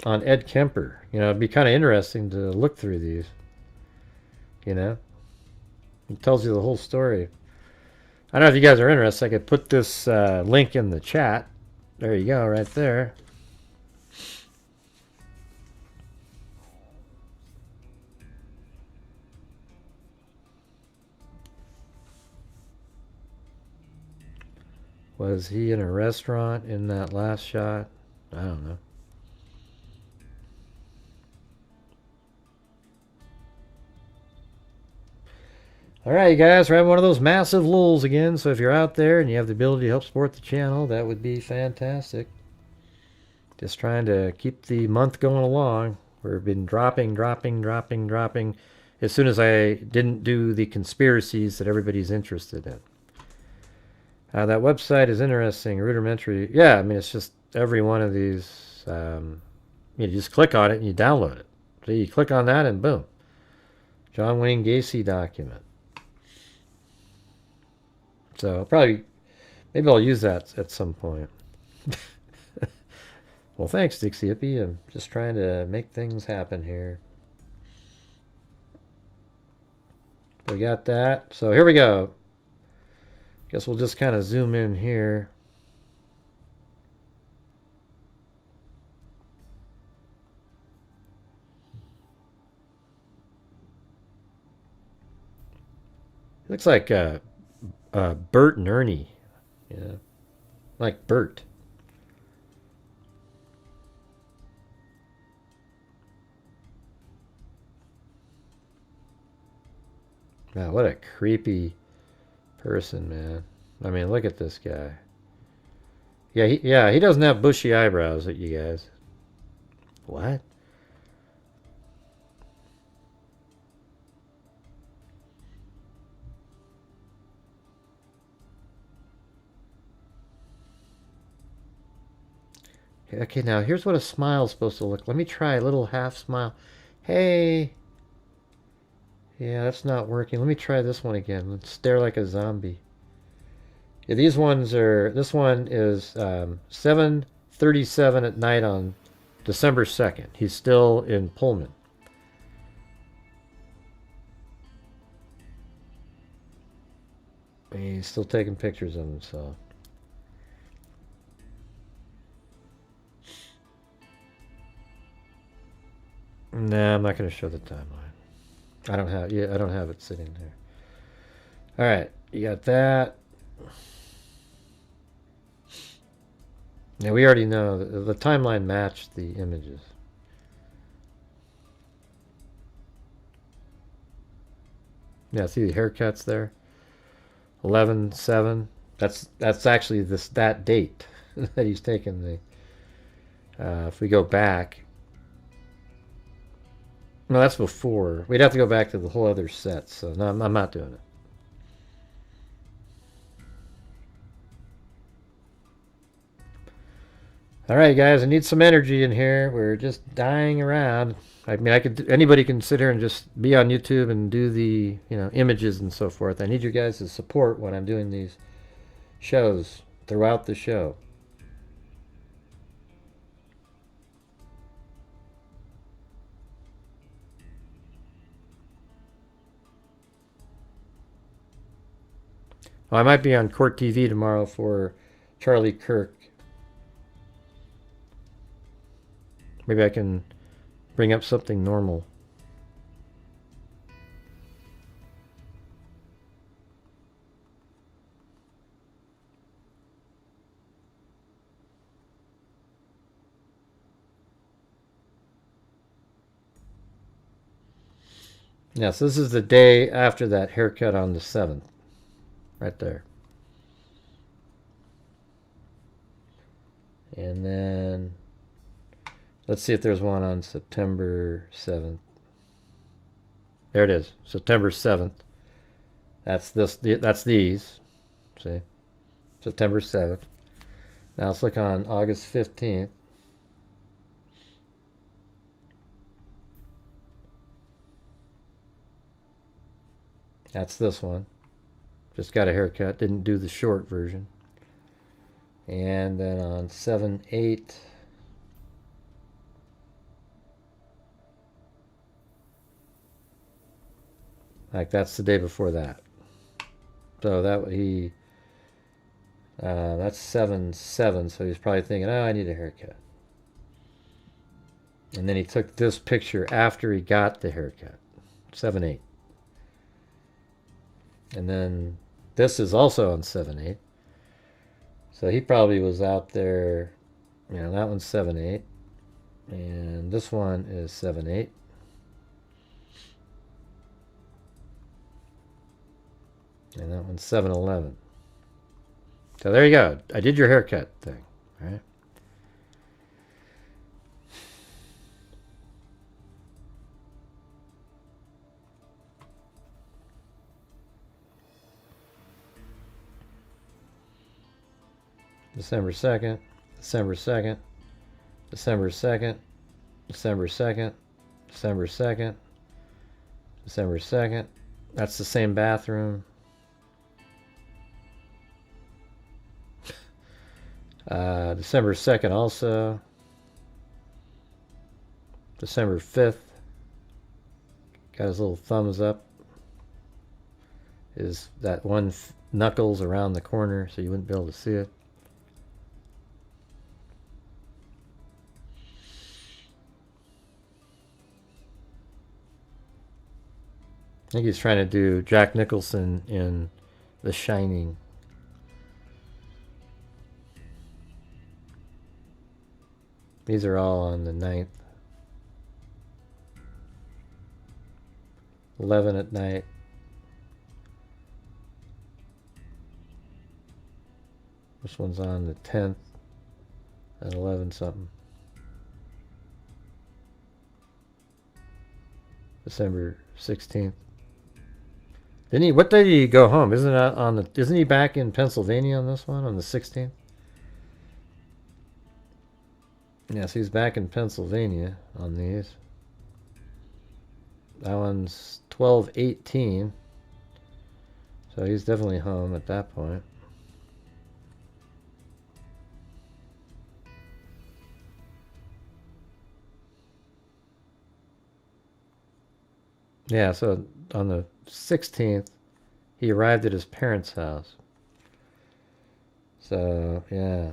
Speaker 2: on Ed Kemper. You know, it'd be kind of interesting to look through these. You know? It tells you the whole story. I don't know if you guys are interested. I could put this link in the chat. There you go, right there. Was he in a restaurant in that last shot? I don't know. All right, you guys, we're having one of those massive lulls again. So if you're out there and you have the ability to help support the channel, that would be fantastic. Just trying to keep the month going along. We've been dropping. As soon as I didn't do the conspiracies that everybody's interested in. That website is interesting, rudimentary. Yeah, I mean, it's just every one of these. You just click on it and you download it. So you click on that and boom. John Wayne Gacy document. So maybe I'll use that at some point. Well, thanks, Dixie Hippie. I'm just trying to make things happen here. We got that. So here we go. Guess we'll just kind of zoom in here. Looks like Bert and Ernie. Yeah, like Bert. Wow, what a creepy person, man. I mean, look at this guy. Yeah, he doesn't have bushy eyebrows, you guys. What? Okay, now here's what a smile's supposed to look. Let me try a little half smile. Hey. Yeah, that's not working. Let me try this one again. Let's stare like a zombie. Yeah, these ones are. This one is 7:37 at night on December 2nd. He's still in Pullman. He's still taking pictures of himself. Nah, I'm not going to show the timeline. I don't have it sitting there. All right, you got that. Yeah, we already know the timeline matched the images. Yeah, see the haircuts there? 11/7. That's actually that date that he's taken the. If we go back, no, that's before. We'd have to go back to the whole other set. So no, I'm not doing it. All right, guys, I need some energy in here. We're just dying around. I mean, anybody can sit here and just be on YouTube and do the, images and so forth. I need you guys to support when I'm doing these shows throughout the show. Well, I might be on Court TV tomorrow for Charlie Kirk. Maybe I can bring up something normal. Yes, this is the day after that haircut on the 7th. Right there. And then let's see if there's one on September 7th. There it is, September 7th. That's these. See? September 7th. Now let's look on August 15th. That's this one. Just got a haircut, didn't do the short version. And then on 7/8, like that's the day before that. So that's 7/7, so he's probably thinking, oh, I need a haircut. And then he took this picture after he got the haircut, 7/8. And then this is also on 7/8. So he probably was out there, that one's 7/8. And this one is 7/8. And that one's 7/11. So there you go. I did your haircut thing, all right? December 2nd, December 2nd, December 2nd, December 2nd, December 2nd, December 2nd. That's the same bathroom. December 2nd also. December 5th. Got his little thumbs up. Is that one knuckles around the corner so you wouldn't be able to see it. I think he's trying to do Jack Nicholson in The Shining. These are all on the 9th. 11 at night. This one's on the 10th at 11 something. December 16th. What day did he go home? Isn't he back in Pennsylvania on this one, on the 16th? Yes, he's back in Pennsylvania on these. That one's 12/18. So he's definitely home at that point. Yeah, so on the 16th, he arrived at his parents' house. So, yeah.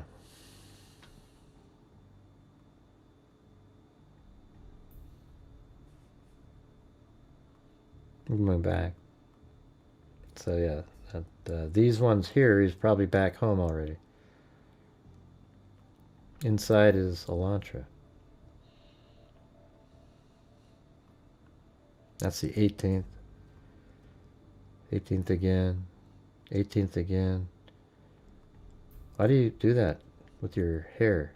Speaker 2: I'm going back. So, yeah. These ones here, he's probably back home already. Inside is Elantra. That's the 18th. 18th again. 18th again. Why do you do that with your hair?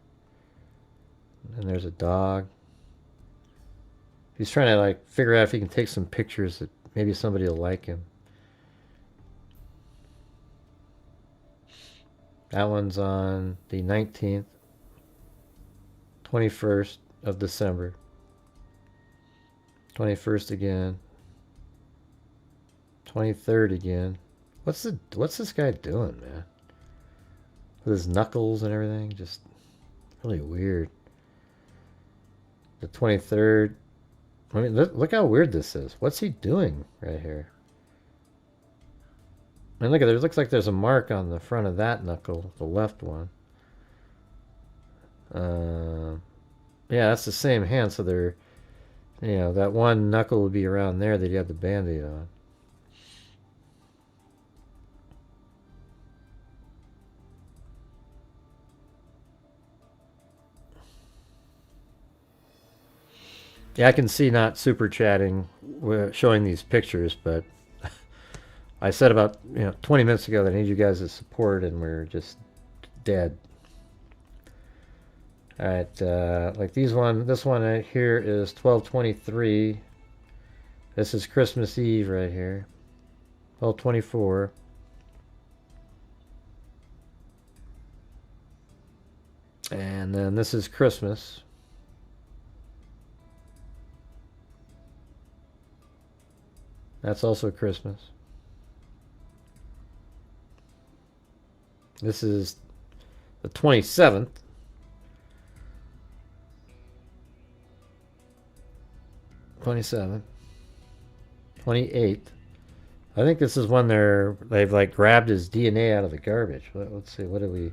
Speaker 2: And there's a dog. He's trying to like figure out if he can take some pictures that maybe somebody will like him. That one's on the 19th, 21st of December. 21st again. 23rd again. What's this guy doing, man? With his knuckles and everything, just really weird. The 23rd. I mean, look how weird this is. What's he doing right here? I mean, look at it. It looks like there's a mark on the front of that knuckle, the left one. Yeah, that's the same hand. So they're, you know, that one knuckle would be around there that you have the Band-Aid on. Yeah, I can see not super chatting, showing these pictures, but I said about 20 minutes ago that I need you guys' support, and we're just dead. All right, like this one right here is 12/23. This is Christmas Eve right here, 12/24. And then this is Christmas. That's also Christmas. This is the 27th. 27th. 28th. I think this is when they've like grabbed his DNA out of the garbage. Let's see, what did we...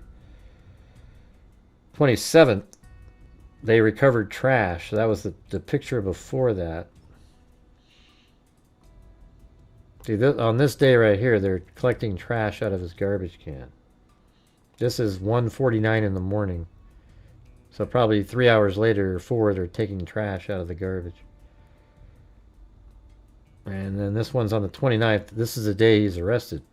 Speaker 2: 27th, they recovered trash. That was the picture before that. See, on this day right here, they're collecting trash out of his garbage can. This is 1:49 in the morning. So probably 3 hours later or 4, they're taking trash out of the garbage. And then this one's on the 29th. This is the day he's arrested.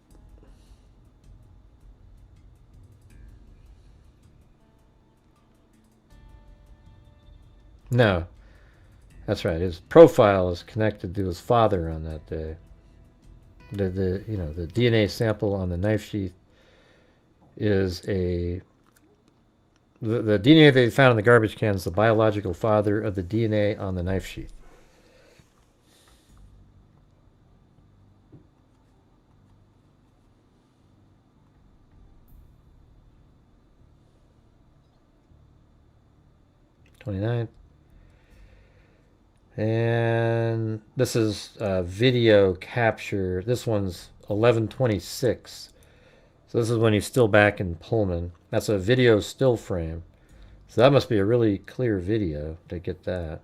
Speaker 2: No. That's right. His profile is connected to his father on that day. The DNA sample on the knife sheath is the DNA they found in the garbage can is the biological father of the DNA on the knife sheath. And this is video capture. This one's 11/26. So this is when he's still back in Pullman. That's a video still frame. So that must be a really clear video to get that.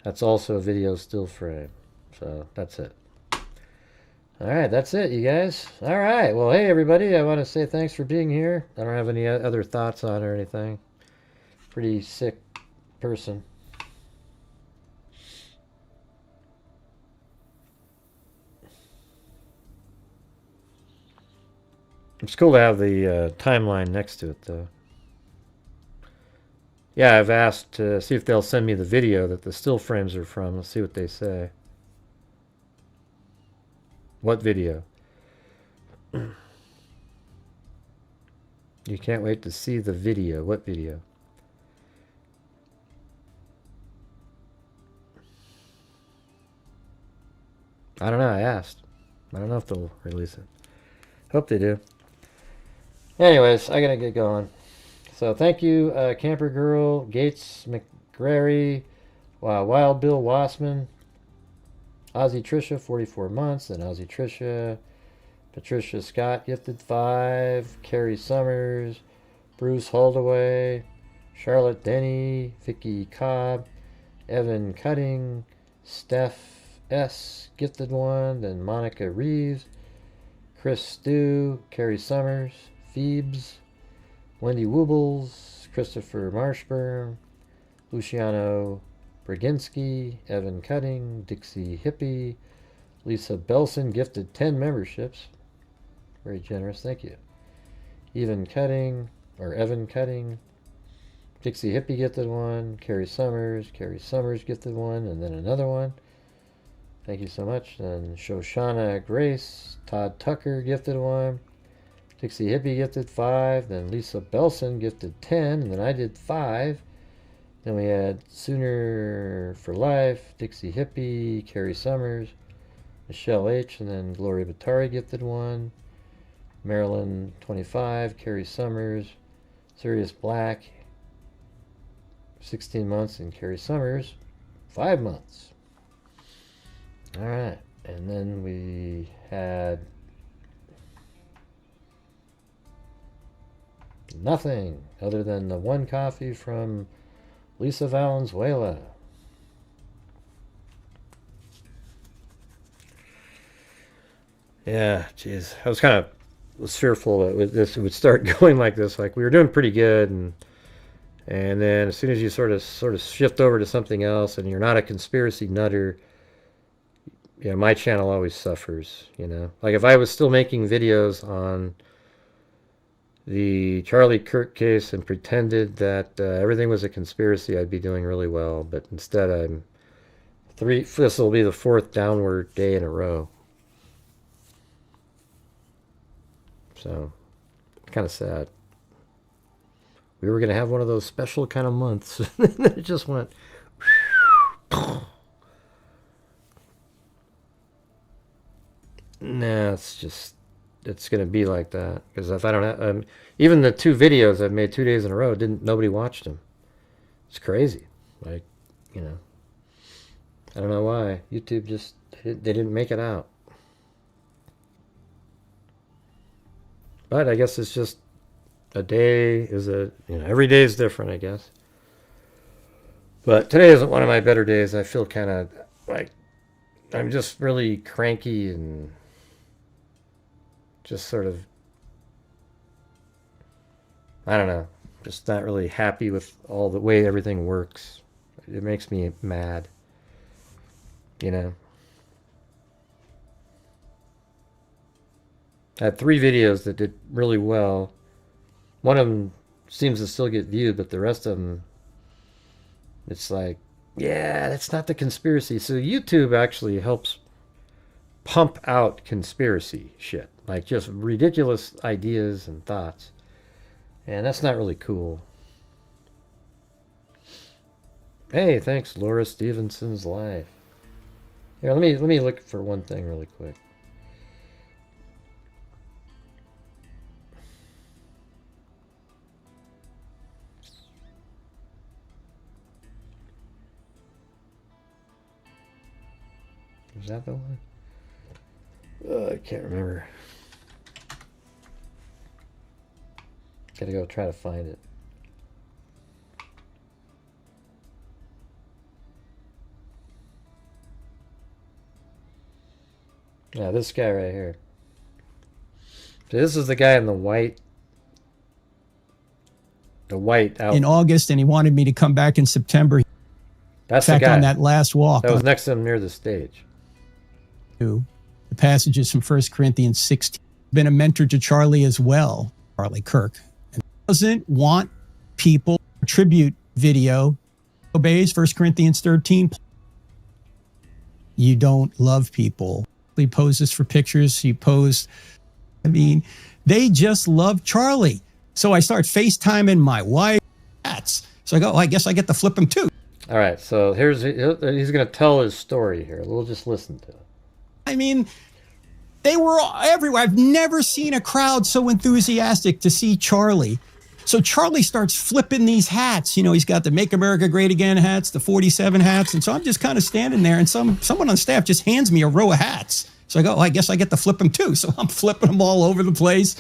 Speaker 2: That's also a video still frame. So that's it. All right, that's it, you guys. All right, well, hey, everybody. I want to say thanks for being here. I don't have any other thoughts on it or anything. Pretty sick person. It's cool to have the timeline next to it, though. Yeah, I've asked to see if they'll send me the video that the still frames are from. Let's see what they say. What video? You can't wait to see the video. What video? I don't know. I asked. I don't know if they'll release it. Hope they do. Anyways, I gotta get going. So thank you, Camper Girl, Gates McGrary, Wild Bill Wassman, Ozzy Trisha, 44 months, and Ozzy Trisha, Patricia Scott, gifted 5, Carrie Summers, Bruce Holdaway, Charlotte Denny, Vicky Cobb, Evan Cutting, Steph S, gifted 1, then Monica Reeves, Chris Stew, Carrie Summers, Phoebes, Wendy Woobles, Christopher Marshburn, Luciano Braginski, Evan Cutting, Dixie Hippie, Lisa Belson gifted 10 memberships. Very generous, thank you. Evan Cutting, Dixie Hippie gifted one, Carrie Summers gifted one, and then another one. Thank you so much. Then Shoshana Grace, Todd Tucker gifted one, Dixie Hippie gifted 5, then Lisa Belson gifted 10, and then I did 5. Then we had Sooner for Life, Dixie Hippie, Carrie Summers, Michelle H, and then Gloria Batari gifted 1, Marilyn 25, Carrie Summers, Sirius Black 16 months, and Carrie Summers 5 months. All right, and then we had nothing other than the 1 coffee from Lisa Valenzuela. Yeah, jeez, I was fearful that this would start going like this. Like, we were doing pretty good, and then as soon as you sort of shift over to something else, and you're not a conspiracy nutter, you know, my channel always suffers. You know, like if I was still making videos on the Charlie Kirk case and pretended that everything was a conspiracy, I'd be doing really well. But instead, this will be the 4th downward day in a row. So, kind of sad. We were going to have one of those special kind of months. It just went. Nah, it's going to be like that. Because if I don't have, even the 2 videos I've made 2 days in a row, nobody watched them. It's crazy. Like, you know, I don't know why. YouTube they didn't make it out. But I guess it's just a day every day is different, I guess. But today isn't one of my better days. I feel kind of like I'm just really cranky and just sort of, I don't know, just not really happy with all the way everything works. It makes me mad, you know. I had 3 videos that did really well. One of them seems to still get viewed, but the rest of them, it's like, yeah, that's not the conspiracy. So YouTube actually helps pump out conspiracy shit, like just ridiculous ideas and thoughts. And that's not really cool. Hey, thanks, Laura Stevenson's live. Here, let me look for one thing really quick. Is that the one? I can't remember. Gotta go try to find it. Yeah, this guy right here. So this is the guy in the white. The white outfit.
Speaker 5: In August, and he wanted me to come back in September.
Speaker 2: That's
Speaker 5: in fact,
Speaker 2: the guy.
Speaker 5: on that last walk.
Speaker 2: That was next to him near the stage.
Speaker 5: The passages from 1 Corinthians 16. Been a mentor to Charlie as well, Charlie Kirk. And doesn't want people tribute video obeys 1 Corinthians 13. You don't love people. He poses for pictures. He posed. I mean, they just love Charlie. So I start FaceTiming my wife. So I go, I guess I get to flip him too.
Speaker 2: All right, so he's going to tell his story here. We'll just listen to it.
Speaker 5: I mean, they were everywhere. I've never seen a crowd so enthusiastic to see Charlie. So Charlie starts flipping these hats. You know, he's got the Make America Great Again hats, the 47 hats. And so I'm just kind of standing there, and someone on staff just hands me a row of hats. So I go, I guess I get to flip them too. So I'm flipping them all over the place.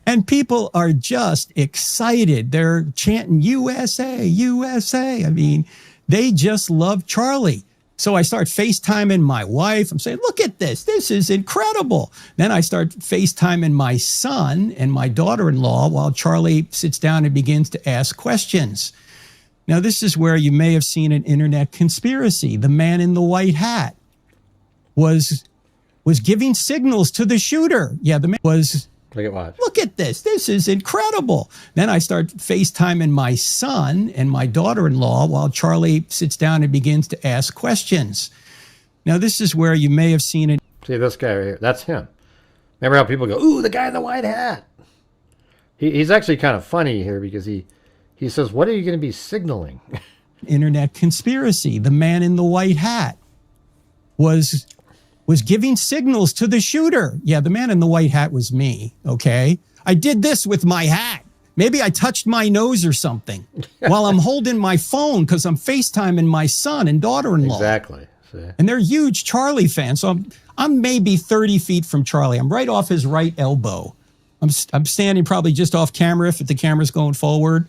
Speaker 5: And people are just excited. They're chanting USA, USA. I mean, they just love Charlie. So I start FaceTiming my wife. I'm saying, look at this. This is incredible. Then I start FaceTiming my son and my daughter-in-law while Charlie sits down and begins to ask questions. Now, this is where you may have seen an internet conspiracy. The man in the white hat was giving signals to the shooter. Yeah, the man was... Look at this. This is incredible. Then I start FaceTiming my son and my daughter-in-law while Charlie sits down and begins to ask questions. Now, this is where you may have seen it.
Speaker 2: See this guy right here? That's him. Remember how people go, ooh, the guy in the white hat. He's actually kind of funny here because he says, what are you going to be signaling?
Speaker 5: Internet conspiracy. The man in the white hat was giving signals to the shooter. Yeah, the man in the white hat was me, okay? I did this with my hat. Maybe I touched my nose or something while I'm holding my phone because I'm FaceTiming my son and daughter-in-law.
Speaker 2: Exactly. See?
Speaker 5: And they're huge Charlie fans. So I'm maybe 30 feet from Charlie. I'm right off his right elbow. I'm standing probably just off camera if the camera's going forward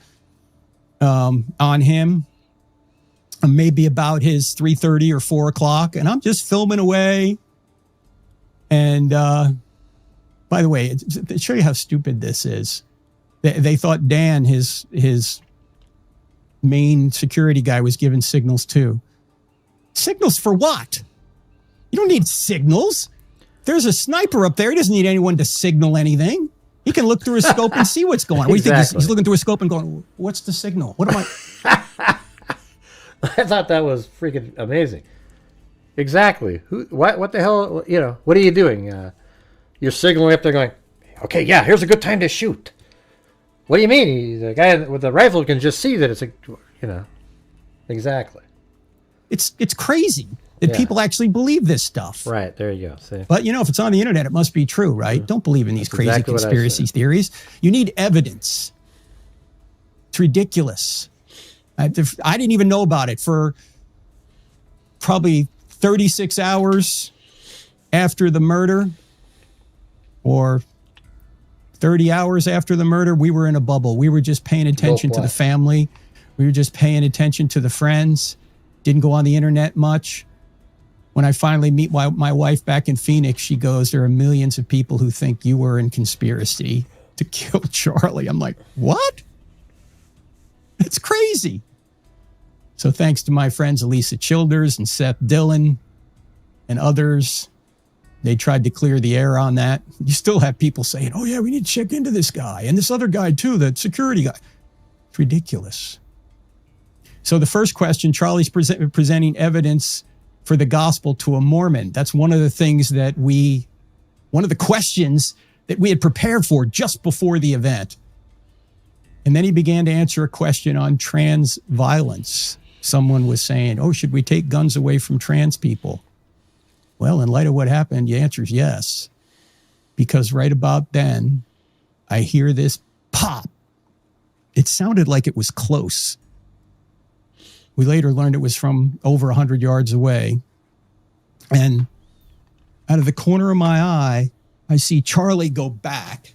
Speaker 5: on him. I'm maybe about his 3:30 or 4 o'clock, and I'm just filming away. And by the way, to show you how stupid this is, they thought Dan, his main security guy, was giving signals too. Signals for what? You don't need signals. There's a sniper up there. He doesn't need anyone to signal anything. He can look through his scope and see what's going on. What do you think? He's looking through his scope and going, what's the signal? What am I...
Speaker 2: I thought that was freaking amazing. Exactly. What the hell, you know, what are you doing? You're signaling up there going, okay, yeah, here's a good time to shoot. What do you mean? The guy with the rifle can just see that it's a, you know, exactly.
Speaker 5: It's crazy that people actually believe this stuff.
Speaker 2: Right, there you go. See?
Speaker 5: But, you know, if it's on the internet, it must be true, right? Don't believe in these crazy conspiracy theories. You need evidence. It's ridiculous. I didn't even know about it for probably 36 hours after the murder or 30 hours after the murder. We were in a bubble. We were just paying attention to the family. We were just paying attention to the friends. Didn't go on the internet much. When I finally meet my wife back in Phoenix, she goes, there are millions of people who think you were in conspiracy to kill Charlie. I'm like, what? It's crazy. So thanks to my friends Elisa Childers and Seth Dillon and others, they tried to clear the air on that. You still have people saying, oh yeah, we need to check into this guy and this other guy too, the security guy. It's ridiculous. So the first question, Charlie's presenting evidence for the gospel to a Mormon. That's one of the things that one of the questions that we had prepared for just before the event. And then he began to answer a question on trans violence. Someone was saying, oh, should we take guns away from trans people? Well, in light of what happened, the answer is yes. Because right about then, I hear this pop. It sounded like it was close. We later learned it was from over 100 yards away. And out of the corner of my eye, I see Charlie go back.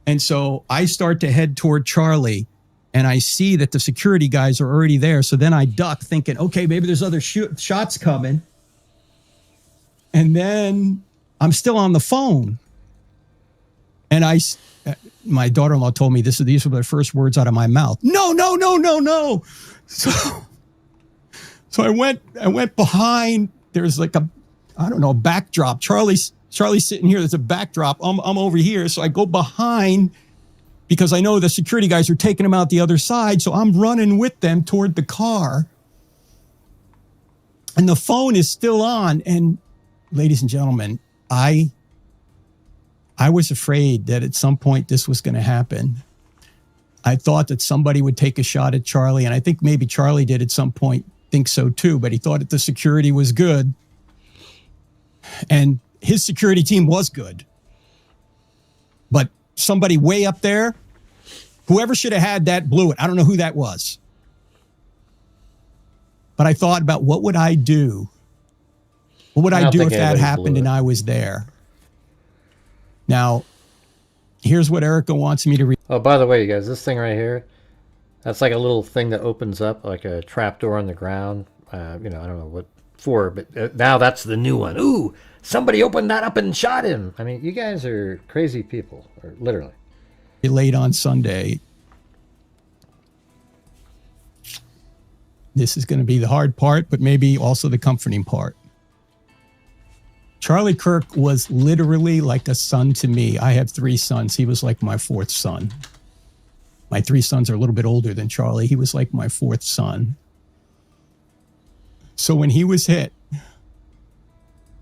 Speaker 5: And so I start to head toward Charlie. And I see that the security guys are already there. So then I duck thinking, okay, maybe there's other shots coming. And then I'm still on the phone. And my daughter-in-law told me these were the first words out of my mouth. No, no, no, no, no. So I went behind. There's like a backdrop. Charlie's sitting here. There's a backdrop. I'm over here. So I go behind because I know the security guys are taking them out the other side. So I'm running with them toward the car. And the phone is still on. And ladies and gentlemen, I was afraid that at some point this was going to happen. I thought that somebody would take a shot at Charlie. And I think maybe Charlie did at some point think so too. But he thought that the security was good. And his security team was good. But somebody way up there, whoever should have had that blew it. I don't know who that was. But I thought about what would I do? What would I do if that happened and I was there? Now, here's what Erica wants me to read.
Speaker 2: Oh, by the way, you guys, this thing right here, that's like a little thing that opens up like a trap door on the ground. I don't know what for, but now that's the new one. Ooh, somebody opened that up and shot him. I mean, you guys are crazy people, or literally.
Speaker 5: Late on Sunday. This is going to be the hard part, but maybe also the comforting part. Charlie Kirk was literally like a son to me. I have 3 sons. He was like my 4th son. My 3 sons are a little bit older than Charlie. He was like my 4th son. So when he was hit,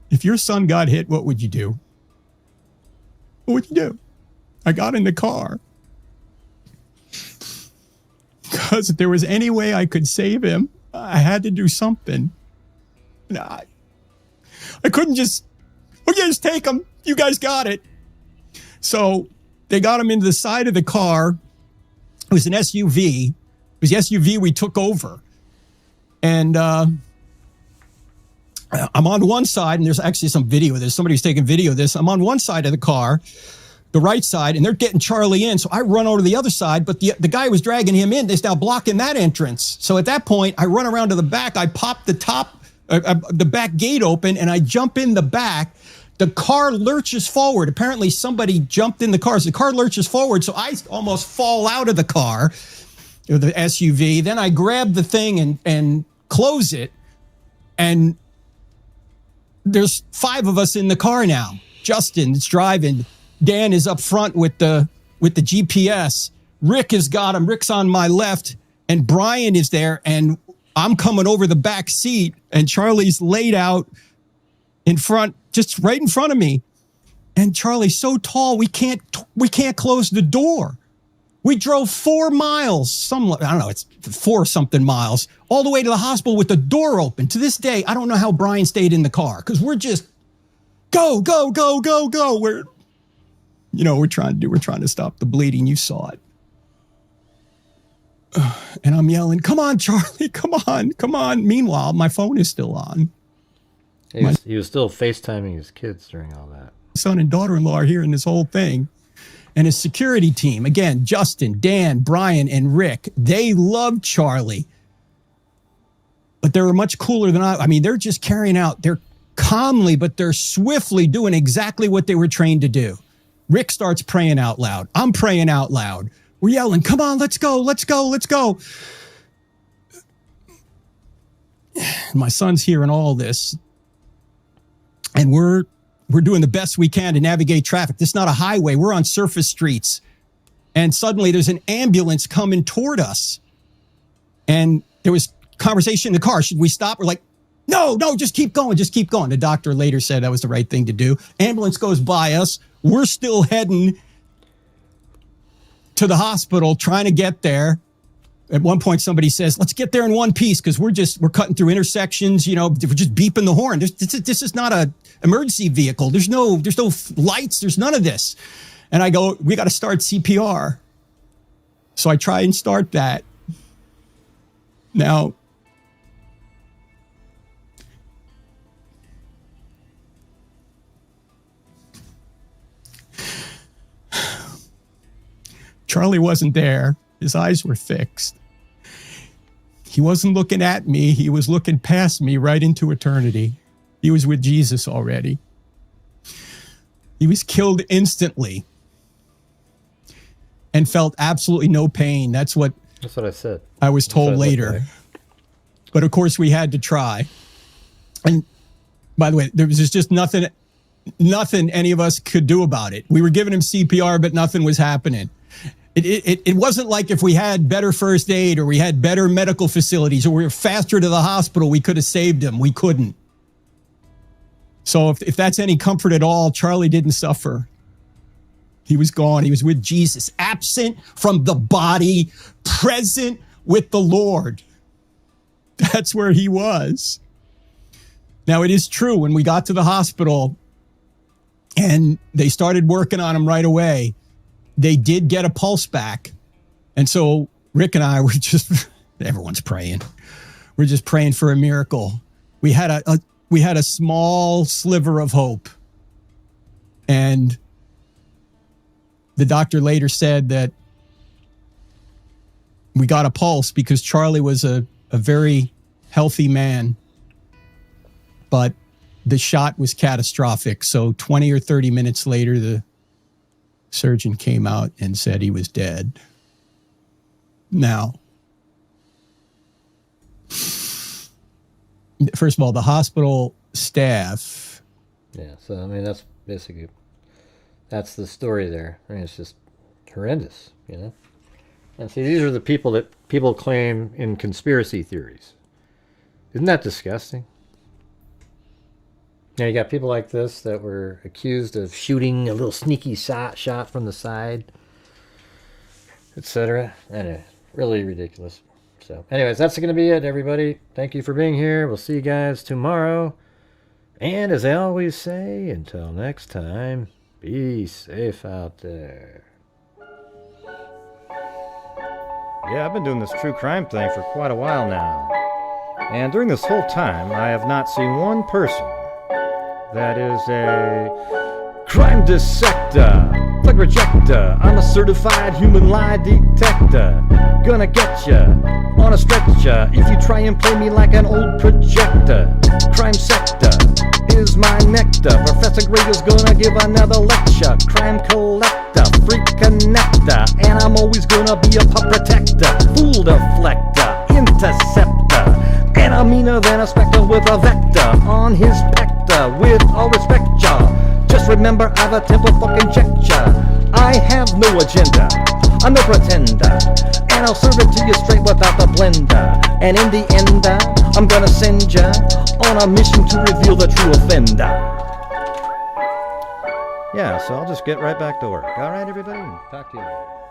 Speaker 5: if your son got hit, what would you do? What would you do? I got in the car. Because if there was any way I could save him, I had to do something. I couldn't just, okay, just take him. You guys got it. So they got him into the side of the car. It was an SUV. It was the SUV we took over. And I'm on one side, and there's actually some video of this. Somebody was taking video of this. I'm on one side of the car, the right side, and they're getting Charlie in. So I run over to the other side, but the guy was dragging him in. They're now blocking that entrance. So at that point, I run around to the back. I pop the back gate open, and I jump in the back. The car lurches forward. Apparently, somebody jumped in the car. So the car lurches forward, so I almost fall out of the car, or the SUV. Then I grab the thing and close it, and there's 5 of us in the car now. Justin is driving. Dan is up front with the GPS. Rick has got him. Rick's on my left, and Brian is there, and I'm coming over the back seat, and Charlie's laid out in front, just right in front of me. And Charlie's so tall, we can't close the door. We drove 4 miles, I don't know, it's 4 something miles, all the way to the hospital with the door open. To this day, I don't know how Brian stayed in the car, because we're just go, go, go, go, go. We're trying to stop the bleeding. You saw it. And I'm yelling, come on, Charlie, come on, come on. Meanwhile, my phone is still on.
Speaker 2: He was still FaceTiming his kids during all that.
Speaker 5: Son and daughter-in-law are hearing this whole thing. And his security team, again, Justin, Dan, Brian, and Rick, they love Charlie. But they were much cooler than I mean, they're just carrying out, they're calmly, but they're swiftly doing exactly what they were trained to do. Rick starts praying out loud. I'm praying out loud. We're yelling, come on, let's go, let's go, let's go. My son's hearing all this. And we're doing the best we can to navigate traffic. This is not a highway. We're on surface streets. And suddenly there's an ambulance coming toward us. And there was conversation in the car. Should we stop? We're like, no, just keep going. Just keep going. The doctor later said that was the right thing to do. Ambulance goes by us. We're still heading to the hospital, trying to get there. At one point, somebody says, let's get there in one piece, because we're cutting through intersections, we're just beeping the horn. This is not a emergency vehicle. There's no lights. There's none of this. And I go, we got to start CPR. So I try and start that. Now, Charlie wasn't there. His eyes were fixed. He wasn't looking at me. He was looking past me right into eternity. He was with Jesus already. He was killed instantly and felt absolutely no pain. That's what
Speaker 2: I said.
Speaker 5: I was told later. But of course, we had to try. And by the way, there was just nothing any of us could do about it. We were giving him CPR, but nothing was happening. It wasn't like if we had better first aid or we had better medical facilities or we were faster to the hospital, we could have saved him. We couldn't. So if that's any comfort at all, Charlie didn't suffer. He was gone. He was with Jesus, absent from the body, present with the Lord. That's where he was. Now, it is true, when we got to the hospital and they started working on him right away, they did get a pulse back. And so Rick and I were just, everyone's praying. We're just praying for a miracle. We had a small sliver of hope. And the doctor later said that we got a pulse because Charlie was a very healthy man, but the shot was catastrophic. So 20 or 30 minutes later, the surgeon came out and said he was dead. Now, first of all, the hospital staff.
Speaker 2: Yeah, so I mean, that's basically, that's the story there. I mean, it's just horrendous, you know? And see, these are the people that people claim in conspiracy theories. Isn't that disgusting? Now, you got people like this that were accused of shooting a little sneaky shot from the side, etc. Anyway, really ridiculous. So, anyways, that's going to be it, everybody. Thank you for being here. We'll see you guys tomorrow. And as I always say, until next time, be safe out there. Yeah, I've been doing this true crime thing for quite a while now. And during this whole time, I have not seen one person that is a crime dissector, plug rejector. I'm a certified human lie detector. Gonna get ya on a stretcher if you try and play me like an old projector. Crime sector is my nectar. Professor Gray is gonna give another lecture. Crime collector, freak connector, and I'm always gonna be a pup protector. Fool deflector, interceptor, and I'm meaner than a spectre with a vector on his pector. With all respect, y'all, just remember I've a temple fucking checked ya. I have no agenda, I'm no pretender, and I'll serve it to you straight without the blender. And in the end, I'm gonna send ya on a mission to reveal the true offender. Yeah, so I'll just get right back to work. Alright, everybody? Talk to you later.